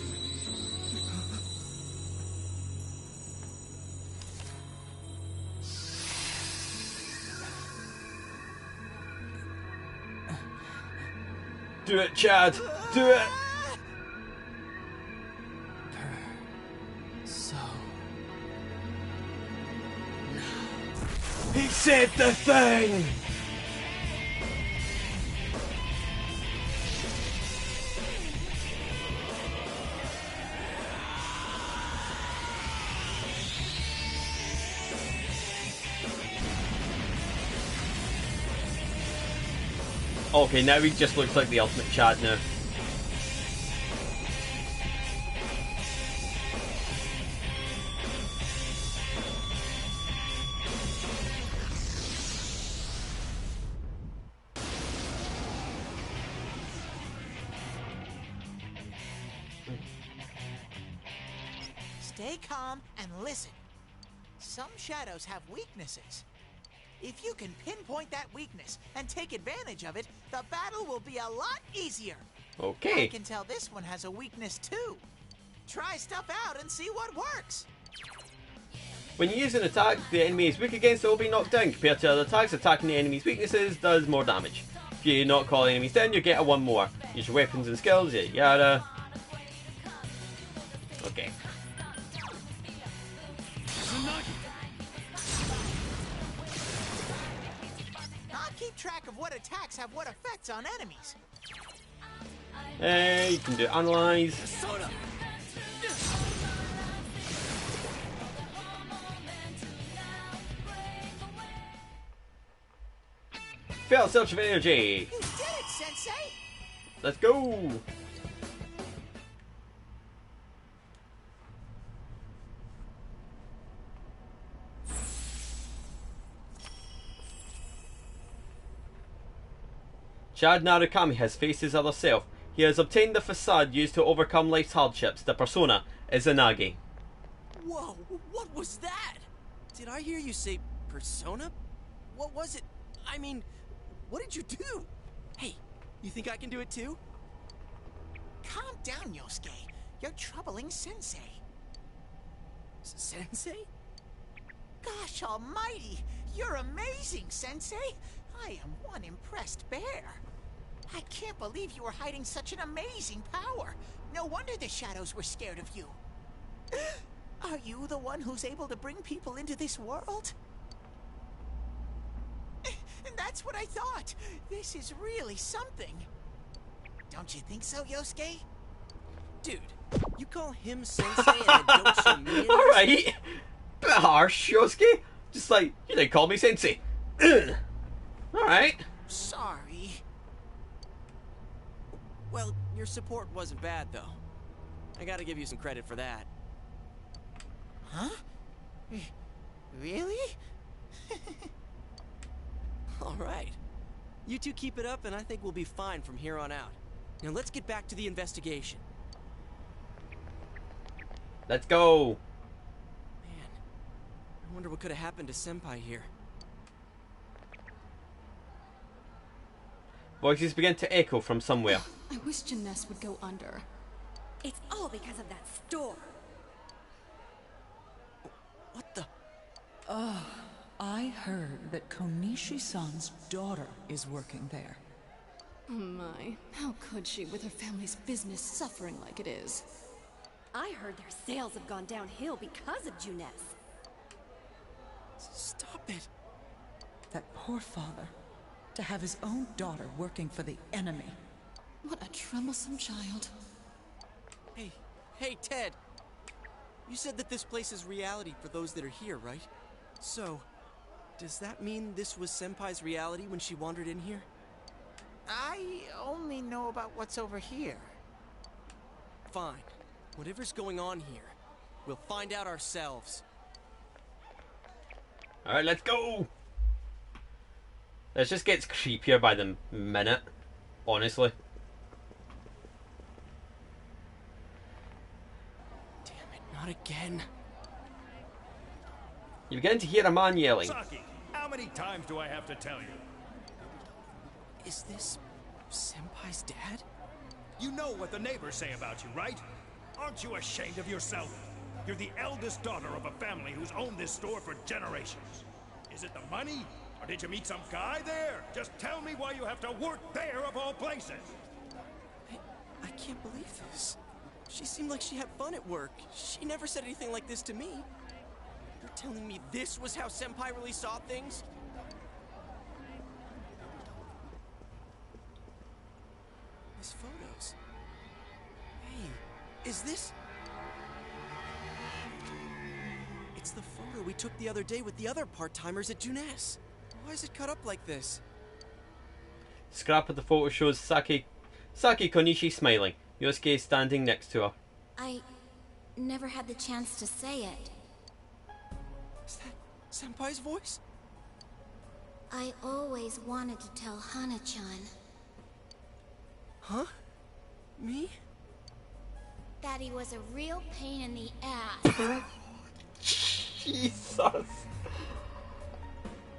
[SPEAKER 1] Do it, Chad! Do it! He said the thing! Okay, now he just looks like the ultimate Chad now.
[SPEAKER 15] Stay calm and listen. Some shadows have weaknesses. If you can pinpoint that weakness and take advantage of it, the battle will be a lot easier.
[SPEAKER 1] Okay.
[SPEAKER 15] I can tell this one has a weakness too. Try stuff out and see what works.
[SPEAKER 1] When you use an attack the enemy is weak against, it will be knocked down. Compared to other attacks, attacking the enemy's weaknesses does more damage. If you knock all enemies down, you get a 1 more. Use your weapons and skills, yada yada. Okay.
[SPEAKER 15] I'll keep track of what attacks have what effects on enemies.
[SPEAKER 1] You can do analyze. Fail search of energy.
[SPEAKER 15] You did it, Sensei!
[SPEAKER 1] Let's go. Chad Narukami has faced his other self. He has obtained the facade used to overcome life's hardships. The persona is Izanagi.
[SPEAKER 19] Whoa, what was that? Did I hear you say persona? What was it? I mean, what did you do? Hey, you think I can do it too?
[SPEAKER 15] Calm down, Yosuke. You're troubling Sensei.
[SPEAKER 19] Sensei?
[SPEAKER 15] Gosh almighty! You're amazing, Sensei! I am one impressed bear. I can't believe you were hiding such an amazing power. No wonder the shadows were scared of you. Are you the one who's able to bring people into this world? That's what I thought. This is really something. Don't you think so, Yosuke?
[SPEAKER 19] Dude, you call him Sensei and don't show me any
[SPEAKER 1] Alright. Bit harsh, Yosuke. Just like, you didn't call me Sensei. Alright.
[SPEAKER 15] Sorry.
[SPEAKER 19] Well, your support wasn't bad, though. I gotta give you some credit for that.
[SPEAKER 15] Huh? Really?
[SPEAKER 19] Alright. You two keep it up, and I think we'll be fine from here on out. Now let's get back to the investigation.
[SPEAKER 1] Let's go.
[SPEAKER 19] Man, I wonder what could have happened to Senpai here.
[SPEAKER 1] Voices begin to echo from somewhere.
[SPEAKER 18] I wish Jeunesse would go under.
[SPEAKER 4] It's all because of that store.
[SPEAKER 19] What the?
[SPEAKER 3] I heard that Konishi-san's daughter is working there.
[SPEAKER 18] Oh my, how could she with her family's business suffering like it is?
[SPEAKER 10] I heard their sales have gone downhill because of Jeunesse.
[SPEAKER 19] Stop it.
[SPEAKER 3] That poor father. To have his own daughter working for the enemy.
[SPEAKER 18] What a troublesome child.
[SPEAKER 19] Hey, Ted. You said that this place is reality for those that are here, right? So, does that mean this was Senpai's reality when she wandered in here?
[SPEAKER 15] I only know about what's over here.
[SPEAKER 19] Fine. Whatever's going on here, we'll find out ourselves.
[SPEAKER 1] Alright, let's go! This just gets creepier by the minute, honestly.
[SPEAKER 19] Damn it, not again.
[SPEAKER 1] You begin to hear a man yelling.
[SPEAKER 23] Saki, how many times do I have to tell you?
[SPEAKER 19] Is this Senpai's dad?
[SPEAKER 23] You know what the neighbors say about you, right? Aren't you ashamed of yourself? You're the eldest daughter of a family who's owned this store for generations. Is it the money? Or did you meet some guy there? Just tell me why you have to work there of all places.
[SPEAKER 19] I can't believe this. She seemed like she had fun at work. She never said anything like this to me. You're telling me this was how Senpai really saw things? His photos. Hey, is this... It's the photo we took the other day with the other part-timers at Jeunesse. Why is it cut up like this?
[SPEAKER 1] Scrap of the photo shows Saki Konishi smiling. Yosuke is standing next to her.
[SPEAKER 9] I never had the chance to say it.
[SPEAKER 19] Is that Senpai's voice?
[SPEAKER 9] I always wanted to tell Hana-chan.
[SPEAKER 19] Huh? Me?
[SPEAKER 9] That he was a real pain in the ass.
[SPEAKER 1] Jesus.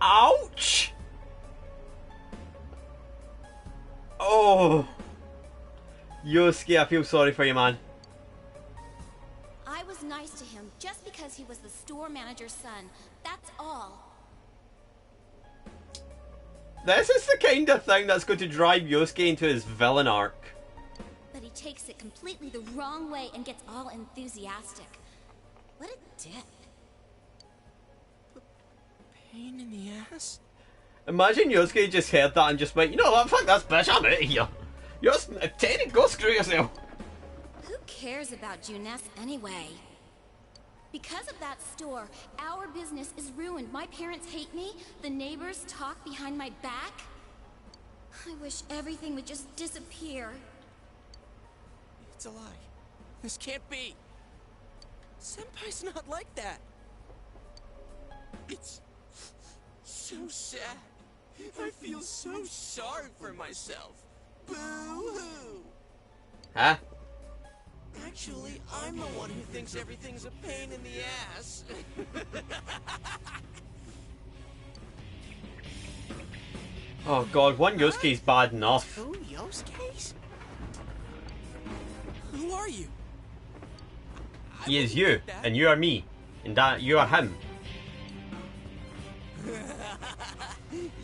[SPEAKER 1] Ouch! Oh. Yosuke, I feel sorry for you, man.
[SPEAKER 9] I was nice to him just because he was the store manager's son. That's all.
[SPEAKER 1] This is the kind of thing that's going to drive Yosuke into his villain arc.
[SPEAKER 9] But he takes it completely the wrong way and gets all enthusiastic. What a dick.
[SPEAKER 19] Pain in the ass?
[SPEAKER 1] Imagine Yosuke just heard that and just went, you know what, fuck this bitch, I'm out of here. Teddy, go screw yourself.
[SPEAKER 9] Who cares about Jeunesse anyway? Because of that store, our business is ruined. My parents hate me. The neighbors talk behind my back. I wish everything would just disappear.
[SPEAKER 19] It's a lie. This can't be. Senpai's not like that. It's so sad. I feel so sorry for myself. Boo-hoo.
[SPEAKER 1] Huh?
[SPEAKER 19] Actually, I'm the one who thinks everything's a pain in the ass.
[SPEAKER 1] Oh god, one Yosuke's bad enough.
[SPEAKER 15] Two Yosuke's?
[SPEAKER 19] Who are you?
[SPEAKER 1] He is you, and you are me, and that you are him.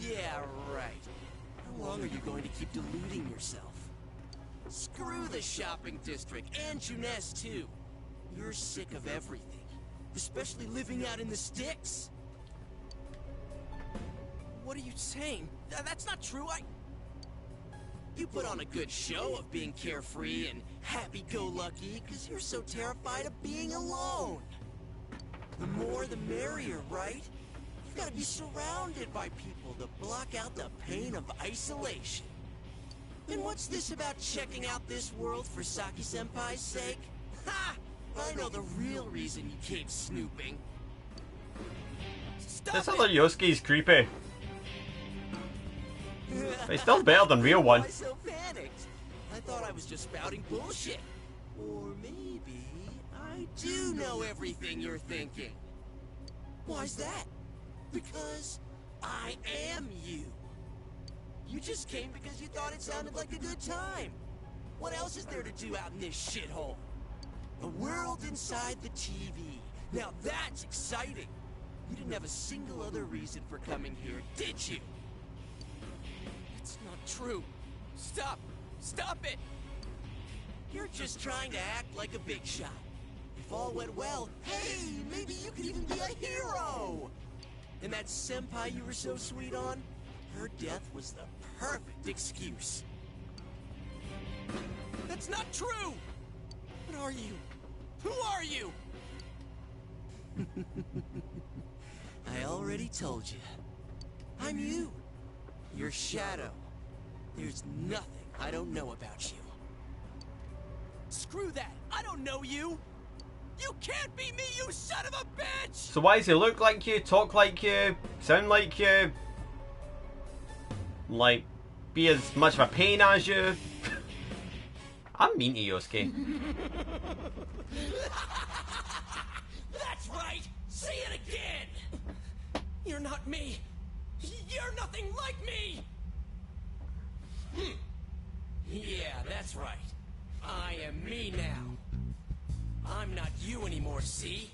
[SPEAKER 19] Yeah, right. How long are you going to keep deluding yourself? Screw the shopping district, and Jeunesse too. You're sick of everything, especially living out in the sticks. What are you saying? That's not true. You put on a good show of being carefree and happy-go-lucky because you're so terrified of being alone. The more the merrier, right? You've got to be surrounded by people to block out the pain of isolation. And what's this about checking out this world for Saki-senpai's sake? Ha! I know the real reason you came snooping.
[SPEAKER 1] This other Yosuke's creepy. But he's still better than real one.
[SPEAKER 19] Why so panicked? I thought I was just spouting bullshit. Or maybe I do know everything you're thinking. Why's that? Because I am you. You just came because you thought it sounded like a good time. What else is there to do out in this shithole? The world inside the TV. Now that's exciting. You didn't have a single other reason for coming here, did you? It's not true. Stop! Stop it! You're just trying to act like a big shot. If all went well, hey, maybe you could even be a hero! And that senpai you were so sweet on, her death was the perfect excuse. That's not true! What are you? Who are you? I already told you. I'm you. Your shadow. There's nothing I don't know about you. Screw that! I don't know you! You can't be me, you son of a bitch!
[SPEAKER 1] So why does he look like you, talk like you, sound like you, like, be as much of a pain as you? I'm mean to Yosuke.
[SPEAKER 19] That's right! Say it again! You're not me! You're nothing like me! Yeah, that's right. I am me now. I'm not you anymore, see?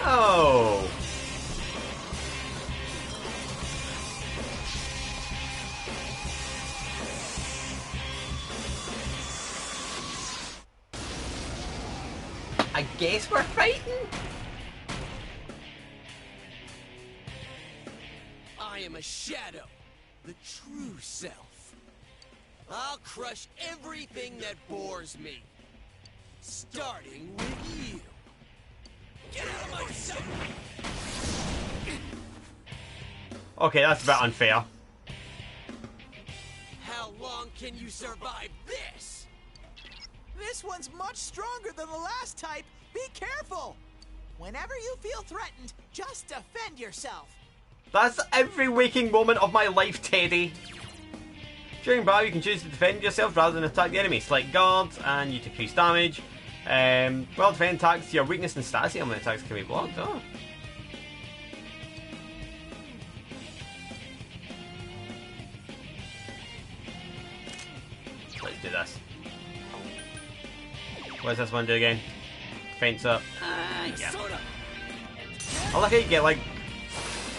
[SPEAKER 1] Oh. I guess we're fighting?
[SPEAKER 19] I am a shadow, the true self. I'll crush everything that bores me, starting with you. Get out of my sight!
[SPEAKER 1] Okay, that's a bit unfair.
[SPEAKER 19] How long can you survive this?
[SPEAKER 15] This one's much stronger than the last type. Be careful. Whenever you feel threatened, just defend yourself.
[SPEAKER 1] That's every waking moment of my life, Teddy. During battle, you can choose to defend yourself rather than attack the enemy. Select guards, and you decrease damage. Well, defend attacks, your weakness and status element attacks can be blocked. Oh. Let's do this. What does this one do again? Fence up. Yeah. I like how you get like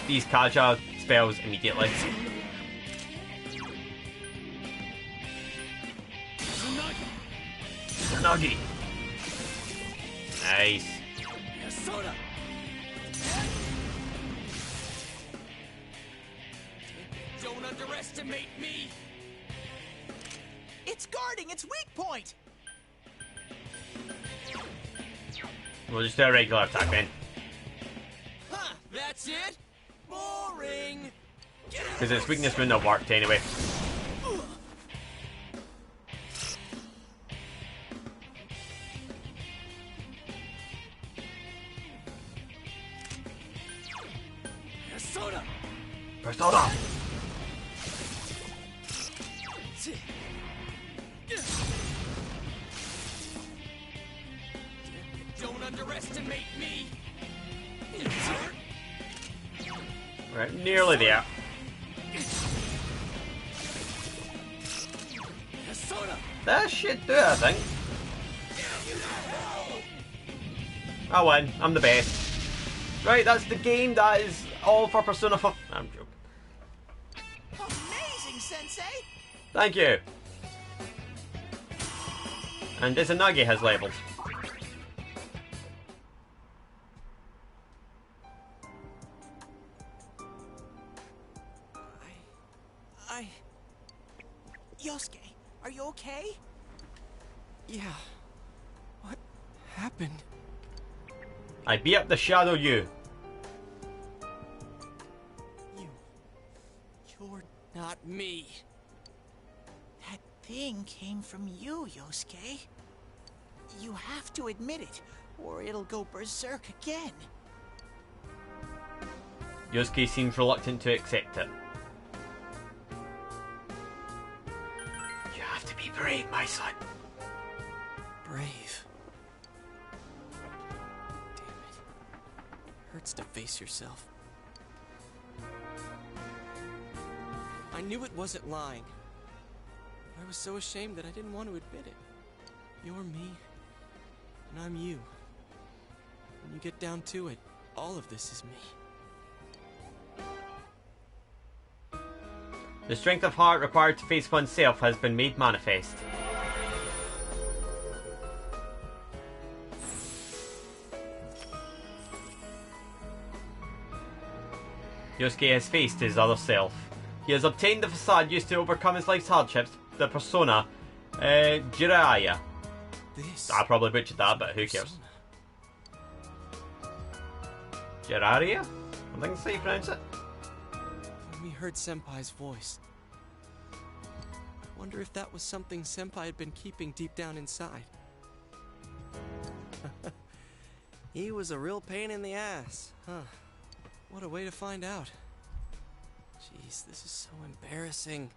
[SPEAKER 1] these Kaja spells immediately. Nagi. Nice.
[SPEAKER 19] Don't underestimate me.
[SPEAKER 15] It's guarding its weak point.
[SPEAKER 1] We'll just do a regular attack then.
[SPEAKER 19] Huh, that's it? Boring.
[SPEAKER 1] Because its weakness wouldn't have worked anyway. Persona!
[SPEAKER 19] Don't underestimate me.
[SPEAKER 1] Right, nearly there. That should do it, I think. I win. I'm the best. Right, that's the game. That is all for Persona 4. I'm joking.
[SPEAKER 15] Amazing, Sensei!
[SPEAKER 1] Thank you. And Izanagi has labels.
[SPEAKER 15] Yosuke, are you okay?
[SPEAKER 19] Yeah. What happened?
[SPEAKER 1] I beat up the Shadow you.
[SPEAKER 19] You're not me.
[SPEAKER 15] That thing came from you, Yosuke. You have to admit it, or it'll go berserk again.
[SPEAKER 1] Yosuke seems reluctant to accept it. brave, my son.
[SPEAKER 19] Brave. Damn it. Hurts to face yourself. I knew it wasn't lying. I was so ashamed that I didn't want to admit it. You're me, and I'm you. When you get down to it, all of this is me.
[SPEAKER 1] The strength of heart required to face oneself has been made manifest. Yosuke has faced his other self. He has obtained the facade used to overcome his life's hardships, the persona, Jiraiya. I probably butchered that, but who cares? Jiraiya? I think that's how you pronounce it.
[SPEAKER 19] When we heard Senpai's voice, I wonder if that was something Senpai had been keeping deep down inside. He was a real pain in the ass, huh? What a way to find out. Jeez, this is so embarrassing.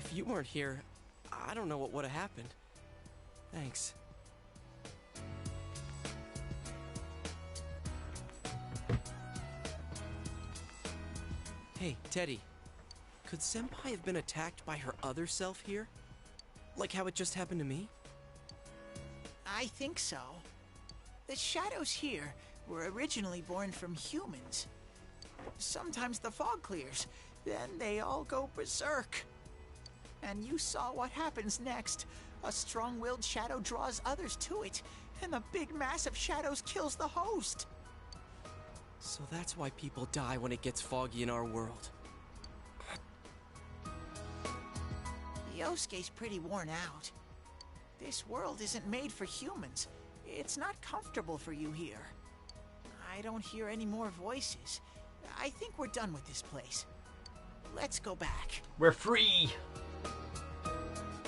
[SPEAKER 19] If you weren't here, I don't know what would have happened. Thanks. Hey, Teddy. Could Senpai have been attacked by her other self here? Like how it just happened to me?
[SPEAKER 15] I think so. The shadows here were originally born from humans. Sometimes the fog clears, then they all go berserk. And you saw what happens next. A strong-willed shadow draws others to it, and the big mass of shadows kills the host.
[SPEAKER 19] So that's why people die when it gets foggy in our world.
[SPEAKER 15] Yosuke's pretty worn out. This world isn't made for humans. It's not comfortable for you here. I don't hear any more voices. I think we're done with this place. Let's go back.
[SPEAKER 1] We're free!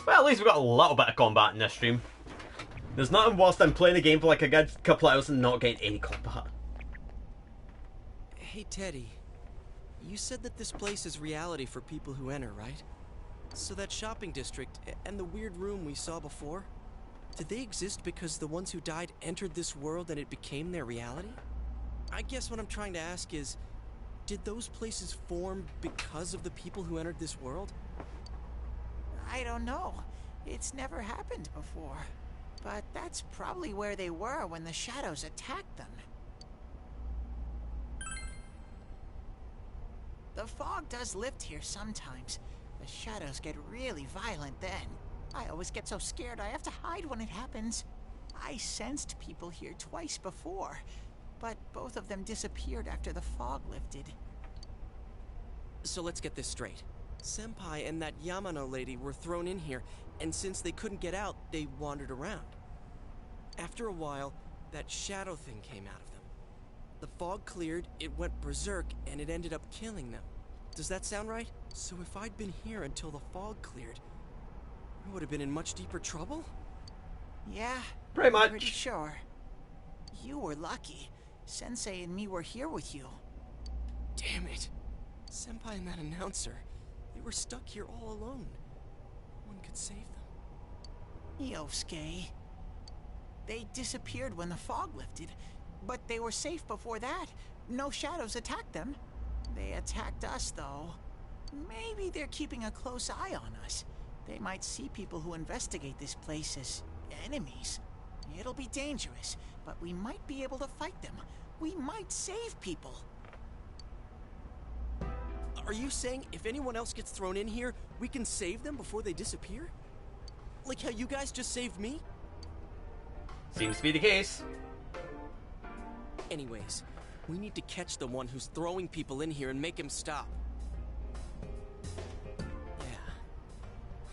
[SPEAKER 1] Well, at least we've got a little bit of combat in this stream. There's nothing worse than playing a game for like a good couple hours and not getting any combat.
[SPEAKER 19] Hey, Teddy. You said that this place is reality for people who enter, right? So that shopping district and the weird room we saw before, did they exist because the ones who died entered this world and it became their reality? I guess what I'm trying to ask is, did those places form because of the people who entered this world?
[SPEAKER 15] I don't know. It's never happened before. But that's probably where they were when the shadows attacked them. The fog does lift here sometimes. The shadows get really violent then. I always get so scared I have to hide when it happens. I sensed people here twice before, but both of them disappeared after the fog lifted.
[SPEAKER 19] So let's get this straight. Senpai and that Yamano lady were thrown in here, and since they couldn't get out, they wandered around. After a while, that shadow thing came out of them. The fog cleared, it went berserk, and it ended up killing them. Does that sound right? So if I'd been here until the fog cleared, I would have been in much deeper trouble?
[SPEAKER 15] Yeah,
[SPEAKER 1] pretty much.
[SPEAKER 15] Pretty sure. You were lucky. Sensei and me were here with you.
[SPEAKER 19] Damn it. Senpai and that announcer, they were stuck here all alone. No one could save them.
[SPEAKER 15] Yosuke. They disappeared when the fog lifted, but they were safe before that. No shadows attacked them. They attacked us, though. Maybe they're keeping a close eye on us. They might see people who investigate this place as enemies. It'll be dangerous, but we might be able to fight them. We might save people.
[SPEAKER 19] Are you saying if anyone else gets thrown in here, we can save them before they disappear? Like how you guys just saved me?
[SPEAKER 1] Seems to be the case.
[SPEAKER 19] Anyways, we need to catch the one who's throwing people in here and make him stop. Yeah.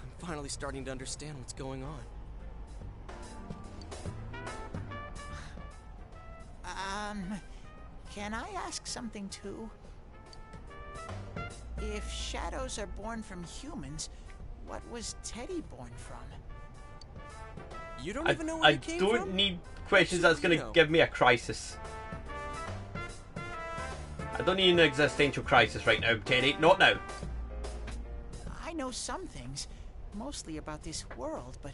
[SPEAKER 19] I'm finally starting to understand what's going on.
[SPEAKER 15] Can I ask something too? If shadows are born from humans, what was Teddy born from?
[SPEAKER 19] You don't even know where he came from?
[SPEAKER 1] I don't need questions that's going to give me a crisis. I don't need an existential crisis right now, Teddy. Not now.
[SPEAKER 15] I know some things, mostly about this world, but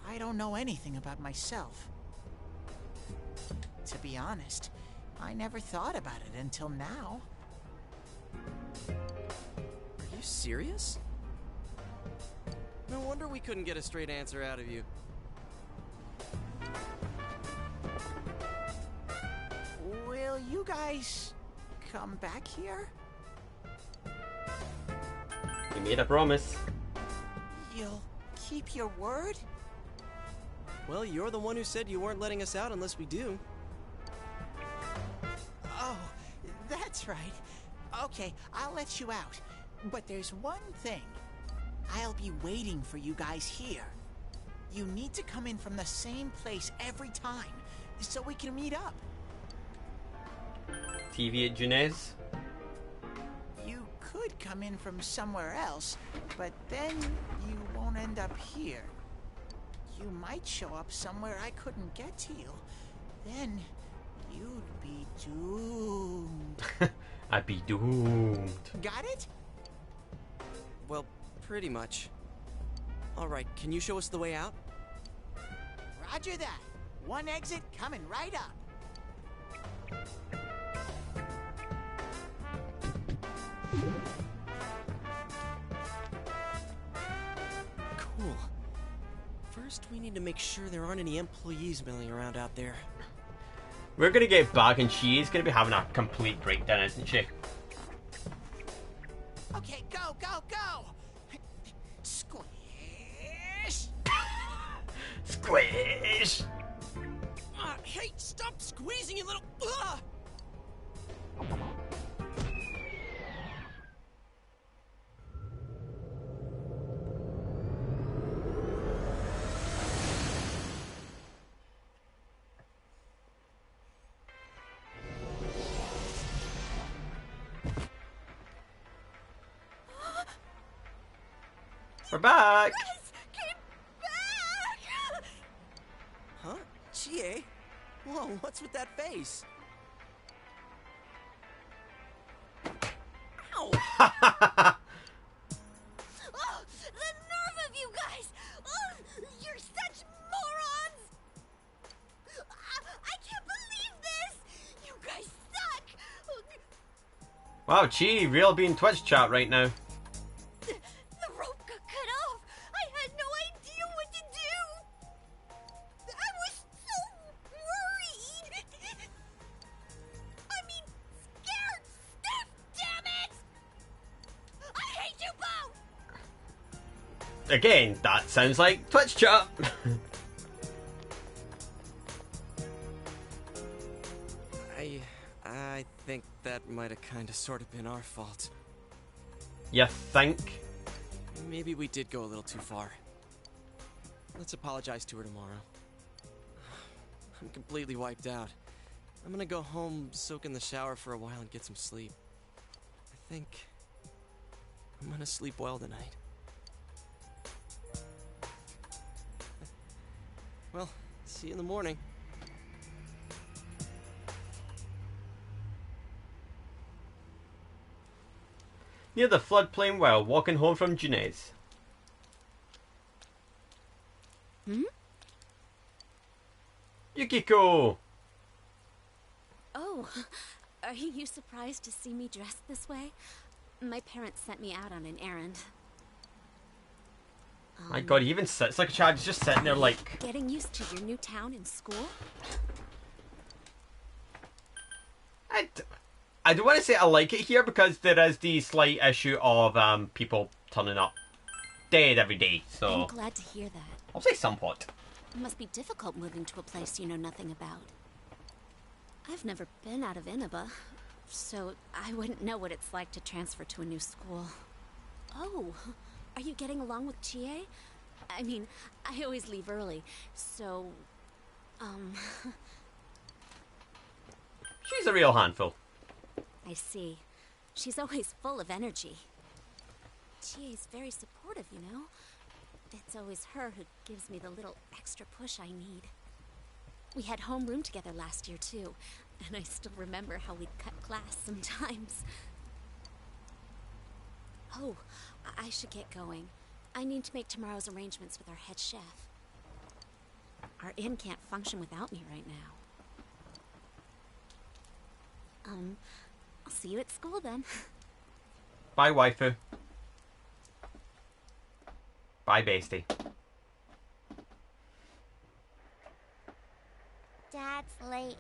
[SPEAKER 15] I don't know anything about myself. To be honest, I never thought about it until now.
[SPEAKER 19] Are you serious? No wonder we couldn't get a straight answer out of you.
[SPEAKER 15] Will you guys come back here?
[SPEAKER 1] You made a promise.
[SPEAKER 15] You'll keep your word?
[SPEAKER 19] Well, you're the one who said you weren't letting us out unless we do.
[SPEAKER 15] Oh, that's right. Okay, I'll let you out. But there's one thing. I'll be waiting for you guys here. You need to come in from the same place every time, so we can meet up.
[SPEAKER 1] TV at Junez.
[SPEAKER 15] You could come in from somewhere else, but then you won't end up here. You might show up somewhere I couldn't get to you. Then you'd be doomed.
[SPEAKER 1] I'd be doomed.
[SPEAKER 15] Got it?
[SPEAKER 19] Well, pretty much. Alright, can you show us the way out?
[SPEAKER 15] Roger that. One exit coming right up.
[SPEAKER 19] Cool. First, we need to make sure there aren't any employees milling around out there.
[SPEAKER 1] We're gonna get back and she is gonna be having a complete breakdown, isn't she?
[SPEAKER 15] Okay, go, go, go! Squish!
[SPEAKER 1] Squish!
[SPEAKER 19] Hey, stop squeezing, you little...
[SPEAKER 1] We're back!
[SPEAKER 19] Huh? Chie? Whoa, what's with that face? Ow!
[SPEAKER 4] Oh, the nerve of you guys! Oh, you're such morons! I can't believe this! You guys suck!
[SPEAKER 1] Wow, Chi, real being Twitch chat right now.
[SPEAKER 4] The rope got cut off! I had no idea what to do! I was so worried! I mean, scared stiff, damn it! I hate you both!
[SPEAKER 1] Again, that sounds like Twitch chat.
[SPEAKER 19] I think that might have kind of sort of been our fault.
[SPEAKER 1] You think?
[SPEAKER 19] Maybe we did go a little too far. Let's apologize to her tomorrow. I'm completely wiped out. I'm gonna go home, soak in the shower for a while, and get some sleep. I think I'm gonna sleep well tonight. Well, see you in the morning.
[SPEAKER 1] Near the floodplain while walking home from Junez. Yukiko!
[SPEAKER 14] Oh, are you surprised to see me dressed this way? My parents sent me out on an errand.
[SPEAKER 1] My god, he even sits like a child. He's just sitting there like...
[SPEAKER 14] Getting used to your new town and school?
[SPEAKER 1] I don't want to say I like it here because there is the slight issue of people turning up dead every day, so...
[SPEAKER 14] I'm glad to hear that.
[SPEAKER 1] I'll say somewhat.
[SPEAKER 14] It must be difficult moving to a place you know nothing about. I've never been out of Inaba, so I wouldn't know what it's like to transfer to a new school. Oh, are you getting along with Chie? I mean, I always leave early, so...
[SPEAKER 1] She's a real handful.
[SPEAKER 14] I see. She's always full of energy. Chie's very supportive, you know? It's always her who gives me the little extra push I need. We had homeroom together last year, too, and I still remember how we'd cut class sometimes. Oh, I should get going. I need to make tomorrow's arrangements with our head chef. Our inn can't function without me right now. I'll see you at school then.
[SPEAKER 1] Bye, waifu. Bye, bestie.
[SPEAKER 11] Dad's late.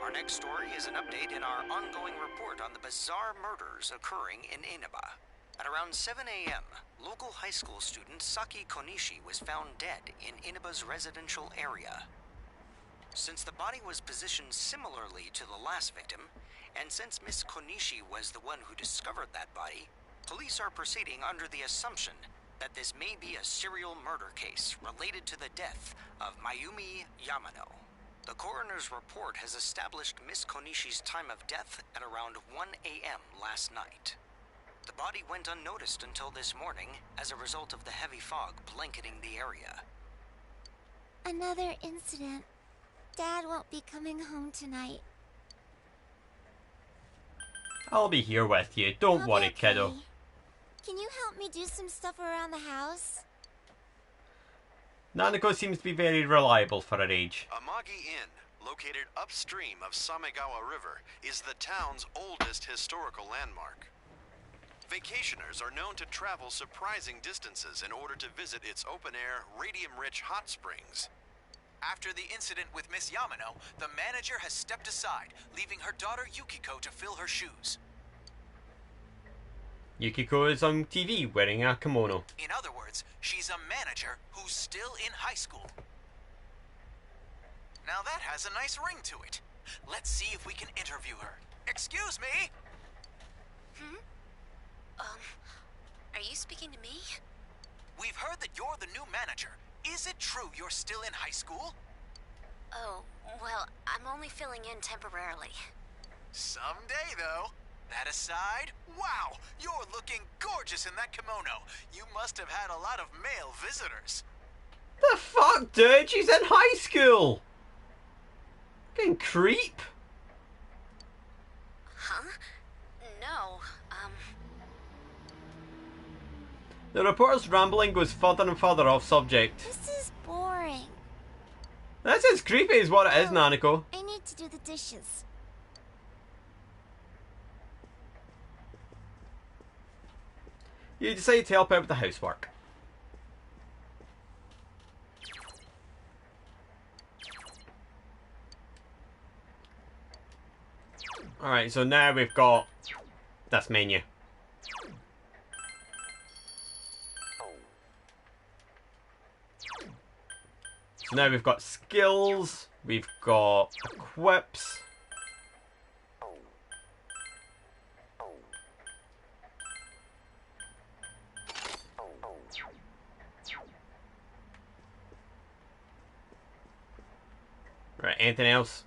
[SPEAKER 13] Our next story is an update in our ongoing report on the bizarre murders occurring in Inaba. At around 7 a.m., local high school student Saki Konishi was found dead in Inaba's residential area. Since the body was positioned similarly to the last victim, and since Miss Konishi was the one who discovered that body, police are proceeding under the assumption that this may be a serial murder case related to the death of Mayumi Yamano. The coroner's report has established Miss Konishi's time of death at around 1 a.m. last night. The body went unnoticed until this morning as a result of the heavy fog blanketing the area.
[SPEAKER 11] Another incident. Dad won't be coming home tonight.
[SPEAKER 1] I'll be here with you. Don't worry, kiddo.
[SPEAKER 11] Can you help me do some stuff around the house?
[SPEAKER 1] Nanako seems to be very reliable for her age.
[SPEAKER 16] Amagi Inn, located upstream of Samegawa River, is the town's oldest historical landmark. Vacationers are known to travel surprising distances in order to visit its open-air, radium-rich hot springs.
[SPEAKER 17] After the incident with Miss Yamano, the manager has stepped aside, leaving her daughter Yukiko to fill her shoes.
[SPEAKER 1] Yukiko is on TV wearing a kimono.
[SPEAKER 17] In other words, she's a manager who's still in high school. Now that has a nice ring to it. Let's see if we can interview her. Excuse me?
[SPEAKER 12] Are you speaking to me?
[SPEAKER 17] We've heard that you're the new manager. Is it true you're still in high school?
[SPEAKER 12] Oh, well, I'm only filling in temporarily.
[SPEAKER 17] Someday, though. That aside, wow, you're looking gorgeous in that kimono. You must have had a lot of male visitors.
[SPEAKER 1] The fuck, dude? She's in high school! Fucking creep!
[SPEAKER 12] Huh? No,
[SPEAKER 1] The reporter's rambling goes further and further off subject.
[SPEAKER 11] This is boring.
[SPEAKER 1] This is creepy is what it is, Nanako.
[SPEAKER 11] I need to do the dishes.
[SPEAKER 1] You decide to help out with the housework. Alright, so now we've got this menu. So now we've got skills, we've got equips. Right, anything else?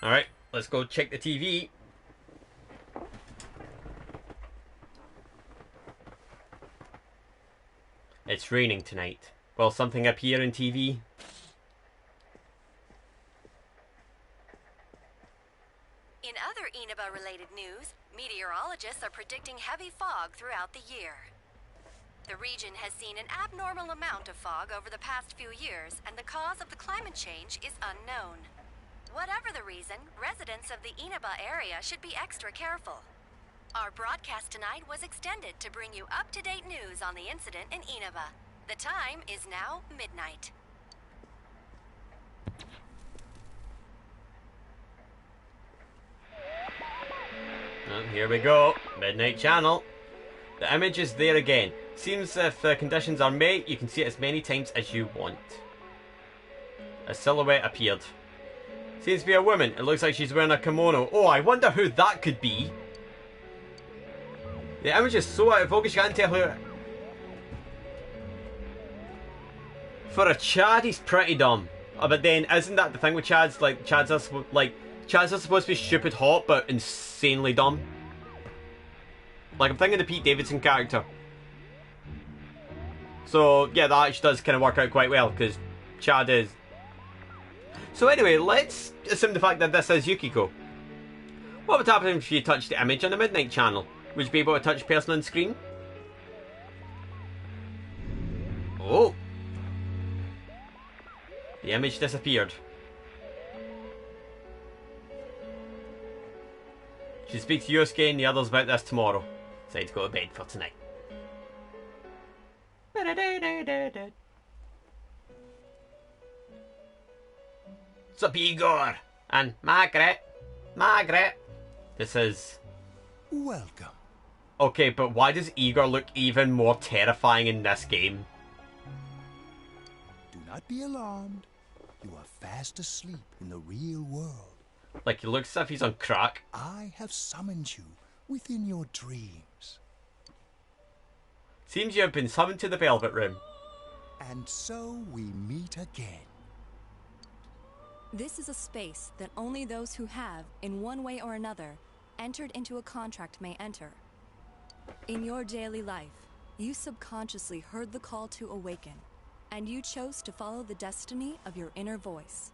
[SPEAKER 1] Alright, let's go check the TV. It's raining tonight. Will something appear on TV?
[SPEAKER 8] In other Inaba-related news, meteorologists are predicting heavy fog throughout the year. The region has seen an abnormal amount of fog over the past few years, and the cause of the climate change is unknown. Whatever the reason, residents of the Inaba area should be extra careful. Our broadcast tonight was extended to bring you up-to-date news on the incident in Inaba. The time is now midnight.
[SPEAKER 1] Oh, here we go. Midnight Channel. The image is there again. Seems if conditions are met, you can see it as many times as you want. A silhouette appeared. Seems to be a woman. It looks like she's wearing a kimono. Oh, I wonder who that could be. The image is so out of focus you can't tell who. For a Chad, he's pretty dumb. But then, isn't that the thing with Chads? Like, Chads are supposed to be stupid hot, but insanely dumb. Like, I'm thinking the Pete Davidson character. So yeah, that actually does kind of work out quite well because Chad is. So anyway, let's assume the fact that this is Yukiko. What would happen if you touched the image on the Midnight channel? Would you be able to touch person on screen? Oh. The image disappeared. She speaks to Yosuke and the others about this tomorrow. Decide to go to bed for tonight. What's up, Igor? And Margaret. Margaret. This is...
[SPEAKER 2] Welcome.
[SPEAKER 1] Okay, but why does Igor look even more terrifying in this game?
[SPEAKER 2] Do not be alarmed. You are fast asleep in the real world.
[SPEAKER 1] Like, he looks as if he's on crack.
[SPEAKER 2] I have summoned you within your dreams.
[SPEAKER 1] Seems you have been summoned to the Velvet Room.
[SPEAKER 2] And so we meet again.
[SPEAKER 20] This is a space that only those who have, in one way or another, entered into a contract may enter. In your daily life, you subconsciously heard the call to awaken, and you chose to follow the destiny of your inner voice,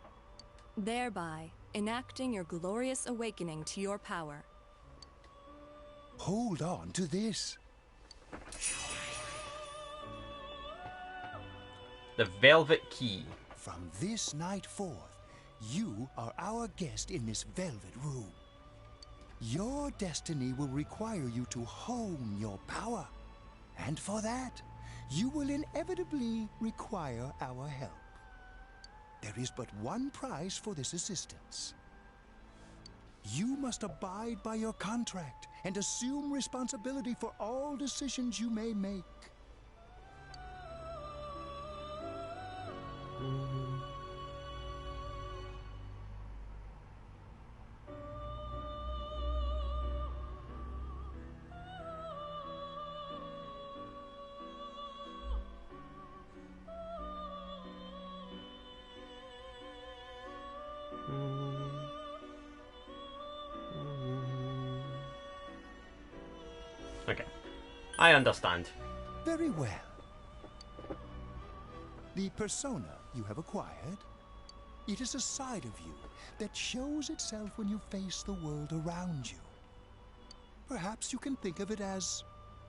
[SPEAKER 20] thereby enacting your glorious awakening to your power.
[SPEAKER 2] Hold on to this.
[SPEAKER 1] The Velvet Key.
[SPEAKER 2] From this night forth, you are our guest in this velvet room. Your destiny will require you to hone your power. And for that, you will inevitably require our help. There is but one price for this assistance. You must abide by your contract and assume responsibility for all decisions you may make.
[SPEAKER 1] Okay, I understand.
[SPEAKER 2] Very well. The persona you have acquired, it is a side of you that shows itself when you face the world around you. Perhaps you can think of it as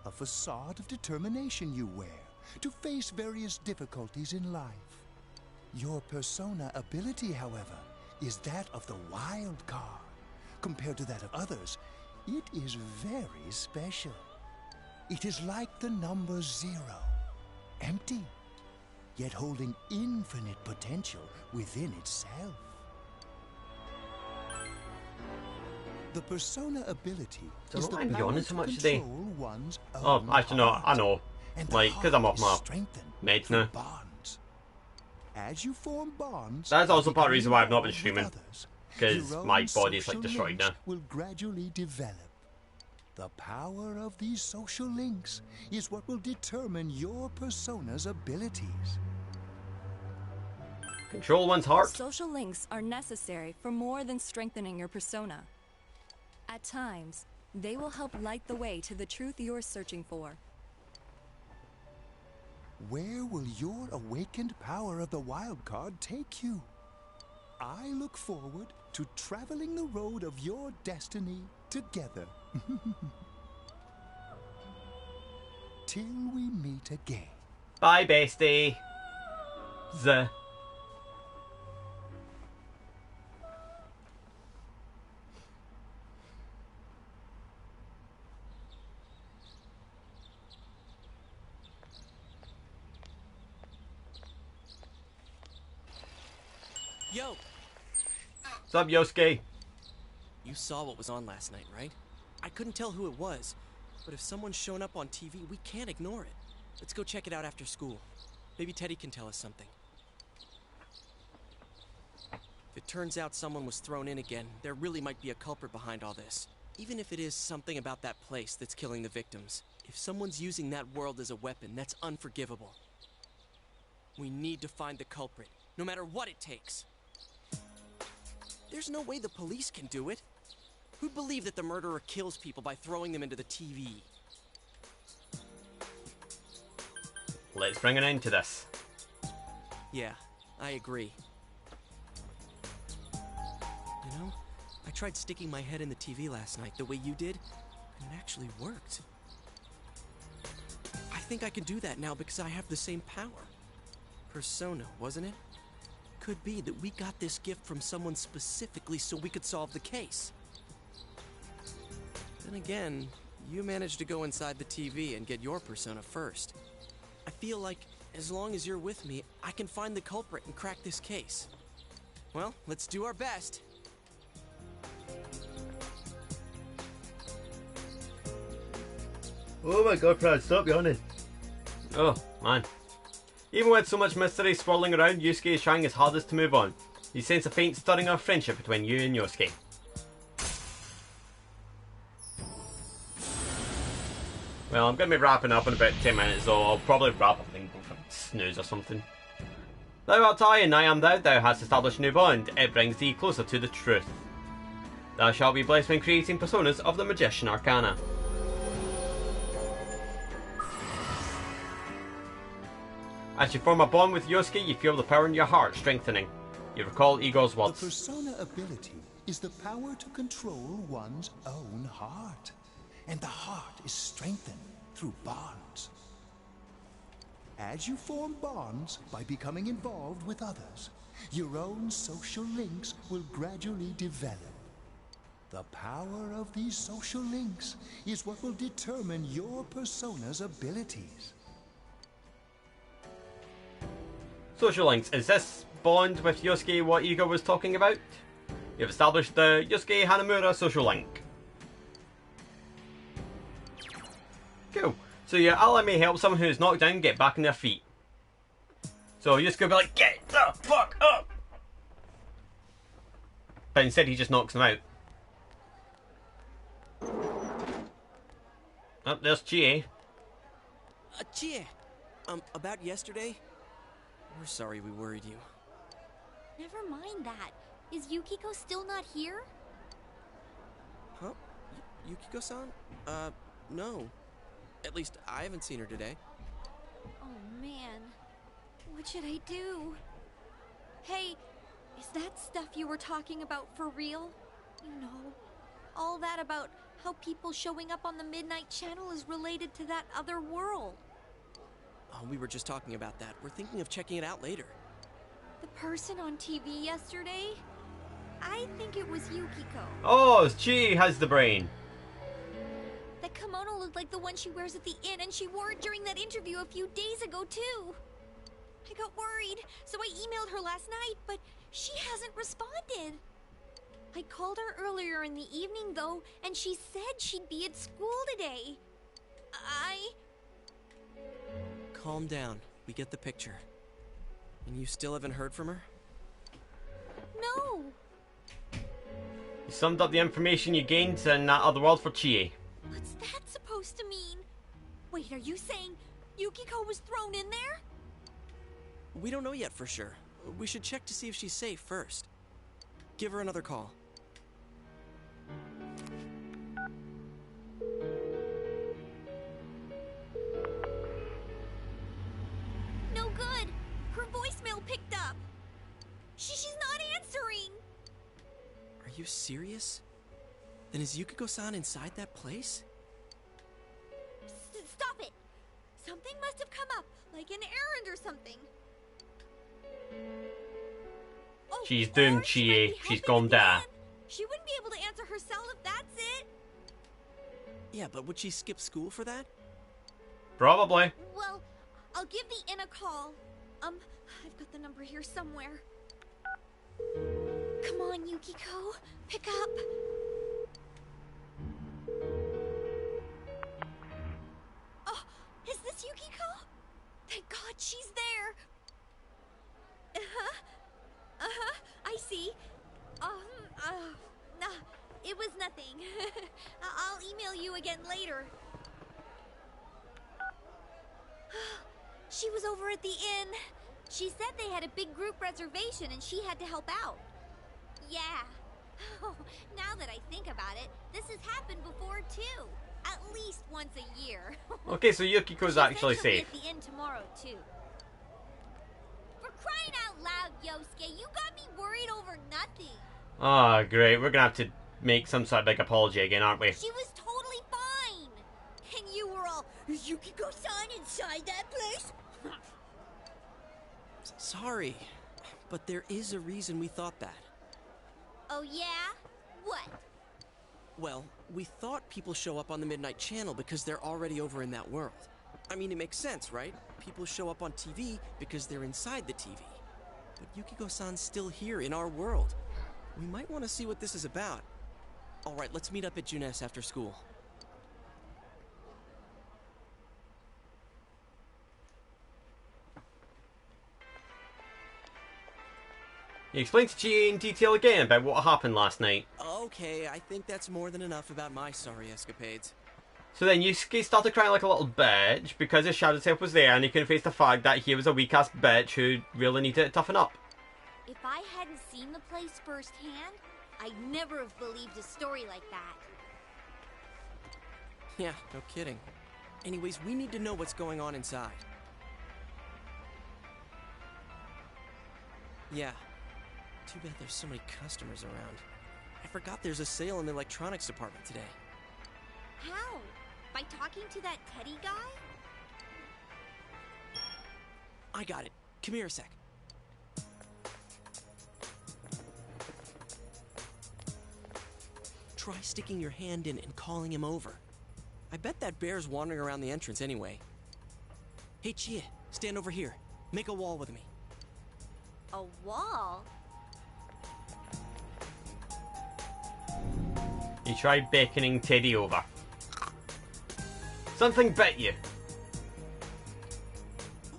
[SPEAKER 2] a facade of determination you wear to face various difficulties in life. Your persona ability, however, is that of the wild card. Compared to that of others, it is very special. It is like the number 0, empty, yet holding infinite potential within itself. The persona ability is the power to control one's own
[SPEAKER 1] actually no, I know.
[SPEAKER 2] and
[SPEAKER 1] Like, because I'm off my
[SPEAKER 2] strengthened
[SPEAKER 1] meds
[SPEAKER 2] through
[SPEAKER 1] now.
[SPEAKER 2] bonds. As you form bonds,
[SPEAKER 1] That's also part of the reason why I've not been
[SPEAKER 2] with
[SPEAKER 1] streaming.
[SPEAKER 2] others,
[SPEAKER 1] Because
[SPEAKER 2] your
[SPEAKER 1] my
[SPEAKER 2] own
[SPEAKER 1] body's like
[SPEAKER 2] social
[SPEAKER 1] destroyed
[SPEAKER 2] links
[SPEAKER 1] now.
[SPEAKER 2] will gradually develop. The power of these social links is what will determine your persona's abilities.
[SPEAKER 1] Control one's heart.
[SPEAKER 20] Social links are necessary for more than strengthening your persona. At times, they will help light the way to the truth you're searching for.
[SPEAKER 2] Where will your awakened power of the wild card take you? I look forward to traveling the road of your destiny together. Till we meet again.
[SPEAKER 1] Bye, bestie. Z.
[SPEAKER 19] Yo!
[SPEAKER 1] What's up, Yosuke?
[SPEAKER 19] You saw what was on last night, right? I couldn't tell who it was, but if someone's shown up on TV, we can't ignore it. Let's go check it out after school. Maybe Teddy can tell us something. If it turns out someone was thrown in again, there really might be a culprit behind all this. Even if it is something about that place that's killing the victims. If someone's using that world as a weapon, that's unforgivable. We need to find the culprit, no matter what it takes. There's no way the police can do it. Who'd believe that the murderer kills people by throwing them into the TV?
[SPEAKER 1] let's bring an end to this.
[SPEAKER 19] Yeah, I agree. You know, I tried sticking my head in the TV last night the way you did, and it actually worked. I think I can do that now because I have the same power. Persona, wasn't it? Could be that we got this gift from someone specifically so we could solve the case. Then again, you managed to go inside the TV and get your persona first. I feel like as long as you're with me, I can find the culprit and crack this case. Well, let's do our best.
[SPEAKER 1] Oh my god, Brad, stop yawning. Oh, man. Even with so much mystery swirling around, Yusuke is trying his hardest to move on. You sense a faint stirring of friendship between you and Yusuke. Well, I'm going to be wrapping up in about 10 minutes, so I'll probably wrap up and go for a snooze or something. Thou art I, and I am thou. Thou hast established a new bond. It brings thee closer to the truth. Thou shalt be blessed when creating personas of the Magician Arcana. As you form a bond with Yusuke, you feel the power in your heart strengthening. You recall Igor's words.
[SPEAKER 2] The persona ability is the power to control one's own heart. And the heart is strengthened through bonds. As you form bonds by becoming involved with others, your own social links will gradually develop. The power of these social links is what will determine your persona's abilities.
[SPEAKER 1] Social links. Is this bond with Yusuke what Igor was talking about? You've established the Yusuke Hanamura social link. Cool. So your ally may help someone who's knocked down get back on their feet. So Yusuke will be like, get the fuck up! But instead he just knocks them out. Oh, there's Chie.
[SPEAKER 19] Chie, about yesterday? We're sorry we worried you.
[SPEAKER 11] Never mind that. Is Yukiko still not here?
[SPEAKER 19] Huh? Yukiko-san? No. At least I haven't seen her today.
[SPEAKER 4] Oh man, what should I do? Hey, is that stuff you were talking about for real? You know, all that about how people showing up on the Midnight Channel is related to that other world.
[SPEAKER 19] Oh, we were just talking about that. We're thinking of checking it out later.
[SPEAKER 4] The person on TV yesterday? I think it was Yukiko.
[SPEAKER 1] Oh, Chie has the brain.
[SPEAKER 4] That kimono looked like the one she wears at the inn, and she wore it during that interview a few days ago, too. I got worried, so I emailed her last night, but she hasn't responded. I called her earlier in the evening, though, and she said she'd be at school today.
[SPEAKER 19] Calm down. We get the picture. And you still haven't heard from her?
[SPEAKER 4] No.
[SPEAKER 1] You summed up the information you gained in that other world for Chie.
[SPEAKER 4] What's that supposed to mean? Wait, are you saying Yukiko was thrown in there?
[SPEAKER 19] We don't know yet for sure. We should check to see if she's safe first. Give her another call.
[SPEAKER 4] No good. Her voicemail picked up. She's not answering.
[SPEAKER 19] Are you serious? Then is Yukiko-san inside that place?
[SPEAKER 4] Stop it! Something must have come up, like an errand or something. Oh,
[SPEAKER 1] she's doomed, Chie. She's gone there.
[SPEAKER 4] She wouldn't be able to answer herself if that's it.
[SPEAKER 19] Yeah, but would she skip school for that?
[SPEAKER 1] Probably.
[SPEAKER 4] Well, I'll give the inn a call. I've got the number here somewhere. Come on, Yukiko. Pick up. Oh, is this Yukiko? Thank God she's there. I see. Nah, it was nothing. I'll email you again later. She was over at the inn. She said they had a big group reservation and she had to help out. Yeah. Oh, now that I think about it, this has happened before too. At least once a year.
[SPEAKER 1] Okay, so Yukiko's actually
[SPEAKER 4] She'll be
[SPEAKER 1] safe.
[SPEAKER 4] at the inn tomorrow, too. For crying out loud, Yosuke, you got me worried over nothing.
[SPEAKER 1] Oh, great. We're gonna have to make some sort of big apology again, aren't we?
[SPEAKER 4] She was totally fine. And you were all, is Yukiko-san inside that place?
[SPEAKER 19] Sorry, but there is a reason we thought that.
[SPEAKER 4] Oh, yeah? What?
[SPEAKER 19] Well, we thought people show up on the Midnight Channel because they're already over in that world. I mean, it makes sense, right? People show up on TV because they're inside the TV. But Yukiko-san's still here in our world. We might want to see what this is about. All right, let's meet up at Junes after school.
[SPEAKER 1] He explained to Chie in detail again about what happened last night.
[SPEAKER 19] Okay, I think that's more than enough about my sorry escapades.
[SPEAKER 1] So then Yusuke started crying like a little bitch because his shadow self was there and he couldn't face the fact that he was a weak-ass bitch who really needed to toughen up.
[SPEAKER 4] If I hadn't seen the place firsthand, I'd never have believed a story like that.
[SPEAKER 19] Yeah, no kidding. Anyways, we need to know what's going on inside. Yeah. Too bad there's so many customers around. I forgot there's a sale in the electronics department today.
[SPEAKER 4] How? By talking to that Teddy guy?
[SPEAKER 19] I got it. Come here a sec. Try sticking your hand in and calling him over. I bet that bear's wandering around the entrance anyway. Hey, Chie, stand over here. Make a wall with me.
[SPEAKER 4] A wall?
[SPEAKER 1] He tried beckoning Teddy over. Something bit you.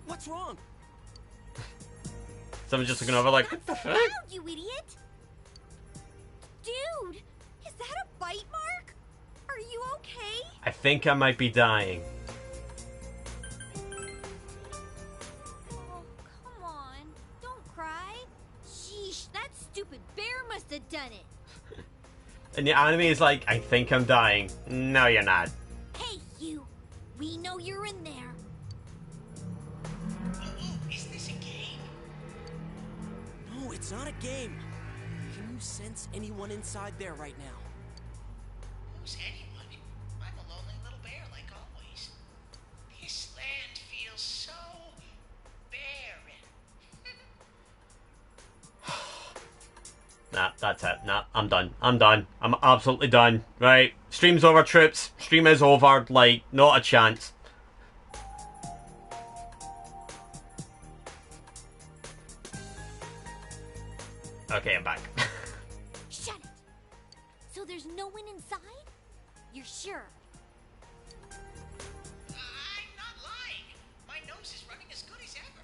[SPEAKER 19] What's wrong?
[SPEAKER 1] Someone's just looking over like, what the fuck?
[SPEAKER 4] You idiot! Dude, is that a bite mark? Are you okay?
[SPEAKER 1] I think I might be dying.
[SPEAKER 4] Oh, come on. Don't cry. Sheesh, that stupid bear must have done it.
[SPEAKER 1] And the anime is like, I think I'm dying. No, you're not.
[SPEAKER 4] Hey, you. We know you're in there.
[SPEAKER 15] Is this a game?
[SPEAKER 19] No, it's not a game. Can you sense anyone inside there right now?
[SPEAKER 15] Who's anyone? I'm a lonely little bear like always. This land feels so barren.
[SPEAKER 1] Nah, that's it. Nah, I'm done. I'm done. I'm absolutely done. Right. Stream's over, troops. Stream is over. Like, not a chance. Okay, I'm back.
[SPEAKER 4] Shut it. So there's no one inside? You're sure?
[SPEAKER 15] I'm not lying. My nose is running as good as ever.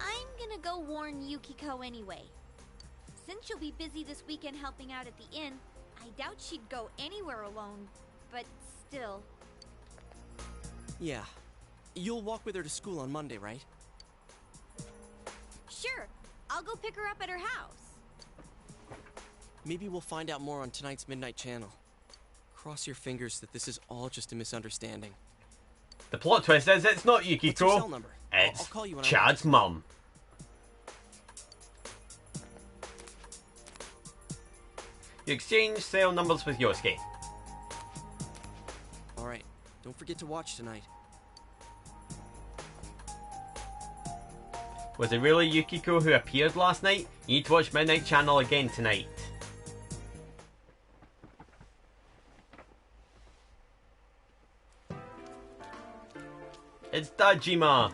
[SPEAKER 4] I'm gonna go warn Yukiko anyway. Since she'll be busy this weekend helping out at the inn, I doubt she'd go anywhere alone, but still.
[SPEAKER 19] Yeah. You'll walk with her to school on Monday, right?
[SPEAKER 4] Sure, I'll go pick her up at her house.
[SPEAKER 19] Maybe we'll find out more on tonight's Midnight Channel. Cross your fingers that this is all just a misunderstanding.
[SPEAKER 1] The plot twist is it's not Yukiko.
[SPEAKER 19] What's your cell number?
[SPEAKER 1] It's
[SPEAKER 19] I'll call you when
[SPEAKER 1] Chad's mum. You exchange cell numbers with Yosuke.
[SPEAKER 19] Alright, don't forget to watch tonight.
[SPEAKER 1] Was it really Yukiko who appeared last night? You need to watch Midnight Channel again tonight. It's Dajima.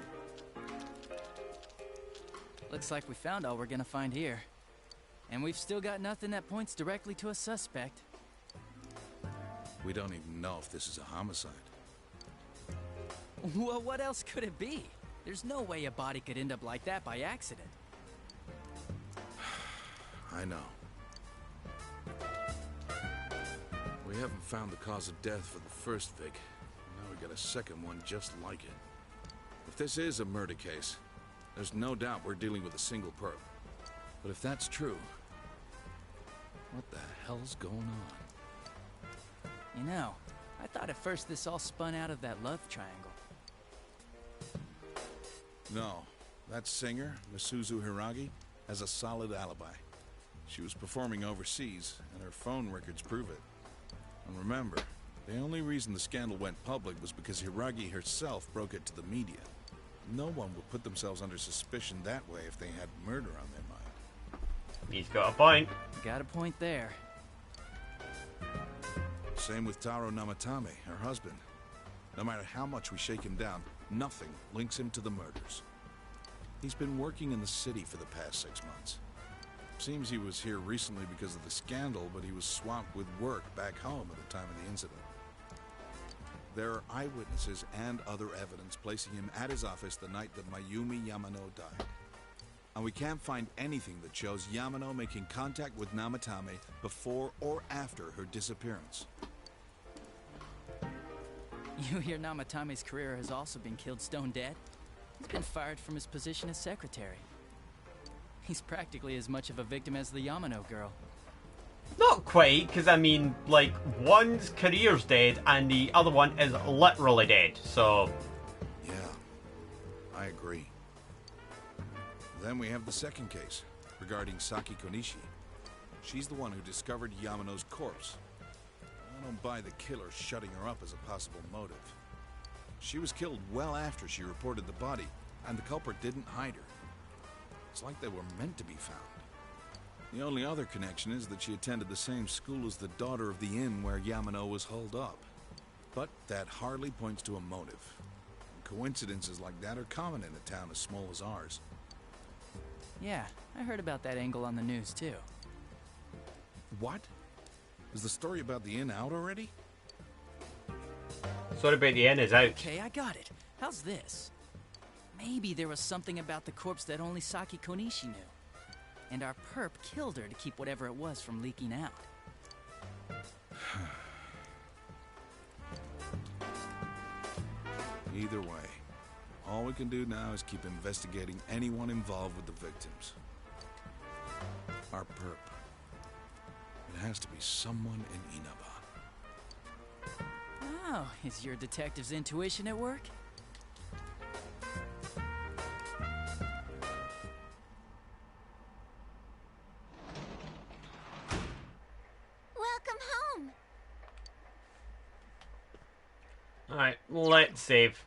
[SPEAKER 7] Looks like we found all we're gonna find here. And we've still got nothing that points directly to a suspect.
[SPEAKER 6] We don't even know if this is a homicide.
[SPEAKER 7] Well, what else could it be? There's no way a body could end up like that by accident.
[SPEAKER 6] I know. We haven't found the cause of death for the first Vic. Now we got a second one just like it. If this is a murder case, there's no doubt we're dealing with a single perp. But if that's true, What the hell's going on?
[SPEAKER 7] You know, I thought at first this all spun out of that love triangle.
[SPEAKER 6] No, that singer, Misuzu Hiragi, has a solid alibi. She was performing overseas, and her phone records prove it. And remember, the only reason the scandal went public was because Hiragi herself broke it to the media. No one would put themselves under suspicion that way if they had murder on their mind.
[SPEAKER 1] He's got a point.
[SPEAKER 7] Got a point there.
[SPEAKER 6] Same with Taro Namatame, her husband. No matter how much we shake him down, nothing links him to the murders. He's been working in the city for the past 6 months. Seems he was here recently because of the scandal, but he was swamped with work back home at the time of the incident. There are eyewitnesses and other evidence placing him at his office the night that Mayumi Yamano died. And we can't find anything that shows Yamano making contact with Namatame before or after her disappearance.
[SPEAKER 7] You hear Namatame's career has also been killed stone dead? He's been fired from his position as secretary. He's practically as much of a victim as the Yamano girl.
[SPEAKER 1] Not quite, because I mean, like, one's career's dead and the other one is literally dead, so...
[SPEAKER 6] Yeah, I agree. Then we have the second case, regarding Saki Konishi. She's the one who discovered Yamano's corpse. I don't buy the killer shutting her up as a possible motive. She was killed well after she reported the body, and the culprit didn't hide her. It's like they were meant to be found. The only other connection is that she attended the same school as the daughter of the inn where Yamano was holed up. But that hardly points to a motive. Coincidences like that are common in a town as small as ours.
[SPEAKER 7] Yeah, I heard about that angle on the news too.
[SPEAKER 6] What? Is the story about the inn out already?
[SPEAKER 1] Sorry about the inn is out.
[SPEAKER 7] Okay, I got it. How's this? Maybe there was something about the corpse that only Saki Konishi knew. And our perp killed her to keep whatever it was from leaking out.
[SPEAKER 6] Either way, all we can do now is keep investigating anyone involved with the victims. Our perp. It has to be someone in Inaba.
[SPEAKER 7] Oh, is your detective's intuition at work?
[SPEAKER 11] Welcome home.
[SPEAKER 1] Alright, let's save.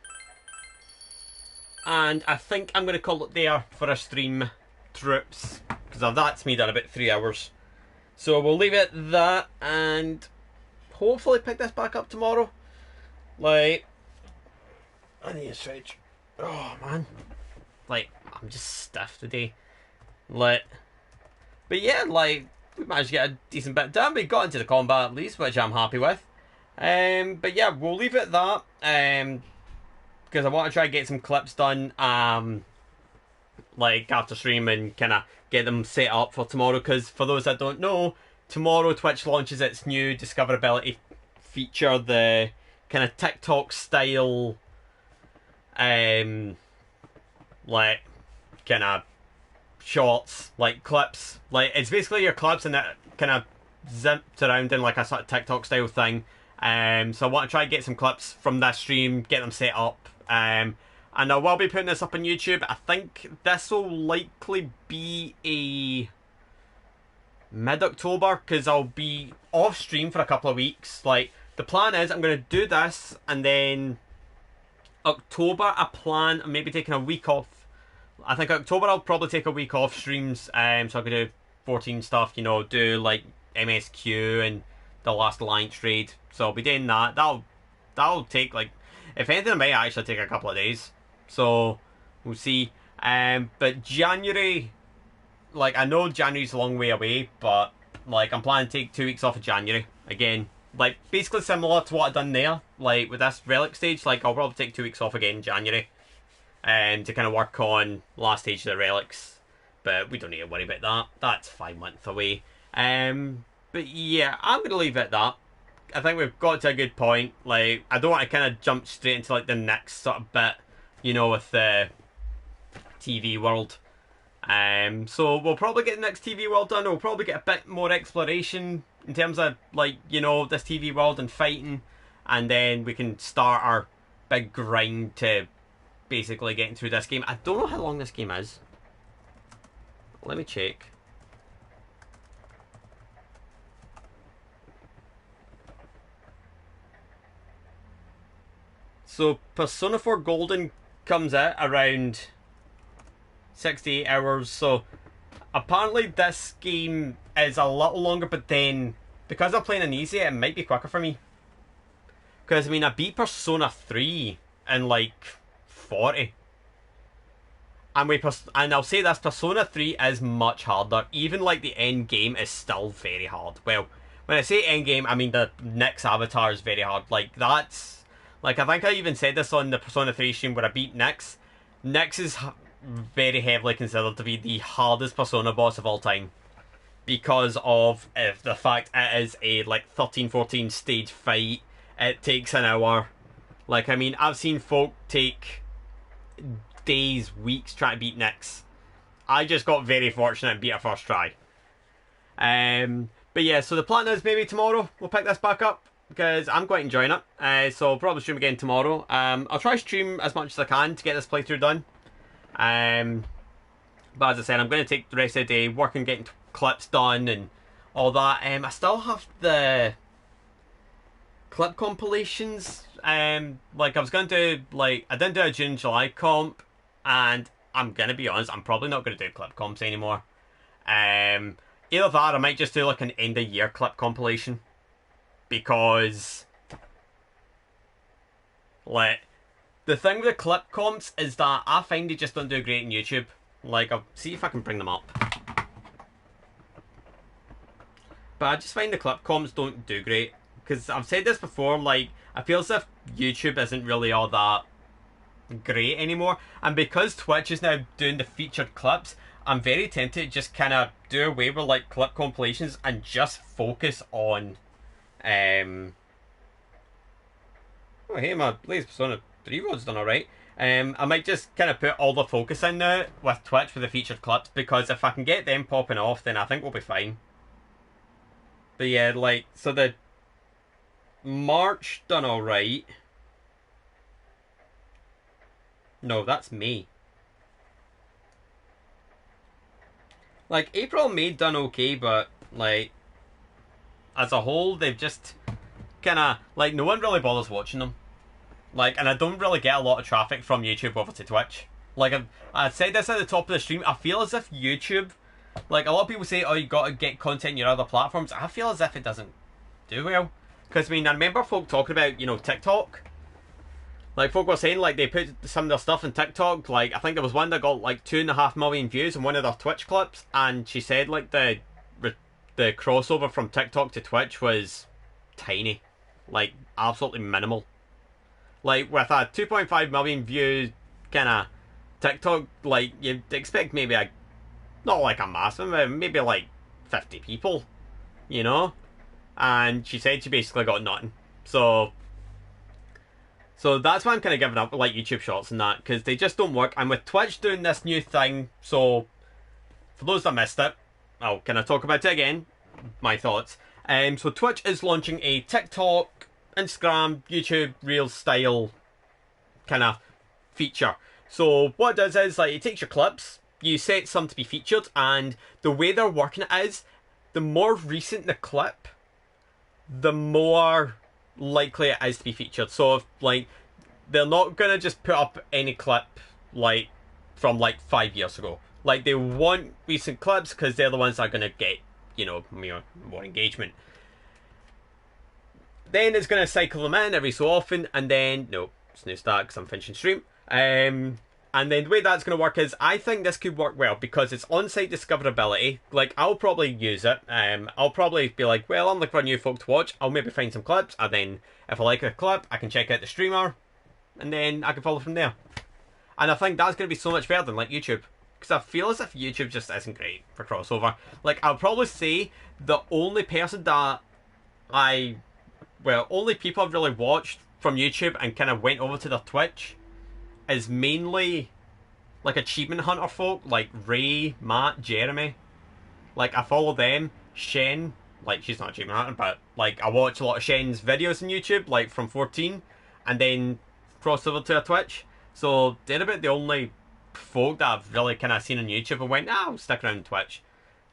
[SPEAKER 1] And I think I'm going to call it there for a stream, troops, because that's me done about 3 hours. So we'll leave it at that, and hopefully pick this back up tomorrow. Like, I need a stretch. Oh man, like I'm just stiff today. Like, but yeah, like we managed to get a decent bit done. We got into the combat at least, which I'm happy with. But yeah, we'll leave it at that. Because I want to try and get some clips done. Like after stream and kind of get them set up for tomorrow. Because for those that don't know, tomorrow Twitch launches its new discoverability feature, the kind of TikTok style, like kind of shorts, like clips. Like it's basically your clips and it kind of zipped around in like a sort of TikTok style thing. So I want to try and get some clips from this stream, get them set up. And I will be putting this up on YouTube. I think this will likely be a mid-October because I'll be off stream for a couple of weeks. Like, the plan is I'm going to do this and then October I plan on maybe taking a week off. I think October I'll probably take a week off streams, so I could do 14 stuff, you know, do like MSQ and the last Alliance raid. So I'll be doing that. That'll take like, if anything, it might actually take a couple of days. So we'll see. But January, like I know January's a long way away, but like I'm planning to take 2 weeks off of January again. Like basically similar to what I've done there. Like with this relic stage, like I'll probably take 2 weeks off again in January, to kind of work on last stage of the relics. But we don't need to worry about that. That's 5 months away. But yeah, I'm gonna leave it at that. I think we've got to a good point. Like, I don't want to kind of jump straight into like the next sort of bit, you know, with the TV world. So we'll probably get the next TV world done. We'll probably get a bit more exploration in terms of, like, you know, this TV world and fighting. And then we can start our big grind to basically getting through this game. I don't know how long this game is. Let me check. So Persona 4 Golden comes out around 68 hours. So apparently this game is a little longer, but then because I'm playing on easy, it might be quicker for me. Because I mean, I beat Persona 3 in like 40. And I'll say this, Persona 3 is much harder. Even like the end game is still very hard. Well, when I say end game, I mean the Nyx avatar is very hard. Like that's, like I think I even said this on the Persona 3 stream where I beat Nyx. Nyx is very heavily considered to be the hardest Persona boss of all time. Because of the fact it is a like 13-14 stage fight. It takes an hour. Like, I mean, I've seen folk take days, weeks trying to beat Nyx. I just got very fortunate and beat it first try. But yeah, so the plan is maybe tomorrow we'll pick this back up because I'm quite enjoying it. So I'll probably stream again tomorrow. I'll try to stream as much as I can to get this playthrough done. But as I said, I'm going to take the rest of the day working, getting clips done and all that. I still have the clip compilations. Like I was going to do, like, I didn't do a June July comp, and I'm going to be honest, I'm probably not going to do clip comps anymore. Either that or I might just do like an end of year clip compilation, because like the thing with the clip comps is that I find they just don't do great on YouTube. Like, I'll see if I can bring them up. But I just find the clip comps don't do great. Because I've said this before, like, I feel as if YouTube isn't really all that great anymore. And because Twitch is now doing the featured clips, I'm very tempted to just kind of do away with, like, clip compilations and just focus on... Oh, hey, my Blaze Persona 3 road's done alright. I might just kind of put all the focus in now with Twitch for the featured clips, because if I can get them popping off, then I think we'll be fine. But yeah, like, so the March done alright. No, that's May. Like, April and May done okay, but, like, as a whole, they've just kind of, like, no one really bothers watching them. Like, and I don't really get a lot of traffic from YouTube over to Twitch. Like, I said this at the top of the stream, I feel as if YouTube, like, a lot of people say, oh, you gotta get content on your other platforms. I feel as if it doesn't do well. Because, I mean, I remember folk talking about, you know, TikTok. Like, folk were saying, like, they put some of their stuff on TikTok. Like, I think there was one that got, like, 2.5 million views on one of their Twitch clips. And she said, like, the crossover from TikTok to Twitch was tiny. Like, absolutely minimal. Like, with a 2.5 million view kind of TikTok, like, you'd expect maybe a, not like a massive, maybe like 50 people, you know? And she said she basically got nothing. So that's why I'm kind of giving up with, like, YouTube Shorts and that, because they just don't work. And with Twitch doing this new thing, so for those that missed it, can I talk about it again? My thoughts. So Twitch is launching a TikTok, Instagram, YouTube, Reels style kind of feature. So what it does is, like, it takes your clips, you set some to be featured, and the way they're working it is, the more recent the clip, the more likely it is to be featured. So, if, like, they're not going to just put up any clip, like, from, like, 5 years ago. Like, they want recent clips because they're the ones that are going to get, you know, more engagement. Then it's going to cycle them in every so often, and then, no, it's new start because I'm finishing stream. And then the way that's going to work is, I think this could work well because it's on-site discoverability. Like, I'll probably use it. I'll probably be like, well, I'm looking for new folk to watch. I'll maybe find some clips, and then if I like a clip, I can check out the streamer, and then I can follow from there. And I think that's going to be so much better than, like, YouTube. Because I feel as if YouTube just isn't great for crossover. Like, I'll probably say the only person that only people I've really watched from YouTube and kind of went over to their Twitch is mainly like achievement hunter folk, like Ray, Matt, Jeremy. Like I follow them. Shen, like she's not achievement hunter, but like I watch a lot of Shen's videos on YouTube, like from 14, and then crossed over to her Twitch. So they're about the only folk that I've really kind of seen on YouTube and went, I'll stick around on Twitch.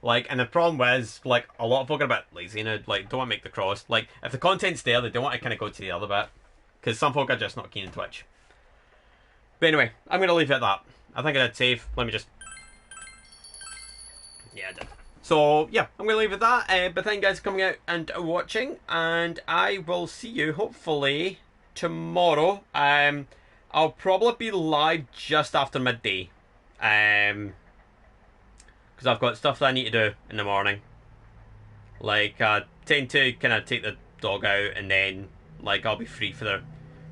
[SPEAKER 1] Like, and the problem was, like, a lot of folk are a bit lazy now, like, don't want to make the cross. Like, if the content's there, they don't want to kind of go to the other bit. Because some folk are just not keen on Twitch. But anyway, I'm going to leave it at that. I think I did save. Let me just... Yeah, I did. So, yeah, I'm going to leave it at that. But thank you guys for coming out and watching. And I will see you, hopefully, tomorrow. I'll probably be live just after midday. Because I've got stuff that I need to do in the morning. Like, I tend to kind of take the dog out and then, like, I'll be free for the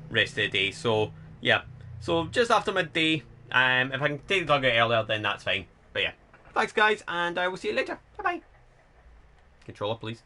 [SPEAKER 1] rest of the day. So, yeah. So, just after midday. If I can take the dog out earlier, then that's fine. But yeah. Thanks, guys, and I will see you later. Bye-bye. Controller, please.